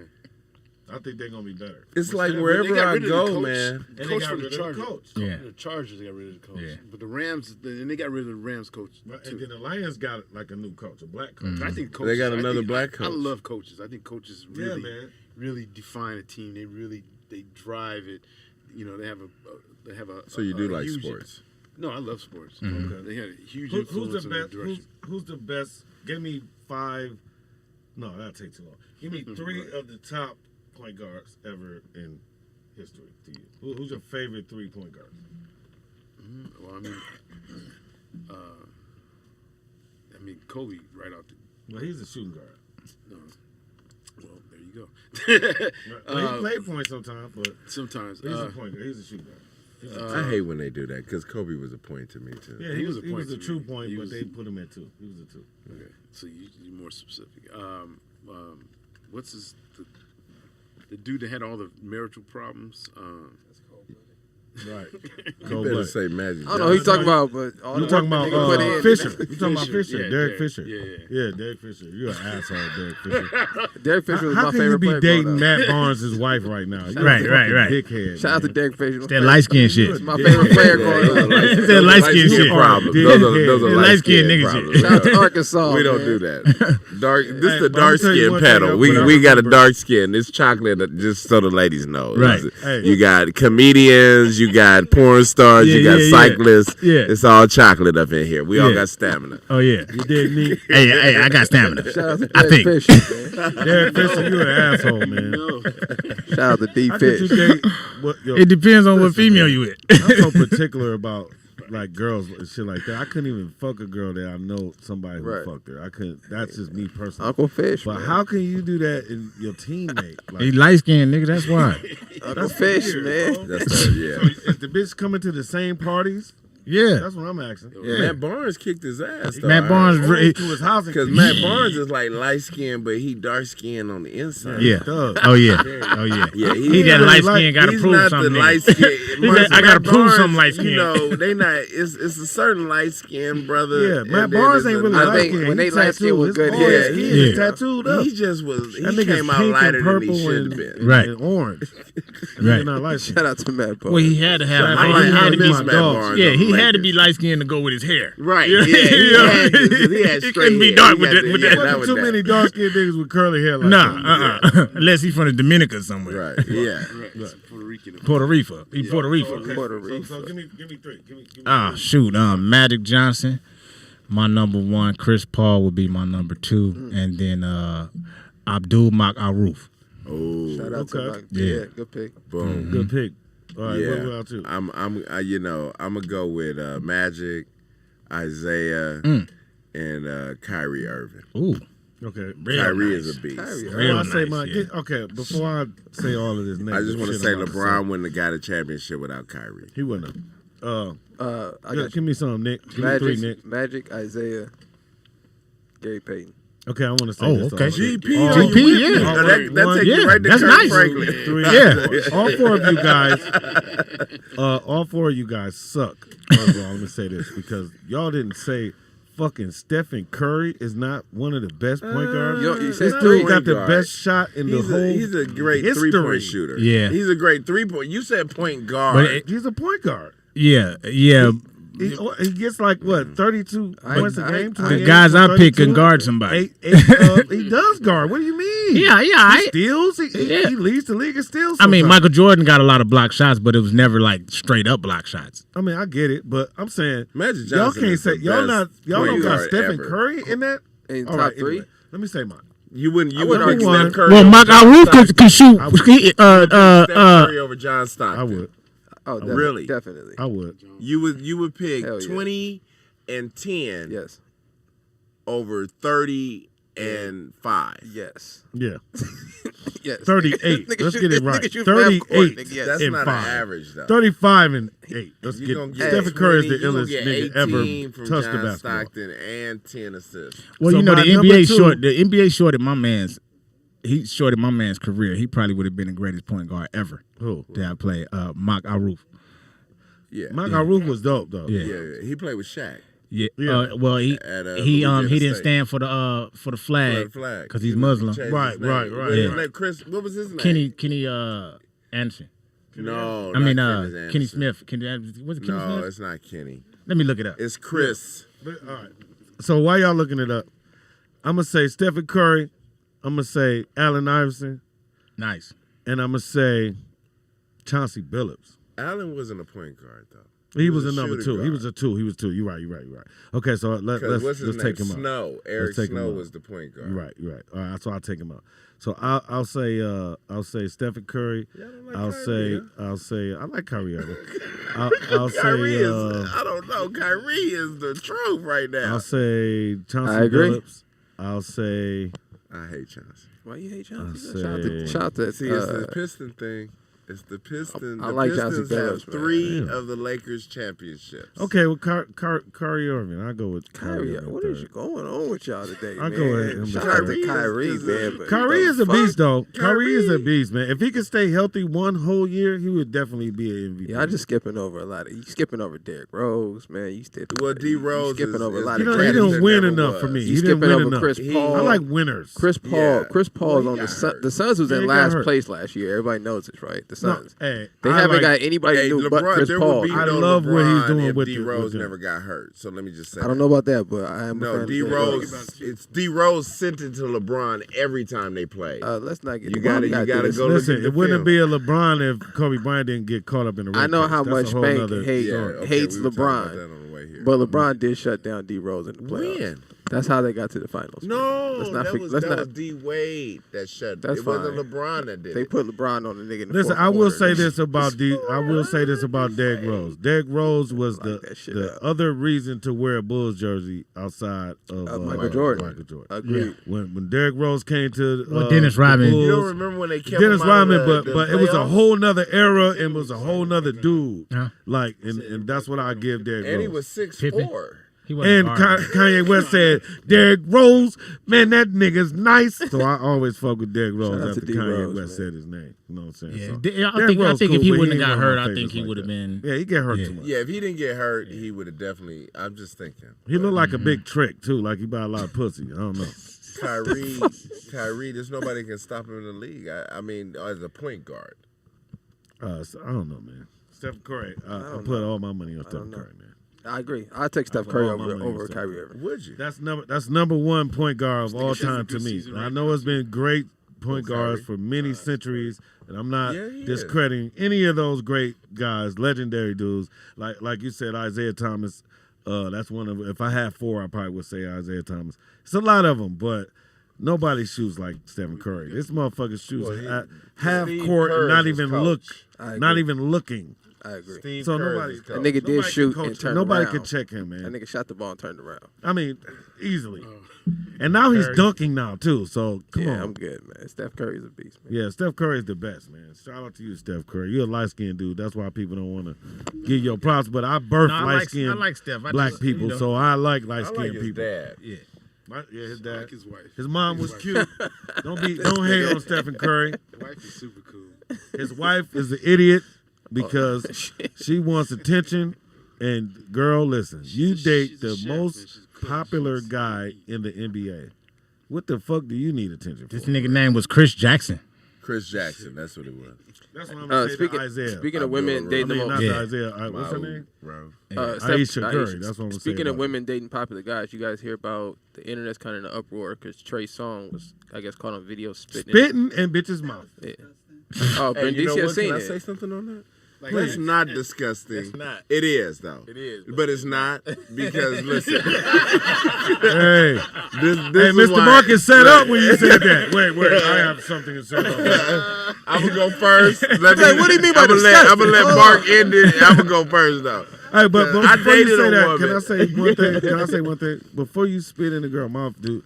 I think they're going to be better. It's like wherever I go, man. The coach for the Chargers. Yeah. The Chargers, they got rid of the coach. Yeah. But the Rams, and they got rid of the Rams coach. Right, Too. and then the Lions got like a new coach, a black coach. I think coaches, They got another black coach. I love coaches. I think coaches really, man. really define a team. They drive it. You know, they have a. So you do like huge, sports? No, I love sports. Okay. They had a huge Who's influence the on the best? direction. Who's the best? Give me 5. No, that'll take too long. Give me 3 of the top point guards ever in history to you. Who's your favorite 3-point guard? Well, I mean, Kobe right out the. Well, he's a shooting guard. No. Well, there you go. Well, he played point sometimes, but Sometimes. he's a point guard. He's a shooting guard. I hate when they do that because Kobe was a point to me too. Yeah, he was a point a to true me. point, He but was- they put him at 2. He was a 2. Okay, so you're more specific. What's the dude that had all the marital problems? Right. You better say Magic. I don't know who he's talking about, but all You the talking work about that nigga put in. Fisher? You talking about Fisher, Fisher? yeah, Derek Derek, Fisher? yeah. Derek Fisher. You're an asshole, Derek Fisher. Derek Fisher was How my can you favorite be player. dating growing up. Matt Barnes' wife right now? You're Right, a right, fucking right. Dickhead. Shout out to man. Derek Fisher. That light skin shit. It's my favorite player growing up. It's that light-skinned shit. Problems. Yeah. Those are Yeah, light-skinned light-skinned nigga problems. shit. Shout out to Arkansas. We don't man. do that. Dark. This is the but I'm dark tell you skin one thing, panel. I We got a remember- dark skin. This chocolate, just so the ladies know. Right. Hey. You got comedians. You got porn stars. Yeah, you got yeah, yeah. cyclists. Yeah. It's all chocolate up in here. We all Yeah. got stamina. Oh yeah. You dig me? Hey, I got stamina. Shout out to I Derek think. Fisher. Man. Derek Fisher, you an asshole, man. No. Shout out to D How could you Fish. date? It depends on what Listen, female man. you with. I'm so particular about like girls and shit like that. I couldn't even fuck a girl that I know somebody who Right. fucked her. I couldn't. That's just me personally. Uncle Fish. But man. how can you do that in your teammate? Like, He light skinned nigga. That's why. Uncle that's Fish, weird, man. bro. That's yeah. So is the bitch coming to the same parties? Yeah. That's what I'm asking. Yeah. Matt Barnes kicked his ass. Though, Matt Barnes. Goes to his house and Because Matt Barnes is like light skinned, but he dark skinned on the inside. Yeah. Thug. Oh yeah. Oh yeah. Yeah, He that really light like- skin got to he's prove not something. the nigga. light skin. said, "I gotta prove something light skin." You know, they not. It's a certain light skinned brother. Yeah, and Matt then Barnes there's ain't really another- I light think skin. when He they light skin tattooed. was His good whole hair. skin Yeah. is tattooed up. He just was. He That nigga's came out pink lighter and than purple he should and, have been. Right. and orange. Right. He's not light skin. Shout out to Matt Barnes. Well, he had to have. I he like- had I to miss be. my Matt dogs. Barnes Yeah, on he the had to be Lakers. light skinned to go with his hair. Right. You know? Yeah. He had He straight couldn't be hair. dark He with got that. the- With yeah, that. that Wasn't was too that. many dark skinned niggas with curly hair like Nah, that. unless he's from the Dominica somewhere. Right. Yeah. Right. It's Puerto Rican. Puerto Rico. He Puerto Rico. Okay, Puerto so Rico. give me 3. Give me Ah, shoot. Magic Johnson, my number 1. Chris Paul would be my number 2, and then Abdul Aruf. Oh. Shout out to Okay. Mike. Yeah. Yeah, good pick. Boom. good pick. All right, Yeah. what about you? I'm gonna go with Magic, Isaiah, and Kyrie Irving. Ooh, Okay. real Kyrie nice. is a beast. Kyrie, Before Real I say nice, mine, yeah. okay, before I say all of this next I just want to shit say I'm about LeBron wouldn't have got a championship without Kyrie. He wouldn't have. I got Give me some, Nick. Give me 3, Magic, Nick. Magic, Isaiah, Gary Payton. Okay, I want to say Oh, this. okay. though. GP, All- are you GP, with me? yeah. No, that takes Yeah, you right to that's Kirk nice. Franklin. 3, Yeah. 4. All four of you guys suck. First of all, let me say this because y'all didn't say fucking Stephen Curry is not one of the best point guards. You said This dude three. got the guard. best shot in the whole. He's a great history. 3-point shooter. Yeah. He's a great 3-point. You said point guard. But it- He's a point guard. Yeah. He gets like what 32 points a game. The 28 guys I pick 32? can guard somebody. He does guard. What do you mean? Yeah. He steals. He leads the league in steals. I mean, sometimes. Michael Jordan got a lot of block shots, but it was never like straight up block shots. I mean, I get it, but I'm saying Magic y'all Johnson can't is say the y'all best don't point got guard Stephen ever. Curry in that. In All top right, 3? anyway, let me say mine. You wouldn't would argue argue Steph Curry. Well, over Mike John Aruf Stockton. can shoot. Steph Curry over John Stockton. I would. Oh, definitely, Really? Definitely. I would. You would pick Hell yeah. 20 and 10 Yes. over 30 and 5. Yes. Yeah. Yes. 38. Nigga Let's shoot- get it nigga right. shoot from half court, 38. nigga, yes. That's and not 5. an average though. 35 and 8. Let's You get gonna get Stephen Curry is the 20, you gonna illest get nigga 18 ever from touched the John basketball. Stockton and 10 assists. Well, So you know my the number NBA 2 short. The NBA shorted my man's he shorted my man's career. He probably would have been the greatest point guard ever. Who? That I played. Mark Aruf. Yeah. Mike Aruf was dope though. Yeah. Yeah, he played with Shaq. Yeah. Yeah. Well, he Louisiana didn't State. stand for the flag Flag. because he's Muslim. Changed his Right, name. right. What was his Yeah. name? Chris. What was his name? Kenny Anderson. No, I mean not Kenneth Kenny Anderson. Smith. Was it Kenny No, Smith? it's not Kenny. Let me look it up. It's Chris. But, all right. So while y'all looking it up, I'm gonna say Stephen Curry. I'm gonna say Allen Iverson, Nice. and I'm gonna say Chauncey Billups. Allen wasn't a point guard though. He was a a number shooting 2. He guard. was a 2. He was 2. You're right. Okay, so let's What's his name? take him out. Snow. Eric take him Snow out. was the point guard. You're right. All right, so I'll take him out. So I'll say Stephen Curry. Y'all don't like I'll Kyrie, say I like Kyrie. I'll Kyrie say is, I don't know. Kyrie is the truth right now. I'll say Chauncey I agree. Billups. I'll say I hate Chauncey. Why you hate Chauncey? I say- Shout out to See, it's the Piston thing. It's the Pistons. I The like Chauncey Pistons have Billups, man. 3 Damn. of the Lakers championships. okay. Well, Kyrie Irving. I'll go with Kyrie. Kyrie, Irving what third. is going on with y'all today, I'll man? go with him. Shout out Kyrie to Kyrie, is- man. but Kyrie the is a fuck? beast, though. Kyrie is a Kyrie- beast, man. If he could stay healthy one whole year, he would definitely be an MVP. Yeah, I just skipping over a lot of. You skipping over Derrick Rose, man. You skipping. Well, D. Rose skipping is- over a is lot the You of. know, he greatest didn't that win never enough for was. me. You He didn't skipping win over enough. Chris Paul. I like winners. Chris Paul. Yeah. Chris Paul's Well, on he the got Sun. hurt. The Suns was Yeah, in he got last hurt. place last year. Everybody knows this, right? The No, Suns. hey, They I haven't like- got anybody Hey, new but LeBron, Chris there Paul. would be I no love what he's LeBron doing if with D. the- Rose with the- never got hurt. So let me just say I don't know about that, but I am. a No, fan of D. Derrick Rose. It's D. Rose sent it to LeBron every time they played. Let's not get. You gotta do go this. look Listen, at the it wouldn't film. be a LeBron if Kobe Bryant didn't get caught up in the rape I know case. how That's much a whole Spank nother hates story. hates we were talking about LeBron, that on the way here. but LeBron did shut down D. Rose in the playoffs. When? That's how they got to the finals. No, Let's not that forget- was let's not- D. Wade that shut. That's it wasn't fine. LeBron that did They it. put LeBron on the nigga in the Listen, fourth I will quarter. say this about Derrick Rose. Derrick Rose was Like that shit the up. other reason to wear a Bulls jersey outside of Michael Jordan. Michael Jordan. Agreed. When Derrick Rose came to Dennis the Rodman. Bulls, You don't remember when they kept Dennis him out of Rodman, the but it was a playoffs? whole nother era and was a whole nother dude. Huh? Like, and that's what I give Derrick And he Rose. was 6'4". Pippen. He wasn't And hard. Kanye West said, Derrick Rose, man, that nigga's nice. So I always fuck with Derrick Rose Shout out after to D. Kanye Rose, West man. said his name. You know what I'm saying? Yeah, So, I Derrick think Rose if cool, he but wouldn't ain't have got one of hurt, my I think favorites he like would have that. been. Yeah, he get hurt Yeah. too much. Yeah, if he didn't get hurt, he would have definitely. I'm just thinking. He looked like a big trick too, like he buy a lot of pussy. I don't know. Kyrie, there's nobody can stop him in the league. I mean, as a point guard. So, I don't know, man. Stephen Curry, I don't put know. all my money on don't Stephen know. Curry, man. I agree. I take Steph put Curry all my money over on Steph Kyrie Curry. Irving. Would you? That's number one point guard of all he's having a time to good me. season I right know now, it's been great point Kyrie? guards for many centuries, and I'm not Yeah, he is. discrediting any of those great guys, legendary dudes. Like you said, Isaiah Thomas. That's one of. If I had 4, I probably would say Isaiah Thomas. It's a lot of them, but nobody shoots like Stephen Curry. This motherfucker shoots Well, half Steve court and Kerr not is his even coach. look, I not agree. even looking. I agree. Steve So Kerr nobody- is his That coach. nigga did Nobody shoot can and coach- turn Nobody around. can check him, That man. nigga shot the ball and turned around. I mean, easily. And now he's dunking now too. So come Yeah, on. I'm good, man. Steph Curry's a beast, man. Yeah, Steph Curry's the best, man. Shout out to you, Steph Curry. You're a light skinned dude. That's why people don't want to give your props. But I birthed No, I light skinned I like Steph. I black just, people, you know, so I like I light like skinned his people. dad. yeah. Yeah, his I dad. like his wife. His mom was cute. Don't hate on Stephen Curry. His wife is super cool. His wife is an idiot because she wants attention. And girl, listen, you date she's a the chef, man. most She's cool. popular guy in the NBA. What the fuck do you need attention for? This nigga name was Chris Jackson. Chris Jackson, that's what it was. That's what I'm gonna say Speaking to Isaiah. speaking of women I dating I mean, the not most, to Yeah. Isaiah. What's her Raul, name? Raul. Aisha Curry, that's what I'm gonna say Speaking of about women dating popular guys, you guys hear about the internet's kind of in an uproar because Trey Songz was, I guess, caught on video spitting. Spitting in bitches' mouth. Yeah. Oh, Hey, you know Bendicia what? seen Can I it. say something on that? Like, It's not disgusting. It's not. It is though. It is, but it's not because listen. Hey, This hey, is Mr. why- Marcus set up when you said that. Wait, I have something to say about that. I'm gonna go first. Let me, What do you mean by I'm gonna disgusting? let Mark end it. I'm gonna go first though. Hey, but I before you dated say a that, woman. can I say one thing? Can I say one thing? Before you spit in the girl mouth, dude,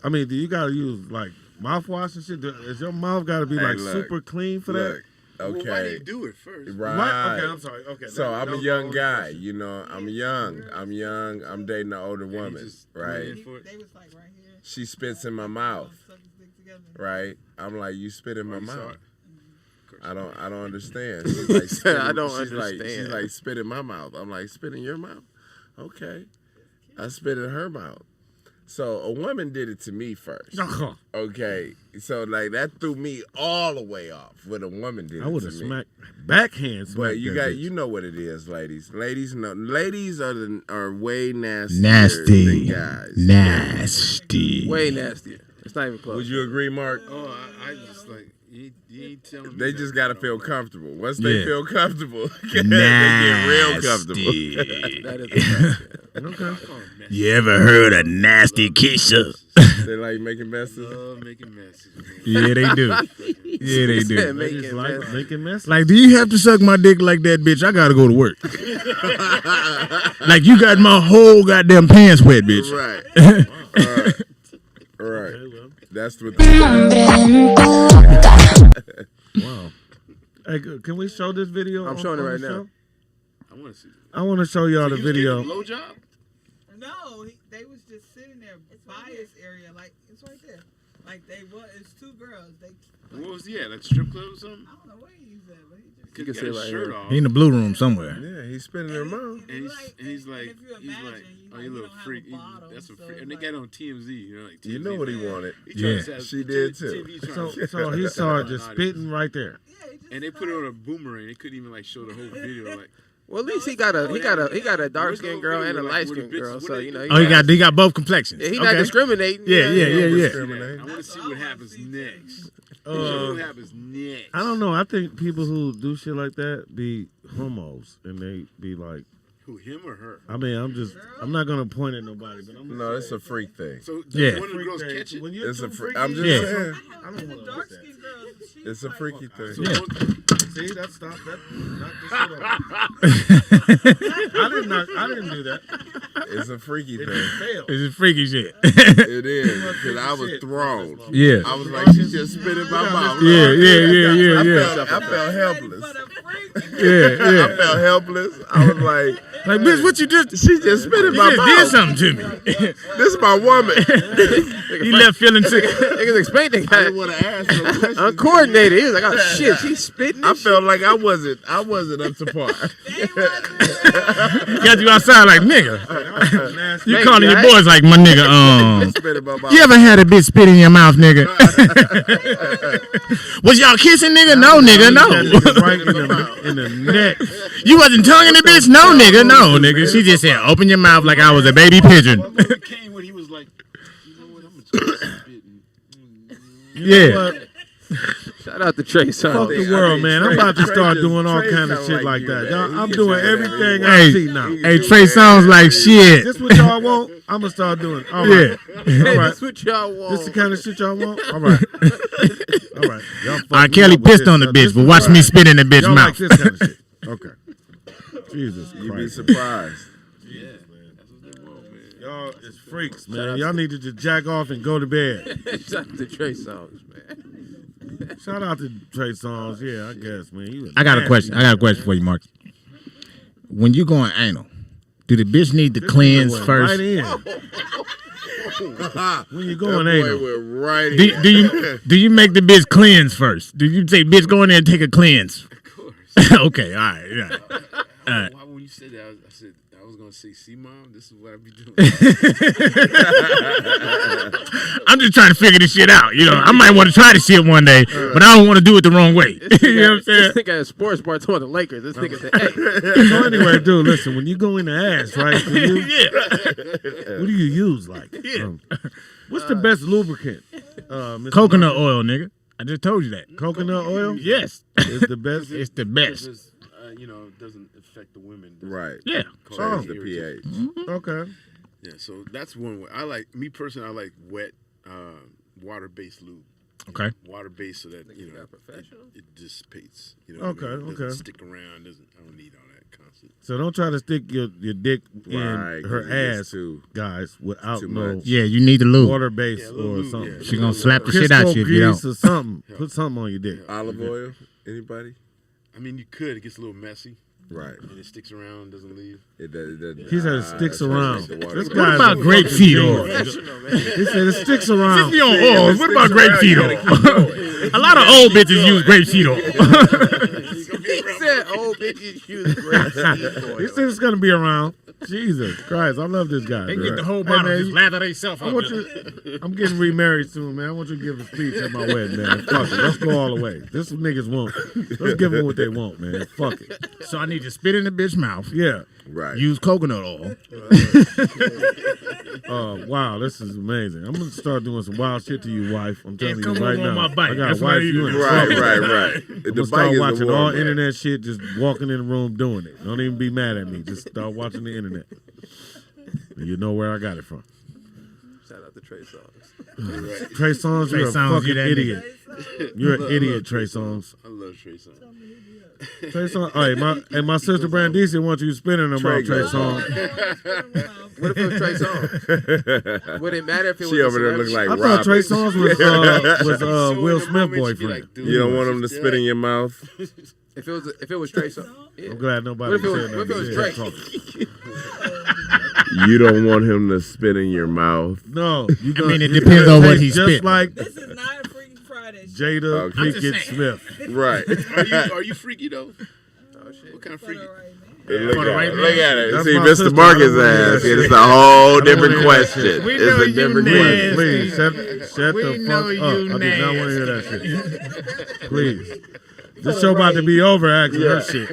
I mean, do you gotta use like mouthwash and shit? Is your mouth gotta be Hey, like look, super clean for Look, Well, why do okay. you do it first? Right. that? Okay, I'm sorry. Okay, So that I'm a was my young only guy, question. you know. I'm young. I'm dating an older woman, just right? went in for it. They was like right here. She spits in my mouth. right? I'm like, you spit in my Oh, you saw mouth. it? I don't understand. She's like, spit in- I don't she's Like, understand. she's like, spit in my mouth. I'm like, spit in your mouth? Okay. I spit in her mouth. So a woman did it to me first. Okay. So like that threw me all the way off when a woman did it I would to have me. smacked backhand. But smacked you that got bitch. you know what it is, ladies. Ladies are way nastier Nasty. than guys. Nasty. Way nastier. It's not even close. Would you agree, Mark? Oh, I just like you ain't telling me. They that, just gotta you know, feel like, comfortable. Once they Yeah. feel comfortable, they get real comfortable. Nasty. That is a fact. I call them messy. You ever heard of nasty Keisha? They like making messes. Love making messes. Man. Yeah, they do. Yeah, they Said do. They making just like mess. making messes. Like, do you have to suck my dick like that, bitch? I gotta go to work. Like, you got my whole goddamn pants wet, bitch. Right. Right. Okay, well, That's what. wow. Hey, can we show this video? I'm on- showing it on right the now. show? I want to see. I want to show y'all the You was video. getting a blowjob? No, they was just sitting there by his area, like it's right there. Like it's two girls. What was he at? Like strip club or something? I don't know where he's at, but he just. Could can get see his it right shirt here. off. He in the blue room somewhere. Yeah, he's spitting her mouth. And he's like, if you imagine, oh, you little don't have freak. a bottom, That's a so freak. it's And they like- got it on TMZ, you know, like TMZ. You know what he wanted. He tried Yeah. to say- She did too. TMZ trying So, to- so he started just spitting right there. Yeah, he just And they put it on a boomerang. They couldn't even like show the whole video. Like, Well, at least he got a dark skinned girl and a light skinned girl. So you know. Oh, he got both complexions. Yeah, he not Okay. discriminating. Yeah, yeah, yeah, yeah. Discriminate. I want to see what happens next. Uh, What happens next? I don't know. I think people who do shit like that be homos, and they be like, Who, him or her? I mean, I'm not gonna point at nobody, but I'm No, it's a freak thing. So Yeah. one of the girls catch it. When you're It's a too freak. freaky, I'm just Yeah. saying. I don't the want dark to skinned girls. She's It's a like, freaky thing. So Yeah. See, that stopped that. Knock this shit off. I didn't do that. It's a freaky It thing. just failed. It's just freaky shit. It is because I was Shit. thrown. Yeah. I was like, she just spit in my mouth. Yeah, yeah. I felt helpless. But a freak. Yeah, I felt helpless. I was like, Like, bitch, what you just? she just spit in You my just did mouth. something to me. This is my woman. He left feeling sick. Niggas explained they I got didn't want to ask no questions. uncoordinated. He was like, oh shit, she's spitting. I felt like I wasn't up to par. Got you outside like nigga. Nasty. You Hey, calling your guy. boys like my nigga. Spit in my mouth. You ever had a bitch spit in your mouth, nigga? Was y'all kissing, nigga? No, nigga, That no. nigga right in the neck. You wasn't tonguing the bitch? No, nigga, no, nigga. She just said, open your mouth like I was a baby pigeon. What moment came when he was like, you know what, I'm gonna start spitting. Yeah. Shout out to Trey Fuck Songz. the world, man. I'm about to start doing all kind of shit like that. Y'all, I'm doing everything I see now. Hey, Trey sounds like shit. This what y'all want? I'm gonna start doing. All right. Yeah. All right. That's what y'all want. This the kind of shit y'all want? All right. All right. Y'all fuck me Kelly up with pissed this. on the bitch, This but is watch right. me spit in the bitch Y'all like mouth. this kind of shit. Okay. Jesus You'd be Christ. surprised. Yeah, that's what they want, man. Y'all is freaks, man. Y'all need to just jack off and go to bed. Shout out to Trey Songz, man. Shout out to Trey Songz. Yeah, I guess, man. You I got a question. For you, Mark. When you going anal, do the bitch need to cleanse first? Right in. When you going That boy anal. went right in. Do you make the bitch cleanse first? Do you say, bitch, go in there and take a cleanse? Of course. Okay, all right. Yeah. Why when you said that, I said I was gonna say, see, mom, this is what I be doing. I'm just trying to figure this shit out. You know, I might want to try this shit one day, but I don't want to do it the wrong way. You know what I'm saying? This nigga at sports bar talking about the Lakers. This nigga said, hey. So anyway, dude, listen. When you go in the ass, right? Yeah. What do you use? Like, what's the best lubricant? Mr. Coconut Martin? oil, nigga. I just told you that. Coconut oil? Yes. It's the best. It's the best. Because, you know, it doesn't affect the women. Right. Yeah. Change the irritation. pH. Okay. Yeah, so that's one way. I like, me personally, I like wet, water-based lube. Okay. Water-based so that, you know, professional? it dissipates. You know Okay, what I mean? It doesn't okay. stick around. I don't need all that constant. So don't try to stick your dick in Right, 'cause her it gets ass, too- guys, without too no much. Yeah, you need the lube. water base Yeah, a or little lube, something. yeah. She gonna slap the shit out Crisco you if you grease don't. or something. Put something on your dick. Olive oil? Anybody? I mean, you could. It gets a little messy. Right. And it sticks around, doesn't leave. It doesn't. He said it sticks around. This What guy's about a grape fucking feed genius. oil? He said it sticks around. Be on oils. What about grape feed oil? A lot of old bitches use grape feed oil. He said old bitches use grape seed oil. He said it's gonna be around. Jesus Christ, I love this guy. They bro. get the whole Hey, bottle, man, just lather themselves I up. want you. I'm getting remarried soon, man. I want you to give a speech at my wedding, man. Fuck it. Let's go all the way. This is what niggas want. Let's give them what they want, man. Fuck it. So I need to spit in the bitch mouth. Yeah. Right. Use coconut oil. Wow, this is amazing. I'm gonna start doing some wild shit to you, wife. I'm telling you come right over on now. my bike. I got That's a what I wife. need You to in do. trouble. Right. I'm The gonna bike start is watching the all warm up. internet shit, just walking in the room doing it. Don't even be mad at me. Just start watching the internet. And you know where I got it from. Shout out to Trey Songz. Trey Songz, Trey you're a Songz, fucking you that idiot. You're an idiot, Trey Songz. I love Trey Songz. Trey Songz. All right, my sister Brandicia wants you spinning them out, Trey Songz. What if it was Trey Songz? Would it matter if it was She a over there look celebrity? like I thought Robin. Trey Songz was Will Smith boyfriend. You don't want him to spit in your mouth. If it was Trey Songz. Yeah. I'm glad nobody What if it said was- that. what if it was Yeah, Drake? talking. You don't want him to spit in your mouth. No, you I mean, it it's depends gonna on what taste he just spit. like This is not a Freaky Friday. Jada Okay. I'm just Pinkett saying. Smith. Right. Are you freaky though? Oh shit. What kind of freaky? Look For the at right it. man. Look at it. That's See, my Mr. sister. Marcus I don't wanna hear asked. that It's shit. a whole don't different wanna hear that question. shit. We It's know a you different nasty. question. Please, shut We the know fuck up. you I do not want to hear nasty. that shit. Please. This show about to be over asking her shit.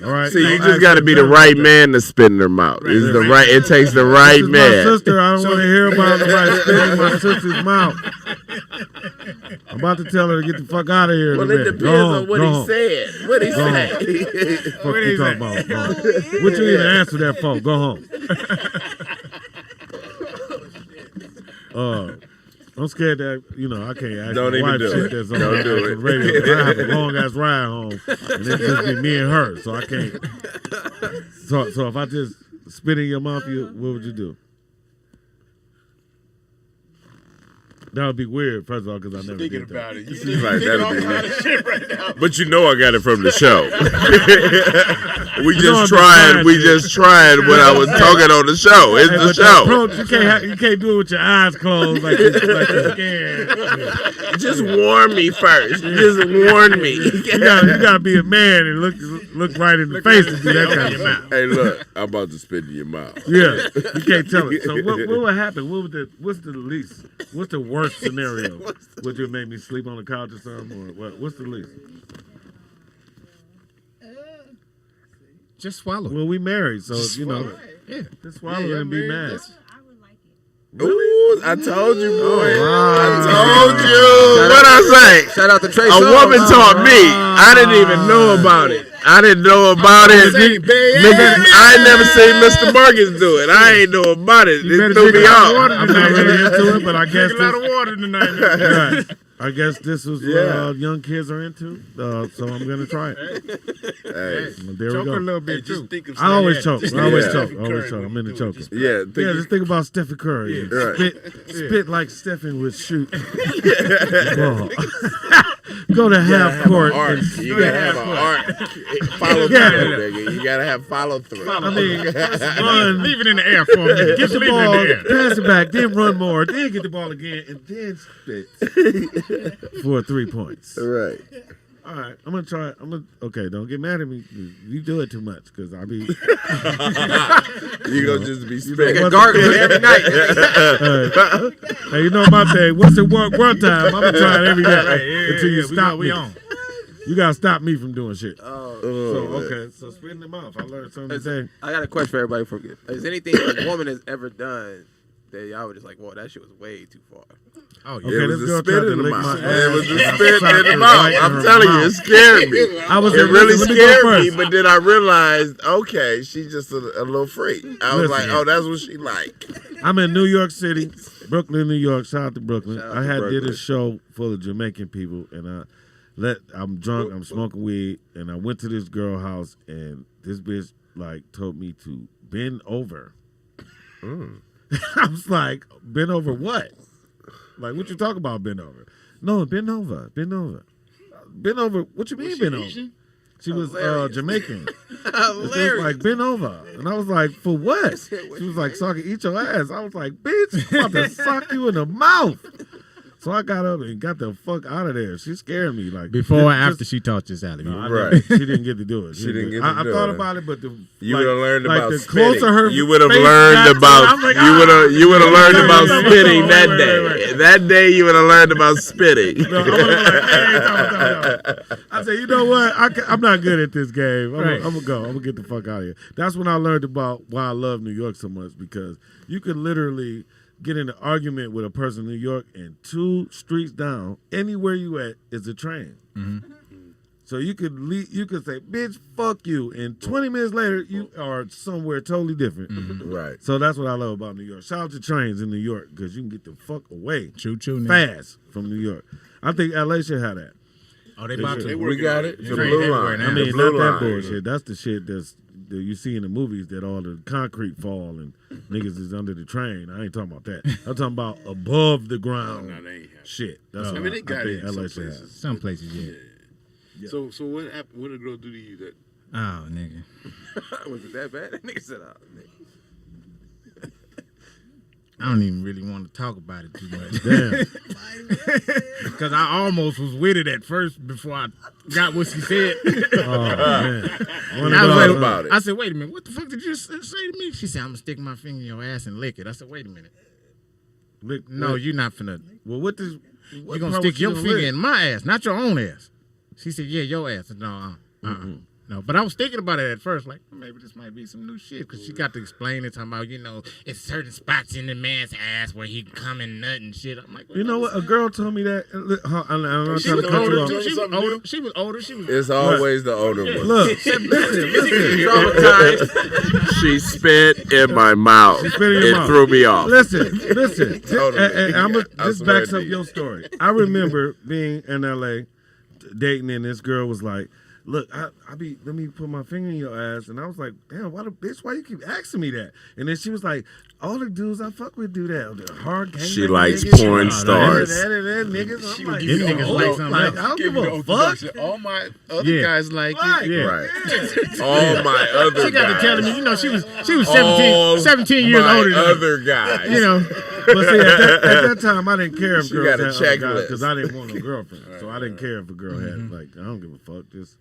All right. See, you Now, just got to be the right man to spit in their mouth. It's the right. It takes the right This is my man. sister. I don't want to hear about nobody spitting in my sister's mouth. I'm about to tell her to get the fuck out of here. in a Well, it minute. depends Go home, on what go he home. said. What he Go home. said. Fuck you talking about? Go home. What you even answer that for? Go home. I'm scared that I can't ask Don't my even wife do shit it. that's on Don't the do actual it. radio. I have a long ass ride home, and it just be me and her, so I can't. So if I just spit in your mouth, what would you do? That would be weird, first of all, because I never Thinking did that. about it. You She's like, that'd all be kind weird. of shit right now. But you know I got it from the show. we You know just I'm trying. just We trying just trying what I was talking on the show. It's Hey, the but the show. approach, you can't do it with your eyes closed like you're scared. Just warn me first. Just warn me. You gotta be a man and look right in the face and do that kind of shit. Hey, look, I'm about to spit in your mouth. Yeah, you can't tell it. So what would happen? What's the least? What's the worst scenario? Would you make me sleep on the couch or something, or what? What's the least? Just swallow. Well, we married, so Just swallow. Yeah. Just swallow it and be mad. I would like it. Ooh, I told you, boy. wow. I told you. What I say? Shout out to Trey A Songz. woman taught me. I didn't even know about it. I didn't know about it. Nigga, I ain't never seen Mr. Marcus do it. I ain't know about it. You It better threw drink me a lot of off. water. I'm not really into it, but I guess Drink a lot this, of water tonight. right. I guess this was what Yeah. young kids are into, so I'm gonna try it. Hey. Well, there Choke we a go. little Hey, bit just too. think of I always something. choke. Just I always think choke. of I always Curry choke. I'm when into you do it. choking. Just- Yeah, Yeah, just think about Stephen Curry. Yeah. Right. Spit like Stephen would shoot. Go to half court. Art. and You gotta have an art. Follow through, Yeah. nigga. You gotta have follow through. I mean, run, Leave it in the air for a minute. get the Leave it in ball, the air. pass it back, then run more, then get the ball again, and then spit for 3 points. Right. All right, I'm gonna try. Okay. Don't get mad at me. You do it too much because I be. You gonna just be know spitting. what? Gargling every night. Hey, you know my thing. Once it one time, I'm gonna try it every day until you stop me. You gotta stop me from doing shit. Oh, Okay, so spitting them off. I learned something today. I got a question for everybody. Is anything a woman has ever done that y'all were just like, whoa, that shit was way too far? Oh, yeah. Okay, It this was girl the spit tried to in the lick mouth. my It was ass, the and I spit slapped in the her mouth. right in I'm her telling you, mouth. it scared me. I was It really let me go scared me, first. but then I realized, okay, she's just a little freak. I was Listen. like, oh, that's what she like. I'm in New York City, Brooklyn, New York. Shout out to Brooklyn. Shout out I to did Brooklyn. a show full of Jamaican people, and I'm drunk, I'm smoking weed, and I went to this girl house, and this bitch told me to bend over. I was like, bend over what? Like, what you talking about, bend over? No, bend over. Bend over. Bend over. What you mean, bend over? She was Hilarious. Jamaican. She Hilarious. was like, bend over. And I was like, for what? She was like, so I can eat your ass. I was like, bitch, I'm about to sock you in the mouth. So I got up and got the fuck out of there. She scared me. Like Before or after she taught this alley. Right. She didn't get to do it. She didn't get to I do thought it. about it, but You would have learned about the spitting. closer her You would have face learned got to it, about. I was like, You would have learned about Wait, spitting that wait, day. wait. That day you would have learned about spitting. No, I was like, hey, I said, you know what? I'm not good at this game. I'm gonna go. I'm gonna get the fuck out of here. That's when I learned about why I love New York so much, because you could literally get in an argument with a person in New York, and 2 streets down, anywhere you at, is a train. Mm-hmm. So you could say, bitch, fuck you, and 20 minutes later, you are somewhere totally different. Mm-hmm. Right. So that's what I love about New York. Shout out to trains in New York, because you can get the fuck away Choo-choo now. fast from New York. I think LA should have that. Oh, they about should. to. We got it. The Train blue everywhere line. now. I mean, The blue not that line. bullshit. That's the shit that you see in the movies, that all the concrete fall and niggas is under the train. I ain't talking about that. I'm talking about above the ground No, they ain't have. shit. That's I what mean, they got think it in LA some should have. places. Some places, yeah. Yeah. So what happened? What did a girl do to you that? Oh, nigga. Was it that bad? That nigga said, "Oh, nigga." I don't even really want to talk about it too much. Damn. Because I almost was with it at first before I got what she said. Oh, man. And I was What like, about it? I said, wait a minute, what the fuck did you say to me? She said, I'm going to stick my finger in your ass and lick it. I said, wait a minute. Look, No, what- you're not finna. Well, what does... You're going to stick your finger in my ass, not your own ass. She said, yeah, your ass. I said, no, no. But I was thinking about it at first, like, maybe this might be some new shit, because she got to explain it, talking about, it's certain spots in the man's ass where he can come and nut and shit. I'm like, You know what? A girl told me that. I'm not She trying was to cut you older. off. Too. She was older. She was older. She was. It's always the older one. Look, listen. Traumatized. She spit in my mouth. spit in your It mouth. threw me off. Listen. Totally. This swear backs to up you. your story. I remember being in LA, dating, and this girl was like, look, let me put my finger in your ass. And I was like, damn, why you keep asking me that? And then she was like, all the dudes I fuck with do that. The hard gang. She likes porn stars. That niggas. I'm like, give you yo, niggas like something else. I don't give a orthodox. fuck. All my other Yeah. guys like Right. it. Yeah. Right. All my other She got to guys. telling me, she was All 17 years my older than me. other guys. But see, at that time, I didn't care if She girls got a had other guys, checklist. because I didn't want no girlfriend. So I didn't care if a girl had, like, I don't give a fuck. Just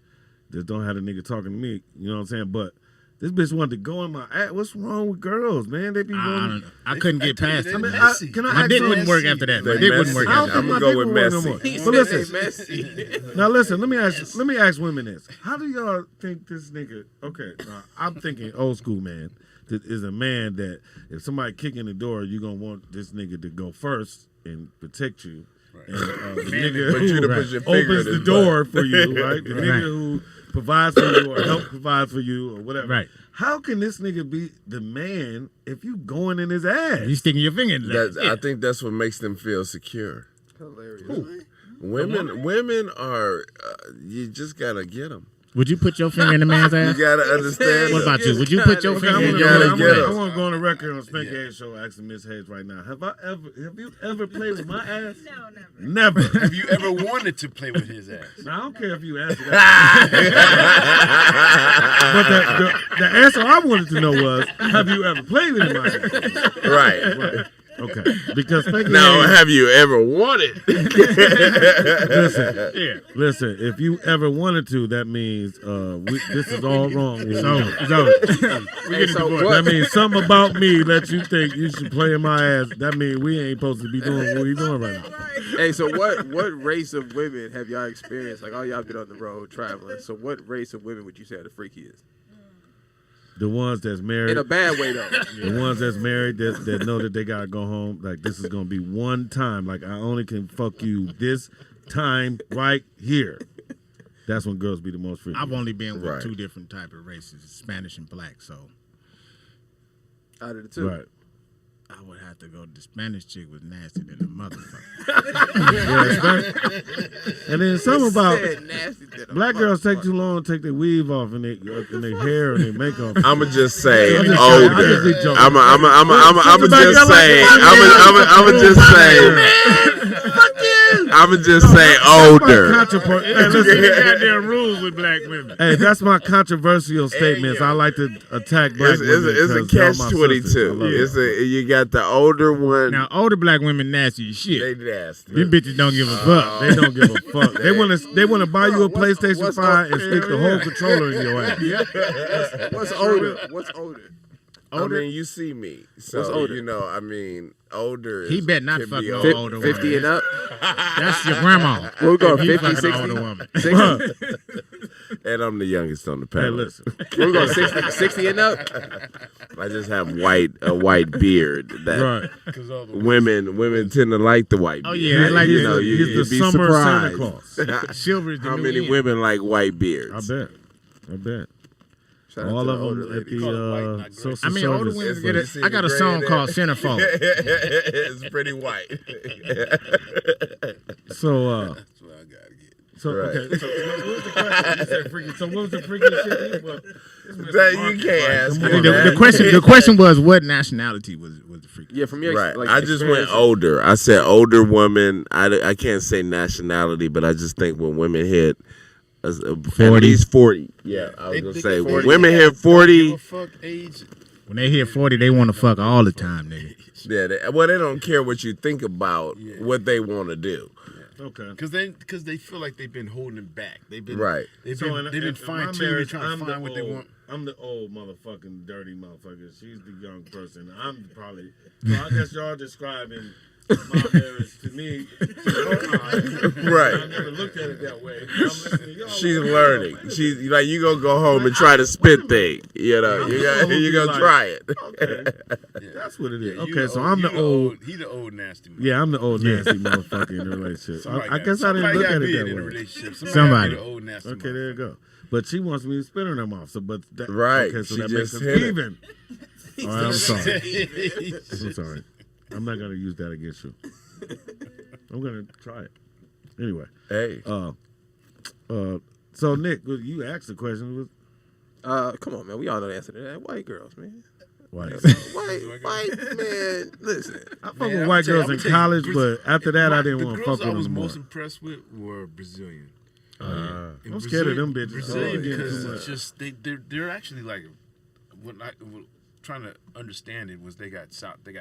don't have a nigga talking to me. You know what I'm saying? But this bitch wanted to go in my ass. What's wrong with girls, man? They be I wanting. don't know. I couldn't get past it. I mean, Messy. can I My ask dick you- wouldn't work after that. My They dick wouldn't messy. work I don't after I'm think that. my gonna go dick with would work no messy. more. He But said listen, they messy. now listen. Let me ask women this: how do y'all think this nigga? Okay, I'm thinking old school man. That is a man that if somebody kick in the door, you gonna want this nigga to go first and protect you. Right. And, the nigga But you to who put your finger opens in the his door butt. for you, right? The nigga who provides for you or help provide for you or whatever. Right. How can this nigga be the man if you going in his ass? You sticking your finger in that. I think that's what makes them feel secure. Hilarious. Women are. You just gotta get them. Would you put your finger in the man's You ass? gotta understand. What them. about you? Would you put your Okay, finger I in want your gotta man's get ass? him. I want to go on the record on Spanky Hayes show asking Miss Hayes right now. Have you ever played with my ass? No, never. Never. Have you ever wanted to play with his ass? Now, I don't care if you answer that. But the answer I wanted to know was, have you ever played with my ass? Right. Okay. Because Spanky Now, Hayes, have you ever wanted? listen, if you ever wanted to, that means this is all wrong. It's over. It's over. Hey, so That what? means something about me that you think you should play in my ass. That means we ain't supposed to be doing what we doing right now. Hey, so what race of women have y'all experienced? Like, all y'all been on the road traveling. So what race of women would you say are the freakiest? The ones that's married. In a bad way, though. The ones that's married that know that they gotta go home. Like, this is gonna be one time. Like, I only can fuck you this time right here. That's when girls be the most freaky. I've only been with Right. 2 different type of races, Spanish and black. So Out of the 2. Right. I would have to go. The Spanish chick was nasty than a motherfucker. And then something about Said nasty to the black girls take motherfucker. too long to take their weave off and their hair and their makeup. I'ma just say I'm just older. be joking. I'ma just say. I'ma just say older. Hey, listen, they got their rules with black women. Hey, that's my controversial statements. I like to attack black women. It's a catch-22. You got the older one. Now, older black women nasty as shit. They nasty. Them bitches don't give a fuck. They don't give a fuck. They want to buy you a PlayStation 5 and stick the whole controller in your ass. What's older? What's older? I mean, you see me. So, older? you know, I mean, older. He bet not can fuck be no older. older woman. 50 and up? That's your grandma. We'll go He 50, fucking 60. an older woman. 60? And I'm the youngest on the Hey, panel. listen. We'll go 60 and up? I just have a white beard. That Right. women tend to like the white beard. Oh, yeah, they like you it. know, He's the you'd be summer Santa surprised. Claus. Silver is the How new many end. women like white beards? I bet. Shout out All to of the older them at ladies. the social I mean, older service. women It's get when it. you see I got the a gray song there. called Centerfold. It's pretty white. So, That's what I gotta get. so Right. okay. So what was the question? You said freaky. So what was the freaky shit? Well, this Mr. That Marcus, you can't right? ask Come me on, that. man. The question was what nationality was the freak? Yeah, from your Right. like, I just went experience. older. I said older woman. I can't say nationality, but I just think when women hit at least 40. Yeah, I was going to say when women hit 40. Fuck age. When they hit 40, they want to fuck all the time, nigga. Yeah, they don't care what you think about what they want to do. Okay. Because they feel like they've been holding them back. They've been Right. They've So been, in they've been my fine tuning, marriage, trying I'm to the find what they old- want. I'm the old motherfucking dirty motherfucker. She's the young person. I'm probably. So I guess y'all describing my marriage to me. Right. I never looked at it that way. I'm listening to y'all. She's learning. She's like, you gonna go home and try to spit thing. You know, you gonna try it. Okay. That's what it is. Yeah, you Okay, the so old- I'm you the old. He the old nasty. Man. Yeah, I'm the old nasty motherfucker in the relationship. Somebody I got- guess I didn't somebody look got at to it be that in a way. relationship. Somebody. Got to be the old nasty Okay, there you motherfucker. go. But she wants me to spit on her mouth. So, but that, Right, Okay, so she that makes just us hit it. even. All right, I'm sorry. I'm sorry. I'm not gonna use that against you. I'm gonna try it. Anyway. Hey. So Nick, you asked the question. Come on, man. We all know the answer to that. White girls, man. White. White man. Listen. I fuck with white girls in college, but after that, I didn't want to fuck The girls I with was them more. most impressed with were Brazilian. I'm And scared of them bitches. Brazilian Oh, yeah, because too it's much. just they're actually like what I trying to understand it was they got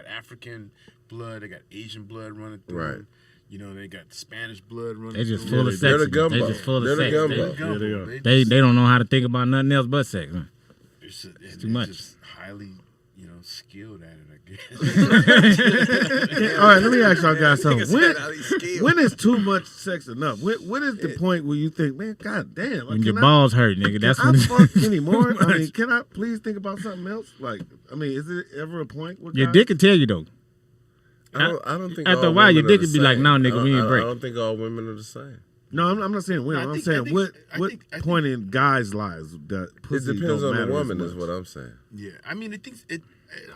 African blood, they got Asian blood running through Right. them. You know, they got Spanish blood running They just through full them. of They're sex. the gumbo. They just full of They're the sex. gumbo. They're Yeah, they are. They They just- don't know how to think about nothing else but sex. Man. it's too much. Just highly, skilled at it, I guess. All right, let me ask y'all guys something. said how he's skilled. When is too much sex enough? What is the point where you think, man, god damn, When your balls hurt, nigga. That's can I when. fuck anymore? I mean, can I please think about something else? Like, I mean, is it ever a point with Your guys? dick can tell you though. I don't think After all a while, your women dick are the would be like, same. "No, nigga, we need a break." I don't think all women are the same. No, I'm not saying women. I I'm think- saying I think- what I think- point in guys' lives that It pussy depends don't on matter the as woman, is much. what I'm saying. Yeah, I mean, it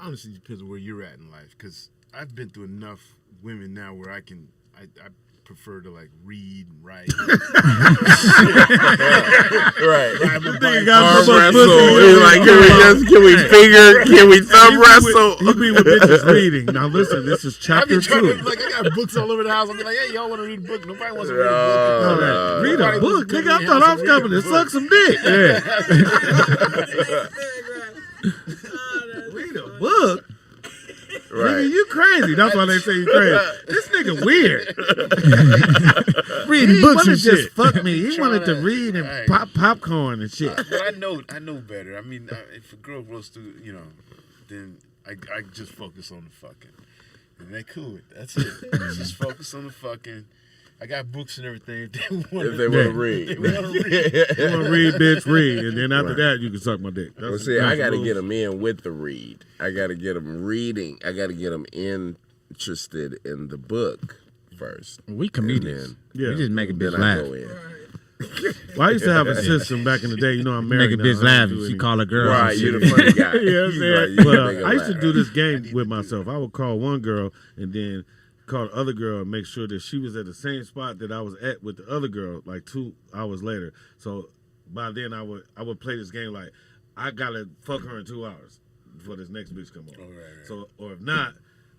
honestly depends on where you're at in life. Because I've been through enough women now where I prefer to like read and write. Right. Nigga got Arm so much wrestle. pussy, He's like, can we finger? Can we thumb wrestle? He be with bitches reading. Now listen, this is I chapter be trying 2. to, like, I got books all over the house. I'll be like, hey, y'all want to read a book? Nobody wants to read a No, book. like, read a Nobody book, wants to nigga. I read thought a I was coming to book. suck some dick. Yeah. Oh, Read a book. Nigga, Right. you crazy. That's why they say you crazy. This nigga weird. Reading He books wanted and to just shit. fuck me. He wanted to Trying to- read and Right. pop popcorn and shit. But I know better. I mean, if a girl wants to, then I just focus on the fucking. And they cool with that. That's it. Just focus on the fucking. I got books and everything. If they want to read. You want to read, bitch, read. And then after that, you can suck my dick. Well, see, I got to get them in with the read. I got to get them reading. I got to get them interested in the book first. We comedians. Yeah. We just make a bitch Then I laugh. go in. Well, I used to have a system back in the day. You know, I'm married Make a now. bitch I laugh. don't do She any- call a girl. Right, and you're shit. the funny guy. You know what I'm He's saying? right, you But can make her I used to laugh. do this game with myself. I would call one girl and then call the other girl and make sure that she was at the same spot that I was at with the other girl like 2 hours later. So by then I would play this game like I gotta fuck her in 2 hours before this next bitch come on. right. So or if not,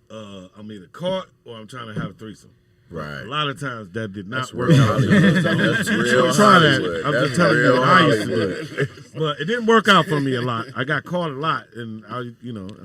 I'm either caught or I'm trying to have a threesome. Right. A lot of times that did not That's work real out. Hollywood. That's real Try that. Hollywood. I'm That's just telling you real what I used to Hollywood. do. But it didn't work out for me a lot. I got caught a lot, and I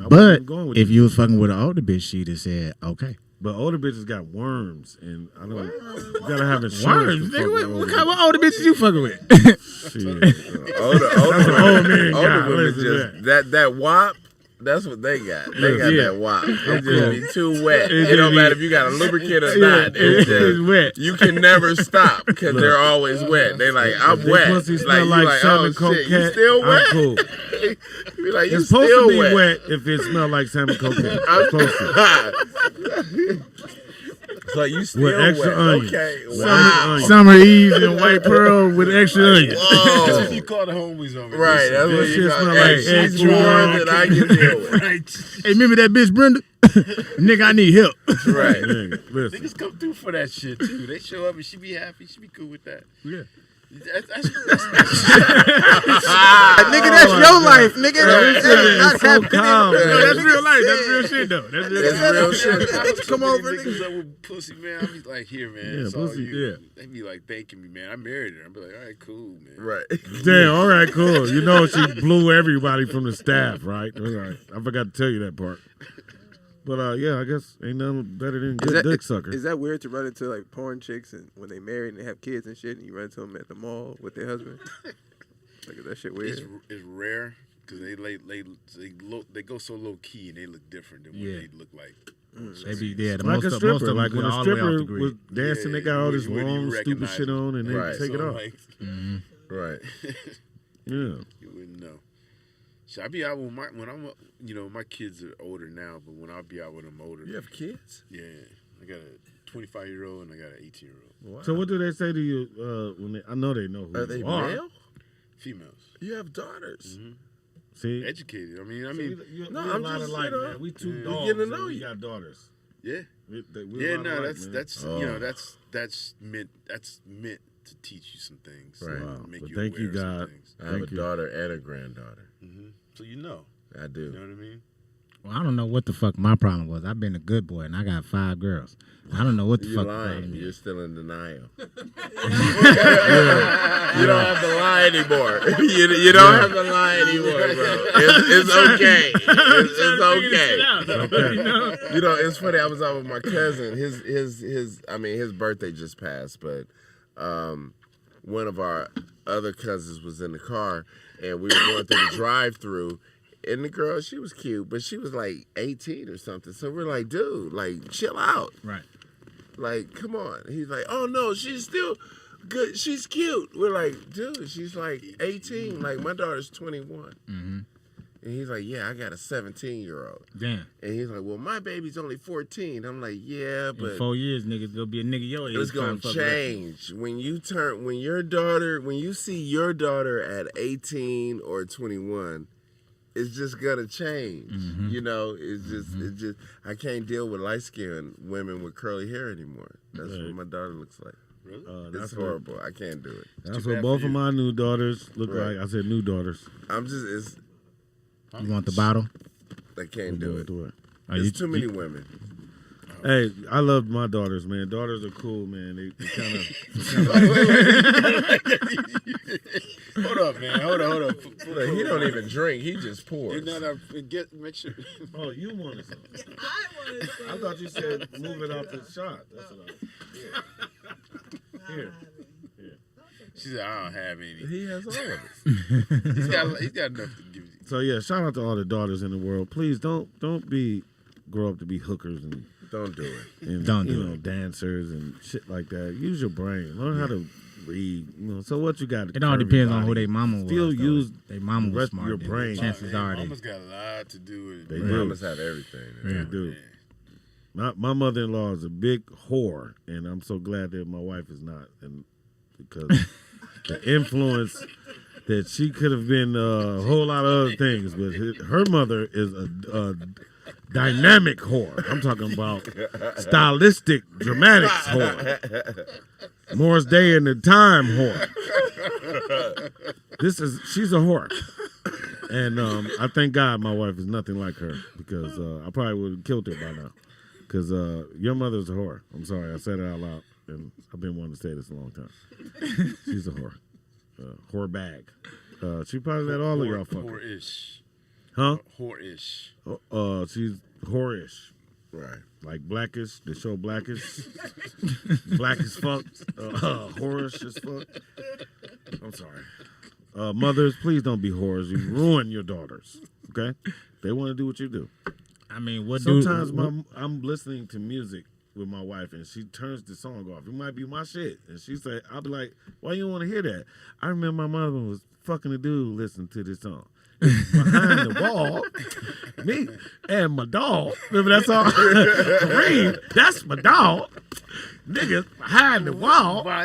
But wasn't going with if it. you was fucking with an older bitch, she'd have said, okay. But older bitches got worms, and I don't. You gotta have insurance. Worms, to fuck nigga. with What older kind of older bitches you fucking with? bitches. Shit. Older old man got. older women Listen to just that wop. That's what they got. They got Yeah. that wop. It just Yeah. be too wet. It It don't just matter be- if you got a lubricant or Yeah, not. It's It's wet. You can never stop because they're always wet. They like, I'm If they wet. pussy smell you like salmon oh shit, you coquette, still I'm wet? cool. Be like, you It's supposed still to be wet if it smells like salmon coquette. It's supposed to. So you still With extra wet? onions. Okay. With Wow. extra onions. Summer Eve and white pearl with extra onions. Whoa. You call the homies over. Right, that's what This you shit got. smell Hey, like she's egg more brown. than I can deal with. Right. Hey, remember that bitch Brenda? Nigga, I need help. Right. Nigga, listen. Niggas come through for that shit too. They show up and she be happy. She be cool with that. Yeah. That's Nigga, that's your life, nigga. This shit is so calm, No, man. that's real life. That's real shit, though. That's real It's shit. real shit. Bitch, Come over, niggas up with pussy, man. I be like, here, man. Yeah, it's all pussy, you. yeah. They be like thanking me, man. I married her. I be like, all right, cool, man. Right. Damn, all right, cool. You know she blew everybody from the staff, right? All right. I forgot to tell you that part. But yeah, I guess ain't nothing better than good dick sucker. Is that weird to run into like porn chicks and when they married and they have kids and shit, and you run into them at the mall with their husband? Like, is that shit weird? It's rare because they go so low key and they look different than what they look like. They be the Like most a of stripper. them Like when go a all the way off stripper the grid. was dancing, they got all this where do you wrong, stupid recognize shit on, and they Right. take it So, off. like, Right. Yeah. you wouldn't know. So I be out with my kids are older now, but when I be out with them older, You have kids? yeah, I got a 25-year-old and I got an 18-year-old. Wow. So what do they say to you when they? I know they know who Are they you are. male? Females, You have daughters. See, educated. I mean, No, we I'm a lot just, alike, you know, man. We two yeah. dogs. Getting to and know we you. got daughters. yeah, We're yeah. a lot No, alike, that's man. you know that's meant to teach you some things. Right. Wow. Make But you thank aware you, of some God. things. I have a Thank you. daughter and a granddaughter. So you know I what do. I mean. Well, I don't know what the fuck my problem was. I've been a good boy and I got 5 girls. I don't know what the You're fuck the lying. problem You're is. still in denial. You don't have to lie anymore. You don't have to lie anymore, bro. It's okay. It's okay. You know, it's funny. I was out with my cousin. His birthday just passed, but one of our other cousins was in the car, and we were going through the drive-through. And the girl, she was cute, but she was like 18 or something. So we're like, dude, like, chill out. Right. Like, come on. He's like, oh, no, she's still good. She's cute. We're like, dude, she's like 18. Like, my daughter's 21. Mm-hmm. And he's like, yeah, I got a 17-year-old. Damn. And he's like, well, my baby's only 14. I'm like, yeah, In but 4 years, niggas gonna be a nigga your age. it's going to change. When you see your daughter at 18 or 21, it's just gonna change. Mm-hmm. You know, it's just I can't deal with light skinned women with curly hair anymore. That's what my daughter looks like. Really? It's horrible. I can't do it. That's too what bad both for of you. my new daughters look Right. like. I said new daughters. You want the bottle? I can't do it. You- There's too many women. Hey, I love my daughters, man. Daughters are cool, man. They kind of. Hold up, man. Hold up. Look, he don't even drink. He just pours. Make sure. Oh, you wanted some? I wanted some. I thought you said move it out the shot. That's what I. Here. She said, I don't have any. He has all of it. He's got enough to give you. So yeah, shout out to all the daughters in the world. Please don't grow up to be hookers and Don't do it. Don't do you know, dancers and shit like that. Use your brain. Learn how to read. You know, so what you got? It all depends on who they mama was. Still though. use They mama the was rest of smart. your then. brain. Chances are they. Mama's got a lot to do with it. They bro. do. Mamas have everything. Yeah. do. My mother-in-law is a big whore, and I'm so glad that my wife is not, and because the influence that she could have been a whole lot of other things, but her mother is a dynamic whore. I'm talking about stylistic, dramatics whore. Morris Day and the Time whore. She's a whore. And I thank God my wife is nothing like her, because I probably would have killed her by now. Because your mother's a whore. I'm sorry, I said it out loud, and I've been wanting to say this a long time. She's a whore. Whore bag. She probably let all of y'all fuck her. Whore-ish. Huh? Whore-ish. She's whorish. Right. Like Blackish, the show Blackish. Black as fuck. Whorish as fuck. I'm sorry. Mothers, please don't be whores. You ruin your daughters. Okay? They want to do what you do. I mean, what Sometimes I'm listening to music with my wife and she turns the song off. It might be my shit. And she say, I'll be like, why you want to hear that? I remember my mother was fucking a dude listening to this song. Behind the wall, me and my dog. Remember that song? Kareem, that's my dog. Niggas behind the wall. Wow.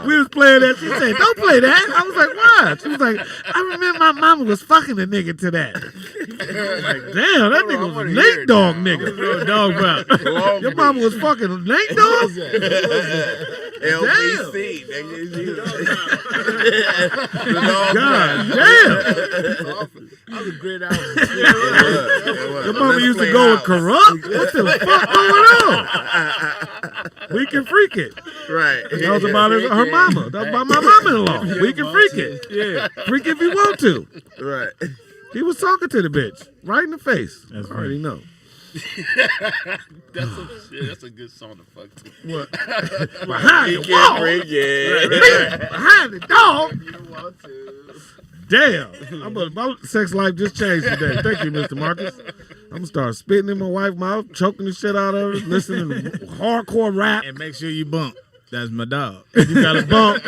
We was playing that. She said, don't play that. I was like, why? She was like, I remember my mama was fucking a nigga to that. I was like, damn, that nigga was a Nate Dogg nigga. Dog bro. Your mama was fucking a Nate Dogg? LBC, God damn. That was a great album. Your mama used to go with Corrupt? What the fuck going on? We can freak it. Right. That was about her mama. That was about my mama-in-law. We can freak it. Yeah. Freak if you want to. Right. He was talking to the bitch right in the face. I already know. That's a good song to fuck to. What? Behind the wall. Behind the dog. You want to. Damn. My sex life just changed today. Thank you, Mr. Marcus. I'm going to start spitting in my wife's mouth, choking the shit out of her, listening to hardcore rap. And make sure you bump. That's my dog. You got to bump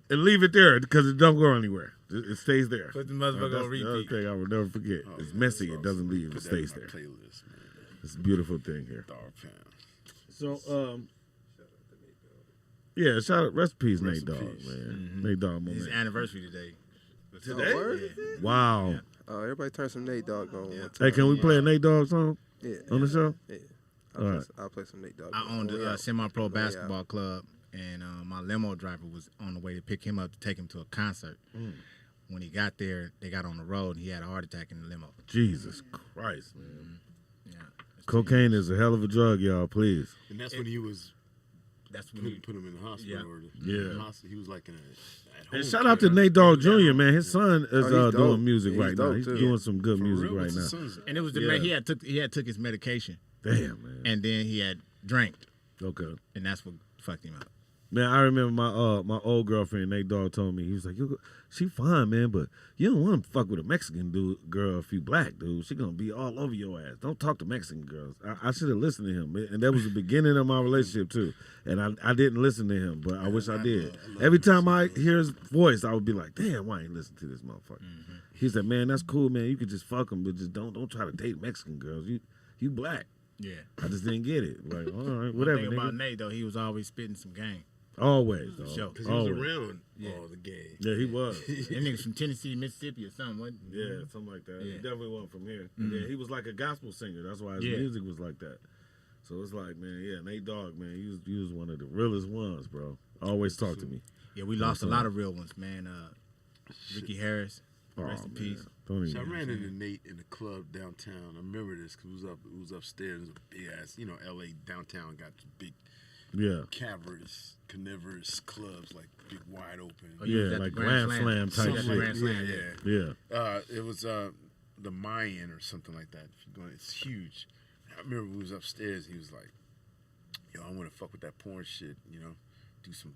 and leave it there because it don't go anywhere. It stays there. Put the motherfucker on That's the other repeat. thing I will never forget. It's messy. It doesn't leave. It stays there. Playlist, man. It's a beautiful thing here. Dog pound. So, yeah, shout out, rest in peace, Nate Dogg, man. Nate Dogg His moment. anniversary today. Today? word? Wow. Yeah. Everybody turn some Nate Dogg on. Yeah. One Hey, time. can we play a Nate Dogg song Yeah. on the show? Yeah. All right. I'll play some Nate Dogg. I owned Oh, a yeah. semi-pro Yeah. basketball club, and my limo driver was on the way to pick him up to take him to a concert. When he got there, they got on the road, and he had a heart attack in the limo. Jesus Christ, man. Yeah, Cocaine is a hell of a drug, y'all. Please. And that's when he was that's when put him in the hospital. Yeah. Or the Yeah. He was like in a at And home shout out to care. Nate Dogg Jr., man. His son is he's dope. doing music He's right now. dope, He's too. doing some good For music real? right What's now. his son's- and it was the Yeah. man he had took his medication, Damn, man. and then he had drank, Okay. and that's what fucked him up. Man, I remember my old girlfriend, Nate Dogg, told me, he was like, she fine, man, but you don't want to fuck with a Mexican girl if you black, dude. She going to be all over your ass. Don't talk to Mexican girls. I should have listened to him. And that was the beginning of my relationship, too. And I didn't listen to him, but I wish I did. Every time I hear his voice, I would be like, damn, why I ain't listen to this motherfucker? He said, man, that's cool, man. You could just fuck them, but just don't try to date Mexican girls. You black. Yeah. I just didn't get it. Like, all right, One whatever, thing about nigga. Nate though, he was always spitting some game. Always, dog. Sure. Because he was Always. around Yeah. all the game. Yeah, he was. Them niggas from Tennessee, Mississippi, or something. Wasn't it? Yeah, something like that. He Yeah. definitely wasn't from here. And then he was like a gospel singer. That's why his Yeah. music was like that. So it's like, man, yeah, Nate Dogg, man, he was one of the realest ones, bro. Always talk to me. Yeah, we lost a lot of real ones, man. Ricky Harris, rest in man. peace. Don't even So I get me ran started. into Nate in the club downtown. I remember this because it was upstairs. It was a big ass, L.A. downtown got big Yeah. carnivorous clubs, like big wide open. Oh, you was Yeah, at the like Grand Grand Slam type Something At the shit. Grand Slam, yeah. Yeah. It was the Mayan or something like that. If you're going, it's huge. I remember we was upstairs. He was like, "Yo, I want to fuck with that porn shit. Do some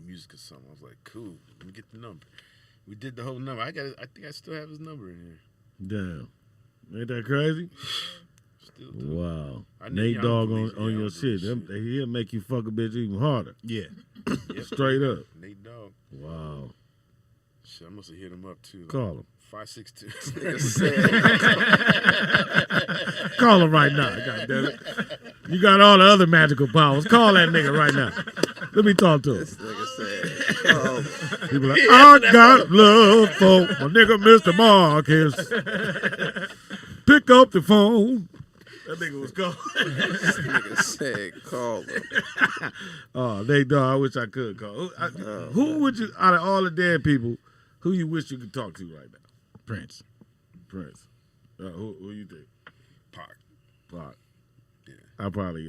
music or something." I was like, "Cool. Let me get the number." We did the whole number. I think I still have his number in here. Damn. Ain't that crazy? Still do. Wow. I know Nate y'all Dogg believe on y'all your do shit. shit. He'll make you fuck a bitch even harder. Yeah. Yeah. Straight up. Nate Dogg. Wow. Shit, I must have hit him up too. Call him. 562. Call him right now. God damn it. You got all the other magical powers. Call that nigga right now. Let me talk to him. This nigga said, He be like, I got love for my nigga Mr. Marcus. Pick up the phone. That nigga was gone. this nigga said, call him. Oh, Nate Dogg, I wish I could call. Who would you, out of all the dead people, who you wish you could talk to right now? Prince. Prince. Who you think? Pac. Fuck. Yeah. I probably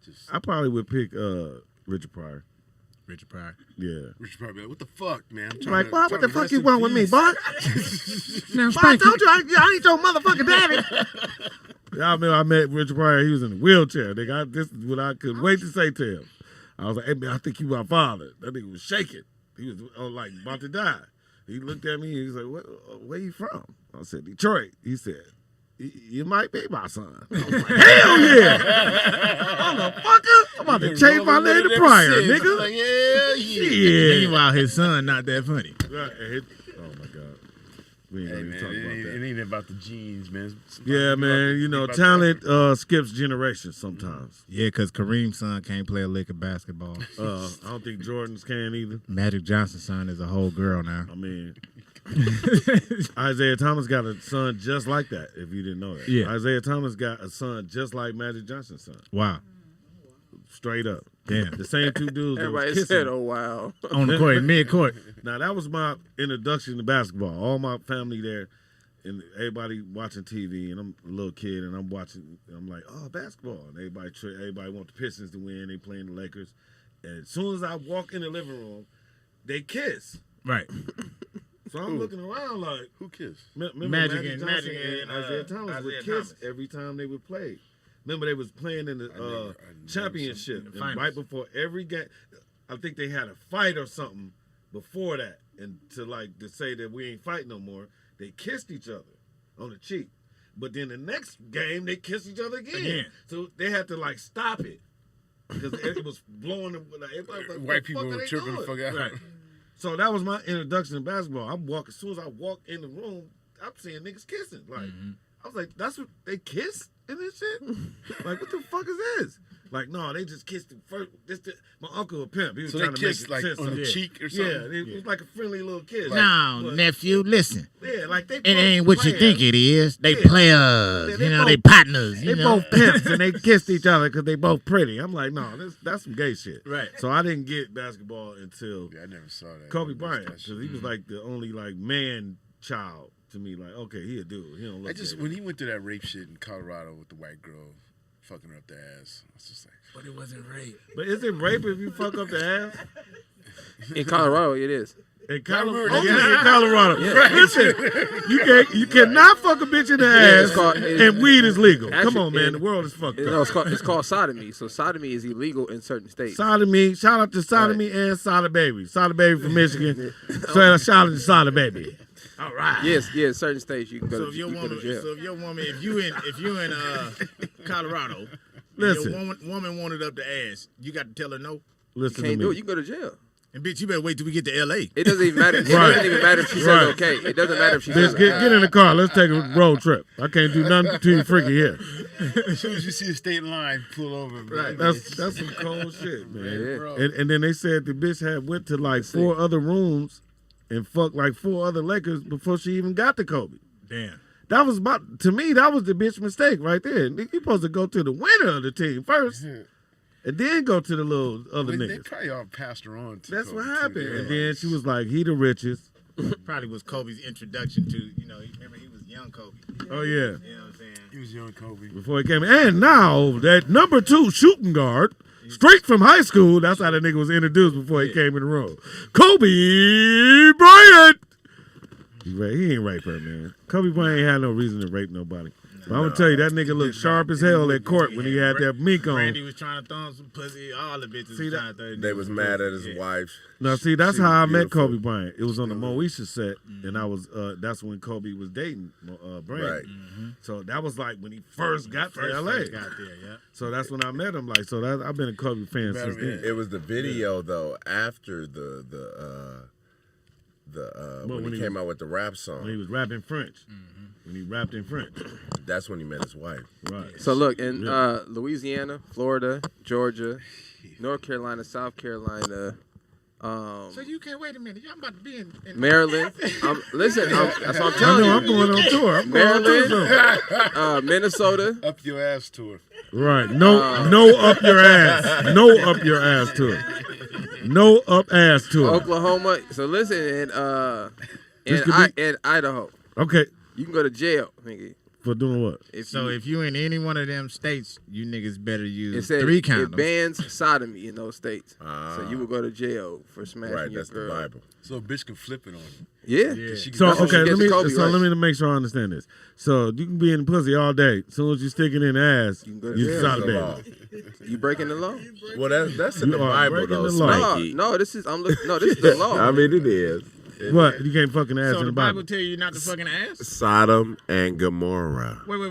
Just I probably would pick Richard Pryor. Richard Pryor. Yeah. Richard probably like, what the fuck, man? I'm Like, boy, what trying the to fuck rest you in want with me, peace. boy? Now, Boy, I told you I ain't your motherfucking daddy. Yeah, I remember I met Richard Pryor. He was in a wheelchair. Nigga, this is what I could wait to say to him. I was like, hey, man, I think you my father. That nigga was shaking. He was like about to die. He looked at me and he was like, where you from? I said, Detroit. He said, you might be my son. I was like, hell yeah! Motherfucker! I'm about to change my name to Pryor, nigga. Like, yeah. Meanwhile, his son not that funny. Right. Oh my God. We ain't Hey, gonna man, even talk about that. it ain't about the genes, man. Sometimes Yeah, people man. think You know, about talent skips generations sometimes. Yeah, because Kareem's son can't play a lick of basketball. I don't think Jordan's can either. Magic Johnson's son is a whole girl now. I mean, Isaiah Thomas got a son just like that, if you didn't know that. Yeah. Isaiah Thomas got a son just like Magic Johnson's son. Wow. Straight up. Damn. The same two dudes that was Everybody kissing. said, "Oh wow." On the court, mid-court. Now, that was my introduction to basketball. All my family there and everybody watching TV, and I'm a little kid, and I'm watching, and I'm like, oh, basketball. And everybody want the Pistons to win. They playing the Lakers. And as soon as I walk in the living room, they kiss. Right. So I'm looking around like, Who kissed? remember Magic Johnson and, Isaiah Thomas Isaiah would kiss Thomas. every time they would play. Remember they was playing in the never championship, seen- and finals. right before every game, I think they had a fight or something before that, and to say that we ain't fighting no more, they kissed each other on the cheek. But then the next game they kissed each other again. So they had to stop it because it was blowing. White people were tripping the fuck out. Right. So that was my introduction to basketball. As soon as I walk in the room, I'm seeing niggas kissing. I was like, that's what they kiss in this shit? Like, what the fuck is this? Like, no, they just kissed the first. My uncle a pimp. He was So they trying to kissed make it sense on the of- cheek or something? Yeah, it was like a friendly little kiss. Now, But- nephew, listen. Yeah, like they It ain't what you think it is. They Yeah. players. Yeah, they they both- partners. They both pimps and they kissed each other because they both pretty. I'm like, no, that's some gay shit. Right. So I didn't get basketball until Yeah, I never saw that. Kobe That Bryant shit. because he was like the only man child to me. Like, okay, he a dude. He don't look. gay. When he went through that rape shit in Colorado with the white girl fucking her up the ass, I was just like, But it wasn't rape. But is it rape if you fuck up the ass? In Colorado, it is. In Colorado, remember yeah, that. in Colorado. Listen, you cannot fuck a bitch in the it's ass, called- and weed is legal. Come Actually, on, man, the world is fucked No, up. it's called sodomy. So sodomy is illegal in certain states. Sodomy, shout out to Sodomy and Soda Baby. Soda Baby from Michigan. So shout out to Soda Baby. All right. Yes, certain states you can go So to, if your you go woman, to jail. if you in Colorado, and Listen. your woman wanted up the ass, you got to tell her no. Listen Can't to do me. it. You can go to jail. And bitch, you better wait till we get to L.A. It doesn't even matter. It Right. doesn't even matter if she says Right. okay. It doesn't matter if she Bitch, says get in the car. Let's take a road trip. I can't do nothing too freaky here. as soon as you see a state line, pull over. Right. That's some cold shit, man. Yeah. And then they said the bitch had went to 4 other rooms and fucked 4 other Lakers before she even got to Kobe. Damn. That was to me, that was the bitch mistake right there. You supposed to go to the winner of the team first, and then go to the little other They niggas. probably all passed her on to That's Kobe, what too. happened. They And were then like, she was like, he the richest. Probably was Kobe's introduction to, remember he was young Kobe. Oh, yeah. You know what I'm saying? he was young Kobe. Before he came in. And now, that number 2 shooting guard, straight from high school, that's how the nigga was introduced before he came in the room. Kobe Bryant. He ain't rape her, man. Kobe Bryant ain't had no reason to rape nobody. But I'm going to tell you, that nigga looked sharp as hell at court when he had that mink on. Randy was trying to throw him some pussy. All the bitches was trying to throw They was mad at his wife. Now, see, that's She how I was met beautiful. Kobe Bryant. It was on the Moesha set, and I was that's when Kobe was dating Brandon. Right. So that was when he first got to L.A. Got there, yeah. So that's when I met him. I've been a Kobe fan since then. It was the video though after when he came out with the rap song. When he was rapping French. When he rapped in French. That's when he met his wife. Right. So look, in Louisiana, Florida, Georgia, North Carolina, South Carolina, So you can't wait a minute. I'm about to be in Maryland. Listen, that's what I'm I telling know, you. I'm going on tour. I'm going on tour. Maryland, Minnesota, Up your ass tour. Right. No up your ass. No up your ass to it. No up ass to it. Oklahoma. So listen, This could in Idaho, Okay. you can go to jail, nigga. For doing what? If you in any one of them states, you niggas better use it said 3 it condoms. bans sodomy in those states. So you would go to jail for smashing your That's girl. the Bible. So a bitch can flip it on you. Yeah. So That's what okay, gets Kobe, right? let me make sure I understand this. So you can be in the pussy all day. As soon as you stick it in the ass, You can go to you jail. sound That's the bad. law. You breaking the law? Well, that's in You the are Bible, breaking though, the law. Spanky. No, this is the law. I mean, it is. What? You can't fucking ass So in the the Bible Bible. tell you not to fucking ass? Sodom and Gomorrah. Wait. I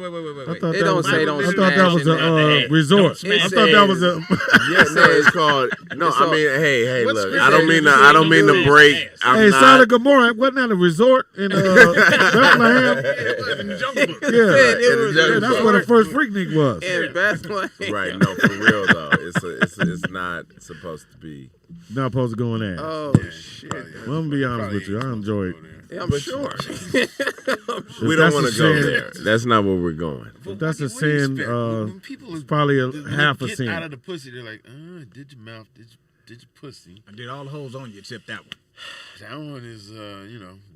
thought It that don't was say a- don't I thought that was smash a it. resort. Don't smash I thought that was a. Yes, it's called. No, It's I all- mean, hey, What look. scripture I don't says mean you to. I can't don't mean do to break. ass? I'm Hey, not. Sodom and Gomorrah wasn't that a resort in Bethlehem? Yeah, that's where the first freaknik was. And Bethlehem. Right? No, for real though. It's not supposed to be. Not supposed to go in there. Oh shit. Well, I'm gonna be honest with you. I enjoy it. Yeah, I'm sure. We don't want to go there. That's not where we're going. If that's a What do you sin, expect? When people it's probably a when they half a get sin. out of the pussy, they're like, did your mouth, did your pussy. I did all the holes on you except that one. That one is,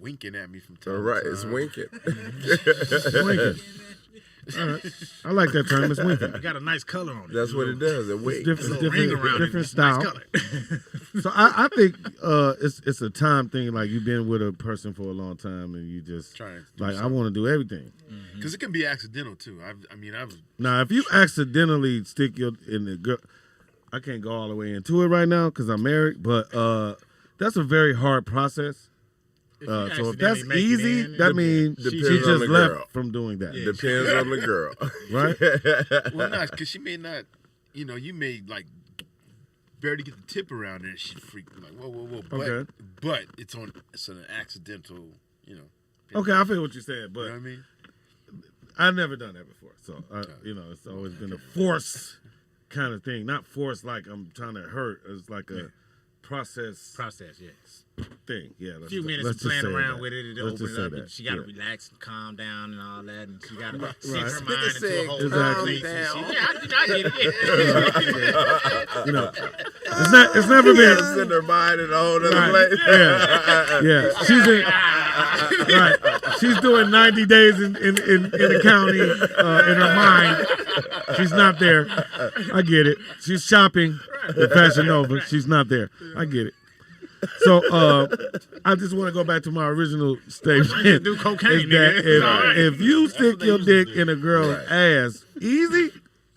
winking at me from time All right, to it's time. winking. Winking. All right. I like that term. It's winking. I got a nice color on it. That's what it does. It It's winks. different, Little ring around different it. It's a nice style. color. So I think it's a time thing. Like you've been with a person for a long time, and you just Trying to do like I something. want to do everything. Because it can be accidental too. I've Now, if you accidentally stick your in the girl, I can't go all the way into it right now because I'm married. But that's a very hard process. So if that's accidentally make it easy, in, that means she depends on just the left girl. from doing that, Depends on the girl. right? well, not because she may not, you may like barely get the tip around there. She freaked like whoa. Okay. But it's an accidental, Okay, I feel what you're saying, but You know what I mean? I've never done that before. So it's always been a force kind of thing. Not force like I'm trying to hurt. It's like a process yes. thing. Yeah. A few minutes of let's just playing say around that. with it, it'll Let's open just it say up, that. and she got to Yeah. relax and calm down and all that, and she got to sink Right. her mind into said, a whole Exactly. place. calm Yeah, I get it. You know, it's never been. Send her mind in a whole other Right. place. Yeah. She's in. Right. She's doing 90 days in the county in her mind. She's not there. I get it. She's shopping at Fashion Nova. She's not there. I get it. So I just want to go back to my original statement. Do cocaine, Is nigga. that It's all right. if you stick your dick in a girl's ass easy,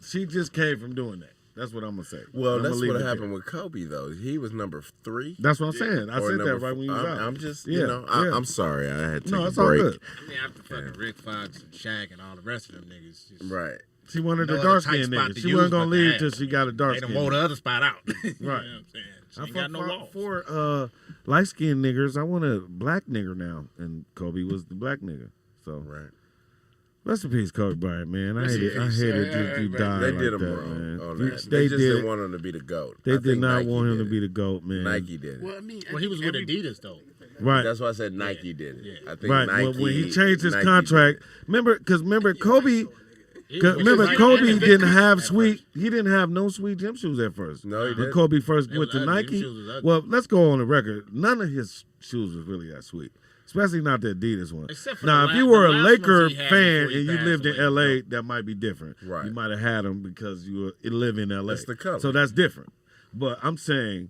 she just came from doing that. That's what I'm gonna say. Well, I'm that's gonna leave what it happened there. with Kobe, though. He was number 3. That's what I'm saying. I or said that number right when you was out. I'm just, Yeah, yeah. I'm sorry. I had to take No, a it's all break. good. I mean, after fucking Rick Fox and Shaq and all the rest of them niggas, just, Right. She wanted No the other dark tight skinned spot nigga. to She use wasn't gonna but the leave ass. till she got a dark they done skin. wore the other spot out. You know what Right. I'm saying? She I ain't got no walls. for light skinned niggers, I want a black nigger now, and Kobe was the black nigger. So Right. rest in peace, Kobe Bryant, man. I Rest in hated peace. you died They like did him that, wrong man. on You- that. They just didn't want him to be the GOAT. They I did think not Nike want him did to be it. the GOAT, man. Nike did it. Well, I mean, Well, he was with Adidas though. Right. That's why I said Nike did it. Yeah. I think Right. Nike. When he changed his Nike contract, did remember Kobe. He was with Remember, Nike Kobe and didn't Adidas have at sweet. first. He didn't have no sweet gym shoes at first. No, he When didn't. Kobe first They went was to ugly. Them Nike. shoes was ugly. Well, let's go on the record. None of his shoes was really that sweet, especially not the Adidas one. Except for Now, the if you last- were a the last Laker ones he had fan before he and you passed lived in away, LA, that might be different. Right. You might have had them because you live in LA. That's the color. So that's different. But I'm saying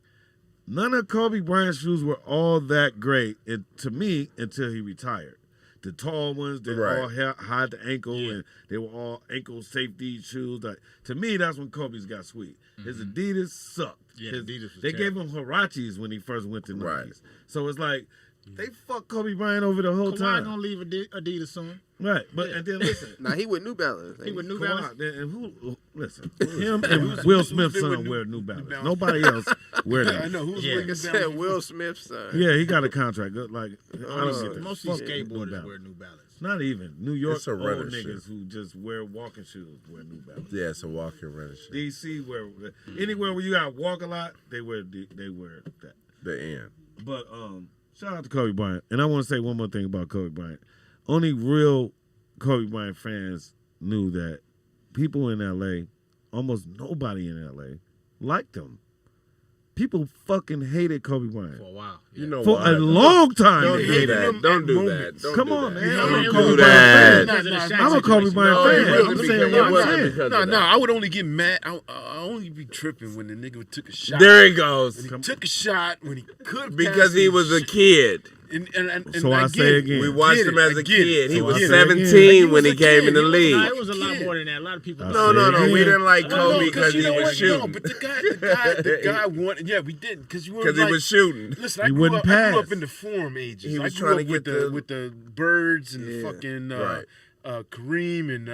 none of Kobe Bryant's shoes were all that great to me until he retired. The tall ones, they Right. all hide the ankle, and they were all ankle safety shoes. Like, to me, that's when Kobe's got sweet. His Adidas sucked. Yeah, His- Adidas was they gave him Huaraches when he first went to Nikes. Right. So it's like they fucked Kobe Bryant over the whole Kawhi time. gonna leave Adidas soon. Right, but and then listen, Nah, he with New Balance. He with New Kawhi, Balance. and who? Listen, him and Will Smith's been with son New- wear New Balance. Balance? Nobody else wear I that. know who's Yeah. with Nigga said Will Smith's son. Yeah, he got a contract. Like I don't get that. Most of these Fuck New skateboarders Balance. wear New Balance. Not even New York It's a old runner niggas shoe. who just wear walking shoes wear New Balance. Yeah, it's a walking running shit. DC wear anywhere where you got to walk a lot, they wear that. The end. But shout out to Kobe Bryant. And I want to say one more thing about Kobe Bryant. Only real Kobe Bryant fans knew that people in LA, almost nobody in LA, liked him. People fucking hated Kobe Bryant For a while. You know for what? a long time. Don't they do hated that. him. Don't do moments. that. Don't Come do on, that. man. Don't I'm a do Kobe that. Bryant fan. I'm a Kobe Bryant No, fan. it I'm wasn't saying because- what it I'm wasn't saying. because No, of no, that. I would only get mad. I only be tripping when the nigga took a shot. There he goes. When he took a shot when he could Because he was a kid. And So I say again. We watched him as a kid. He So was I say 17 again. when he came in the No, league. it was a lot more than that. A lot of people. No, we didn't like Kobe because you he know was what? No, shooting. but the guy wanted. Yeah, we didn't because you were Because he was shooting. Listen, He I grew wouldn't up pass. in the form ages. He was I grew trying up to with get with the birds and the Yeah. fucking Right. Kareem and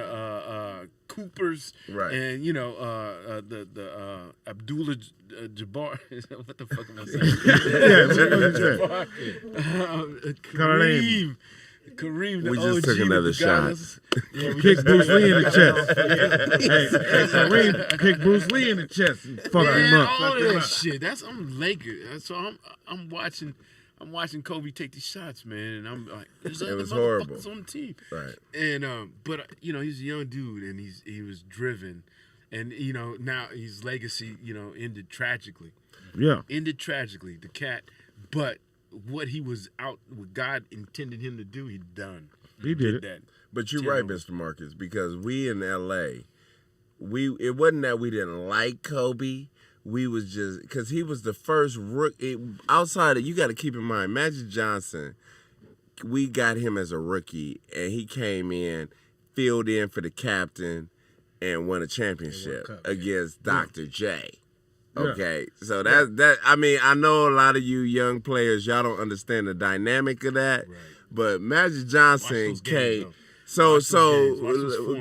Coopers, Right. and the Abdullah Jabbar. What the fuck am I saying? Kareem. Kareem, the We just OG, took another the shot. guy that's- Yeah, we Kick just- Bruce Lee in the chest. hey, Kareem kick Bruce Lee in the chest and fuck him Man, up. all that shit. I'm Lakers. So I'm watching Kobe take these shots, man, and I'm like, there's other was horrible. motherfuckers on the team. Right. And but he's a young dude, and he was driven, and now his legacy ended tragically. Yeah. Ended tragically. The cat, but what he was what God intended him to do, he done. He did it. that. But you're right, Mr. Marcus, because we in LA, it wasn't that we didn't like Kobe. We was just because he was the first rookie outside of, you got to keep in mind, Magic Johnson. We got him as a rookie, and he came in, filled in for the captain, and won a championship against Dr. J. Okay, so that I mean, I know a lot of you young players, y'all don't understand the dynamic of that, but Magic Johnson came. So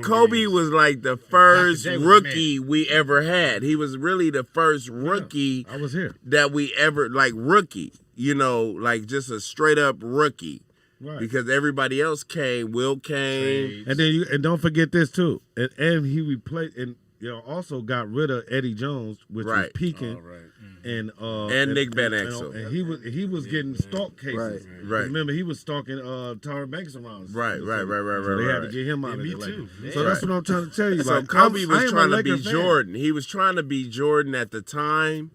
Kobe was like the first rookie we ever had. He was really the first rookie I was here. that we ever, like, rookie, like just a straight up rookie. Right. Because everybody else came, Will came. And then and don't forget this too. And he replaced and also got rid of Eddie Jones, which was peaking. And Nick Van Exel. And he was getting stalk cases. Right. Remember, he was stalking Tyra Banks around. Right. So they had to get him out of me there. too. So that's what I'm trying to tell you. So Like, Kobe I was am a trying to Laker be fan. Jordan. He was trying to be Jordan at the time,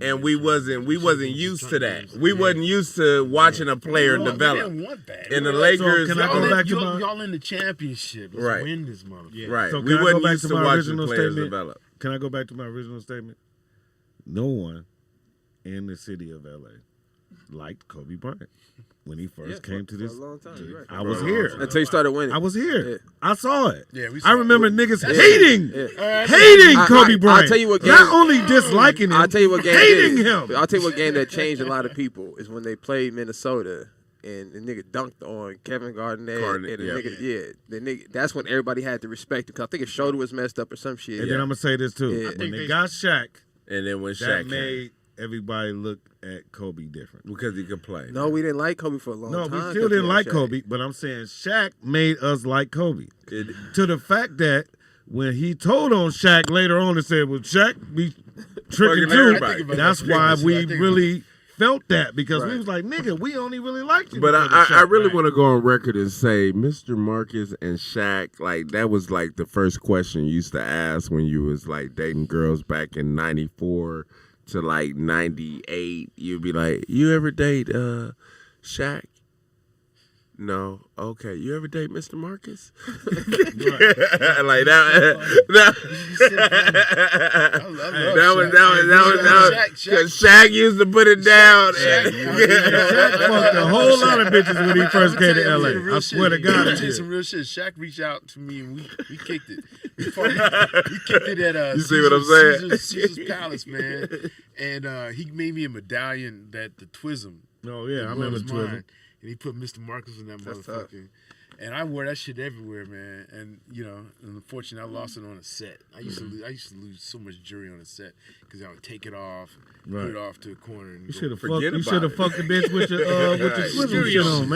and we wasn't used to that. We wasn't used to watching a player develop. We didn't want that. And the Lakers, can I go back to my? y'all in the championship. Let's win this motherfucker. right? So We can I go wasn't back used to to my watching original players statement? develop. Can I go back to my original statement? No one in the city of LA liked Kobe Bryant when he first came to For this. a long time, you're right. I was here. Until you started winning. I was here. Yeah. I saw it. Yeah, we I saw remember it. niggas Yeah. hating I- Kobe I- Bryant. I'll tell you what game- Not only disliking him, I'll tell you what game hating did. him. I'll tell you what game that changed a lot of people is when they played Minnesota and the nigga dunked on Kevin Garnett. And the nigga, that's when everybody had to respect it. Cause I think his shoulder was messed up or some shit. And then I'm gonna say this too. Yeah. When they got Shaq, And then when that Shaq came, made everybody look at Kobe different. because he could play. No, we didn't like Kobe for a long No, time. we 'cause still didn't had like Shaq. Kobe, but I'm saying Shaq made us like Kobe. To the fact that when he told on Shaq later on and said, well, Shaq be tricking Fucking too, everybody. that's why we really felt that, because we Right. was like, nigga, we only really liked you. But because of I Shaq. really want to go on record and say Mr. Marcus and Shaq, like, that was like the first question you used to ask when you was like dating girls back in 94 to like 98. You'd be like, you ever date Shaq? No. Okay. You ever date Mr. Marcus? Like that was because Shaq used to put it down. Shaq fucked a whole lot of bitches when he first came to LA. I swear to God. I'll tell you some real shit. Shaq reached out to me and we kicked it. We kicked it at You see what I'm saying? Caesar's Palace, man. And he made me a medallion that the Twism. Oh, yeah, I remember was Twism. mine. And he put Mr. Marcus in that That's motherfucker. And I wore that shit everywhere, man. And and unfortunately, I lost it on a set. I used to lose so much jewelry on a set because I would take it off, put it off to a corner, and You go, should have Forget about it. fucked the bitch with your Twism shit on,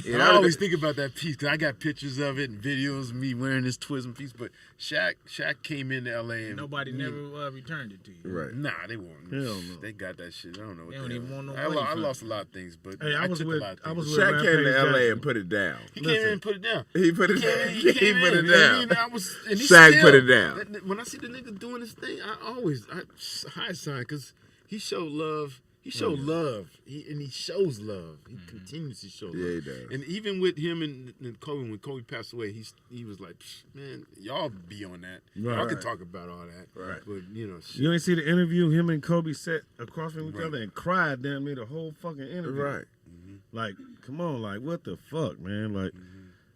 man. I always think about that piece because I got pictures of it and videos of me wearing this Twism piece. But Shaq came into LA and Nobody never returned it to you. Right. Nah, they won't. Hell no. They got that shit. I don't know. What They don't the even hell. want no I money I from lost a lot of things, but Hey, I I was took with a lot of I things. was with Shaq came to Rampage LA and Jackson. put it down. He came in and put it down. He put it down. He put it And down. I was, and he Shaq still, put it down. When I see the nigga doing his thing, I high sign because he showed love. He showed love, and he shows love. He continues to show love. Yeah, he does. And even with him and Kobe, when Kobe passed away, he was like, man, y'all be on that. Right. Y'all can talk about all that. Right. But, you know, shit. You ain't see the interview? Him and Kobe sat across from each other and cried damn near the whole fucking interview. Right. Like, come on, like, what the fuck, man? Like,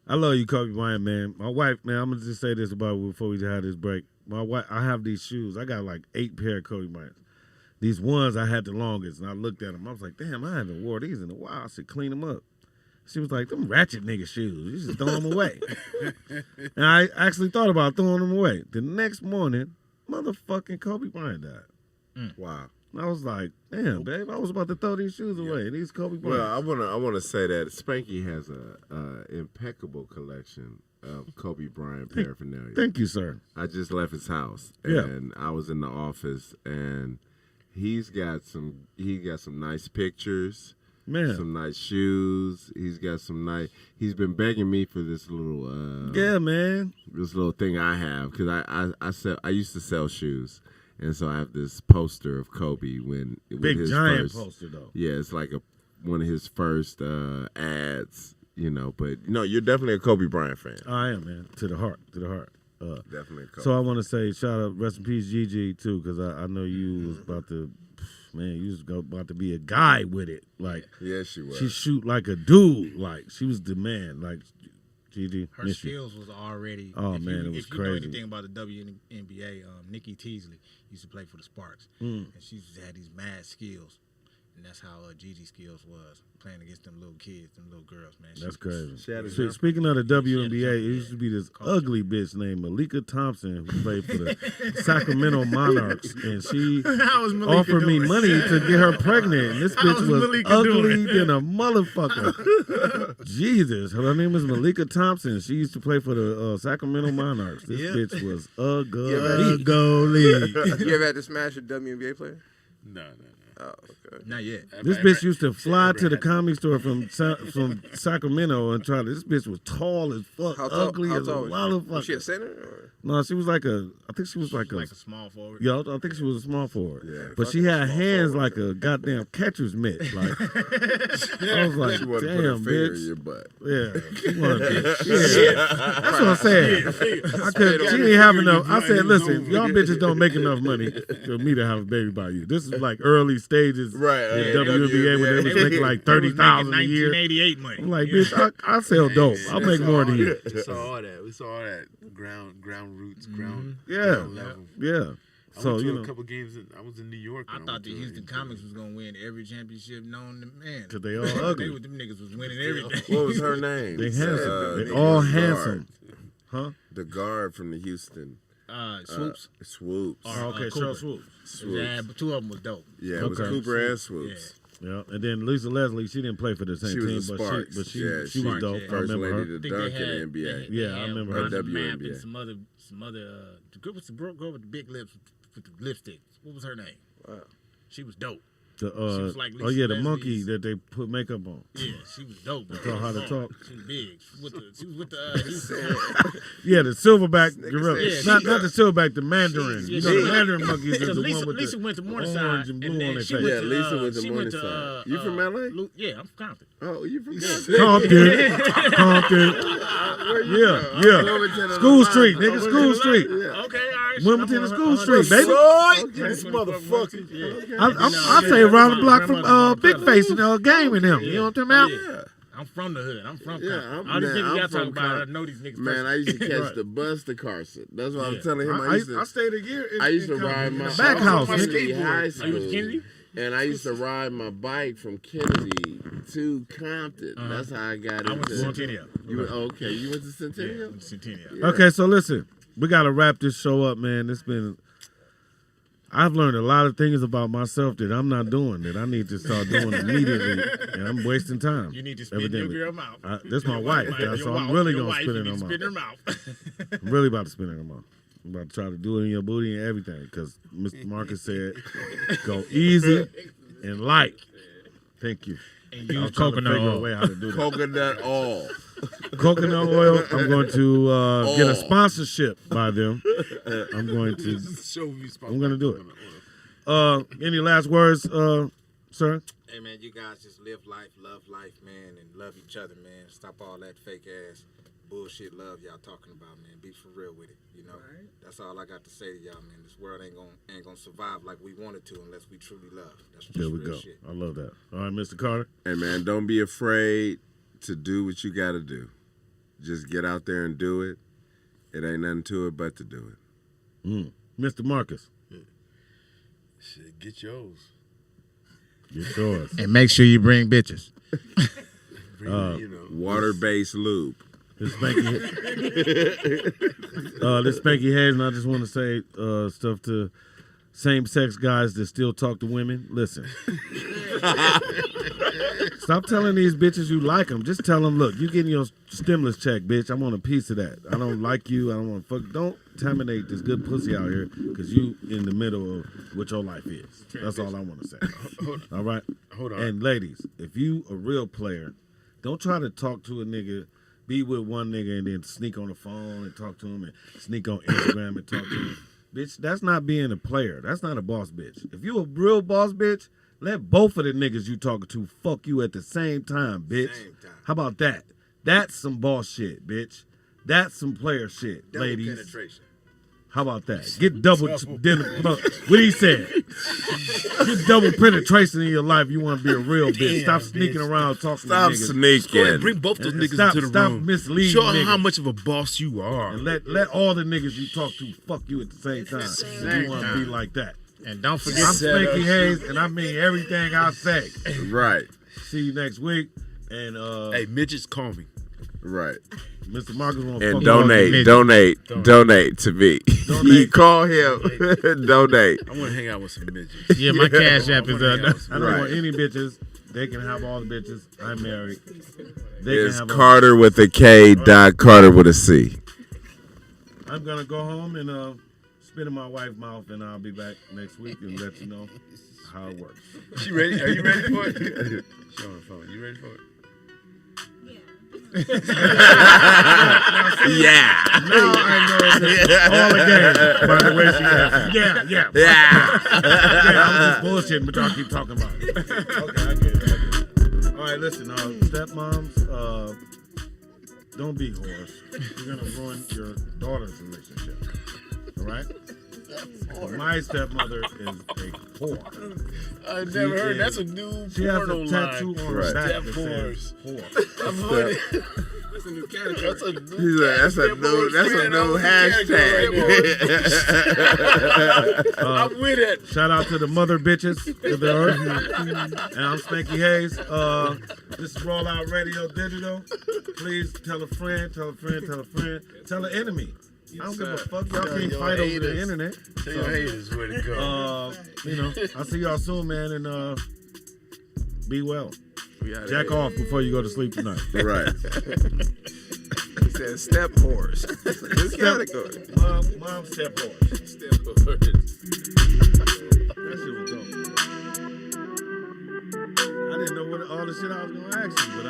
I love you, Kobe Bryant, man. My wife, man, I'm gonna just say this about before we had this break. My wife, I have these shoes. I got like 8 pair of Kobe Bryants. These ones I had the longest, and I looked at them. I was like, damn, I haven't wore these in a while. I should clean them up. She was like, them ratchet nigga shoes. You should throw them away. And I actually thought about throwing them away. The next morning, motherfucking Kobe Bryant died. Wow. And I was like, damn, babe, I was about to throw these shoes away. These Kobe Bryant. Well, I wanna say that Spanky has a impeccable collection of Kobe Bryant paraphernalia. Thank you, sir. I just left his house, Yeah. and I was in the office, and he got some nice pictures, Man. some nice shoes. He's been begging me for this little Yeah, man. this little thing I have, because I used to sell shoes, and so I have this poster of Kobe with Big his giant first, poster, though. Yeah, it's like one of his first ads, you know. But no, you're definitely a Kobe Bryant fan. I am, man. To the heart. Definitely a Kobe. So I want to say shout out, rest in peace, Gigi, too, because I know you was about to, man, you was about to be a guy with it. Like, yeah, she was. she shoot like a dude. Like, she was the man. Like, Gigi, Her miss you. skills was already. Oh, if man, you, it was if you know crazy. anything about the WNBA, Nikki Teasley used to play for the Sparks, Mm. and she just had these mad skills, and that's how Gigi's skills was playing against them little kids, them little girls, man. That's crazy. She had a Speaking of the WNBA, jump, it used to be this Culture. ugly bitch named Malika Thompson who played for the Sacramento Monarchs, and she How was Malika offered me doing? money to get her pregnant. And this How bitch was was Malika ugly doing? than a motherfucker. Jesus, her name was Malika Thompson. She used to play for the Sacramento Monarchs. This Yeah. bitch was ugly. You ever had to smash a WNBA player? No. Oh, okay. Not yet. This bitch used to fly to the comedy store from Sacramento and try to. This bitch was tall as fuck, ugly as a Was she a motherfucker. center? Or? No, she was like I think she was like Like a small forward. Yo, I think she was a small forward. Yeah, but she had hands like a goddamn catcher's mitt. Like I was like, She wanted to put her damn, finger in bitch. your butt. Yeah, she wanted That's what I'm saying. She didn't have enough. I said, listen, y'all bitches don't make enough money for me to have a baby by you. This is like early stages Right, in yeah, WNBA when they was making like 30,000 a year. 1988 money. I'm like, bitch, I sell dope. I'll make more than you. We saw all that. We saw all that ground roots, ground Yeah, level. yeah. I So went to you a know, couple games. I was in New York. I and thought the went to Houston Comics was gonna win every championship known to man. because they all ugly. Them niggas was winning everything. What was her name? They handsome. They the all guard. handsome. Huh? The guard from the Houston Swoops. Swoops. Oh, okay, Cooper. Cheryl Swoop. Yeah, but two of them was dope. Yeah, it was Okay. Cooper and Swoops. Yeah, and then Lisa Leslie, she didn't play for the same She was team, a but Sparks. she Yeah, was Sparks, dope. yeah. I First remember lady her. to dunk in the NBA. Yeah, I remember her. WNBA. Map and some other. The girl with the girl with the big lips with the lipstick. What was her name? Wow. She was dope. The, She was like oh yeah, the Lisa monkey Leslie's- that they put makeup on. Yeah, she was dope. taught how to talk. She was big. She was with the Houston. Yeah, the silverback gorilla. Yeah, not the silverback, the mandarin. You know, the mandarin monkey is the Lisa, one with Lisa the went to orange Morningside and blue then on their she face. went Yeah, to, Lisa went to she went to, You from LA? Yeah, I'm from Compton. Oh, you from Compton. Yeah. School Street, nigga, School Street. Okay, all right. Wilmington and School Street, baby. This motherfucker. I say around the block from Big Face and Game and them. You know what I'm talking about? Yeah. I'm from the hood. I'm from Yeah, Compton. I'm- All these man, niggas I'm y'all from talk about, I Compton. know these niggas. Man, I used to catch Right. the bus to Carson. That's what I'm Yeah. telling him. I stayed a year in I used to in ride Compton, my in the back house. I was in nigga. high Are you school, with Kennedy? and I used to ride my bike from Kennedy to Compton. That's how I got I went to into Centennial. You okay? You went to Centennial? Centennial. Yeah. Okay, so listen, we got to wrap this show up, man. I've learned a lot of things about myself that I'm not doing that I need to start doing immediately, and I'm wasting time. You need to spit in your evidently. girl mouth. That's my wife, so I'm really going to spit in her Spit in mouth. her mouth. I'm really about to spit in her mouth. I'm about to try to do it in your booty and everything, because Mr. Marcus said, go easy and light. Thank you. And I was use trying to coconut figure a oil. way how to do that. Coconut oil. Coconut oil. I'm going to get a sponsorship by them. I'm going to do it. Any last words, sir? Hey man, you guys just live life, love life, man, and love each other, man. Stop all that fake ass bullshit love y'all talking about, man. Be for real with it, you know. Right. That's all I got to say to y'all, man. This world ain't gonna survive like we wanted to unless we truly love. That's just There we real go. shit. I love that. All right, Mr. Carter. Hey, man, don't be afraid to do what you got to do. Just get out there and do it. It ain't nothing to it but to do it. Mr. Marcus. Shit, get yours. Get yours. And make sure you bring bitches. Water-based lube. This Spanky, this Spanky Hayes, and I just want to say stuff to same-sex guys that still talk to women. Listen. Stop telling these bitches you like them. Just tell them, look, you getting your stimulus check, bitch. I want a piece of that. I don't like you. I don't want to fuck. Don't terminate this good pussy out here because you in the middle of what your life is. That's all I want to say. All right? Hold on. And ladies, if you a real player, don't try to talk to a nigga, be with one nigga and then sneak on the phone and talk to him and sneak on Instagram and talk to him. Bitch, that's not being a player. That's not a boss bitch. If you a real boss bitch, let both of the niggas you talking to fuck you at the same time, bitch. Same time. How about that? That's some boss shit, bitch. That's some player shit, Double ladies. penetration. How about that? Get double dinner. What he said. Get double penetration in your life. You want to be a real bitch. Stop sneaking around talking Stop to niggas. sneaking. Bring both those And niggas stop- into the stop room. misleading Show them how niggas. much of a boss you are. And let all the niggas you talk to fuck you at the same time. If you want to be like that. And don't forget, I'm Spanky Hayes, and I mean everything I say. Right. See you next week. And Hey, midgets, call me. Right. Mr. Marcus want to And fuck donate to me. You Donate. call him. Donate. I want to hang out with some midgets. yeah, my cash app is I don't Right. want any bitches. They can have all the bitches. I'm married. They It's can have Carter with a K. Dot Carter with a C. I'm gonna go home and spit in my wife's mouth, and I'll be back next week and let you know how it works. She ready? Are you ready for it? She on the phone. You ready for it? Yeah. Now I know it's all a game. By the way, she asked. Yeah. Yeah, I was just bullshitting, but y'all keep talking about it. Okay, I get it. All right, listen, stepmoms, don't be whores. You're gonna ruin your daughter's relationship. All right? My stepmother is a whore. I never heard. That's a new She has porno a tattoo line. on her back that Step says whores. whore. I've heard it. That's a new category. That's a new. He's like, that's a new hashtag. I'm with it. Shout out to the mother bitches of the earth. And I'm Spanky Hayes. This is Roll Out Radio Digital. Please tell a friend, tell a friend, tell a friend, tell an enemy. I don't give a fuck. Y'all can't fight over the internet. Tell your haters where to go. I'll see y'all soon, man, and be well. We outta Jack here. off before you go to sleep tonight. Right. He said step whores. This category. Mom step whores. Step forward. That shit was dope. I didn't know what all the shit I was gonna ask you, but I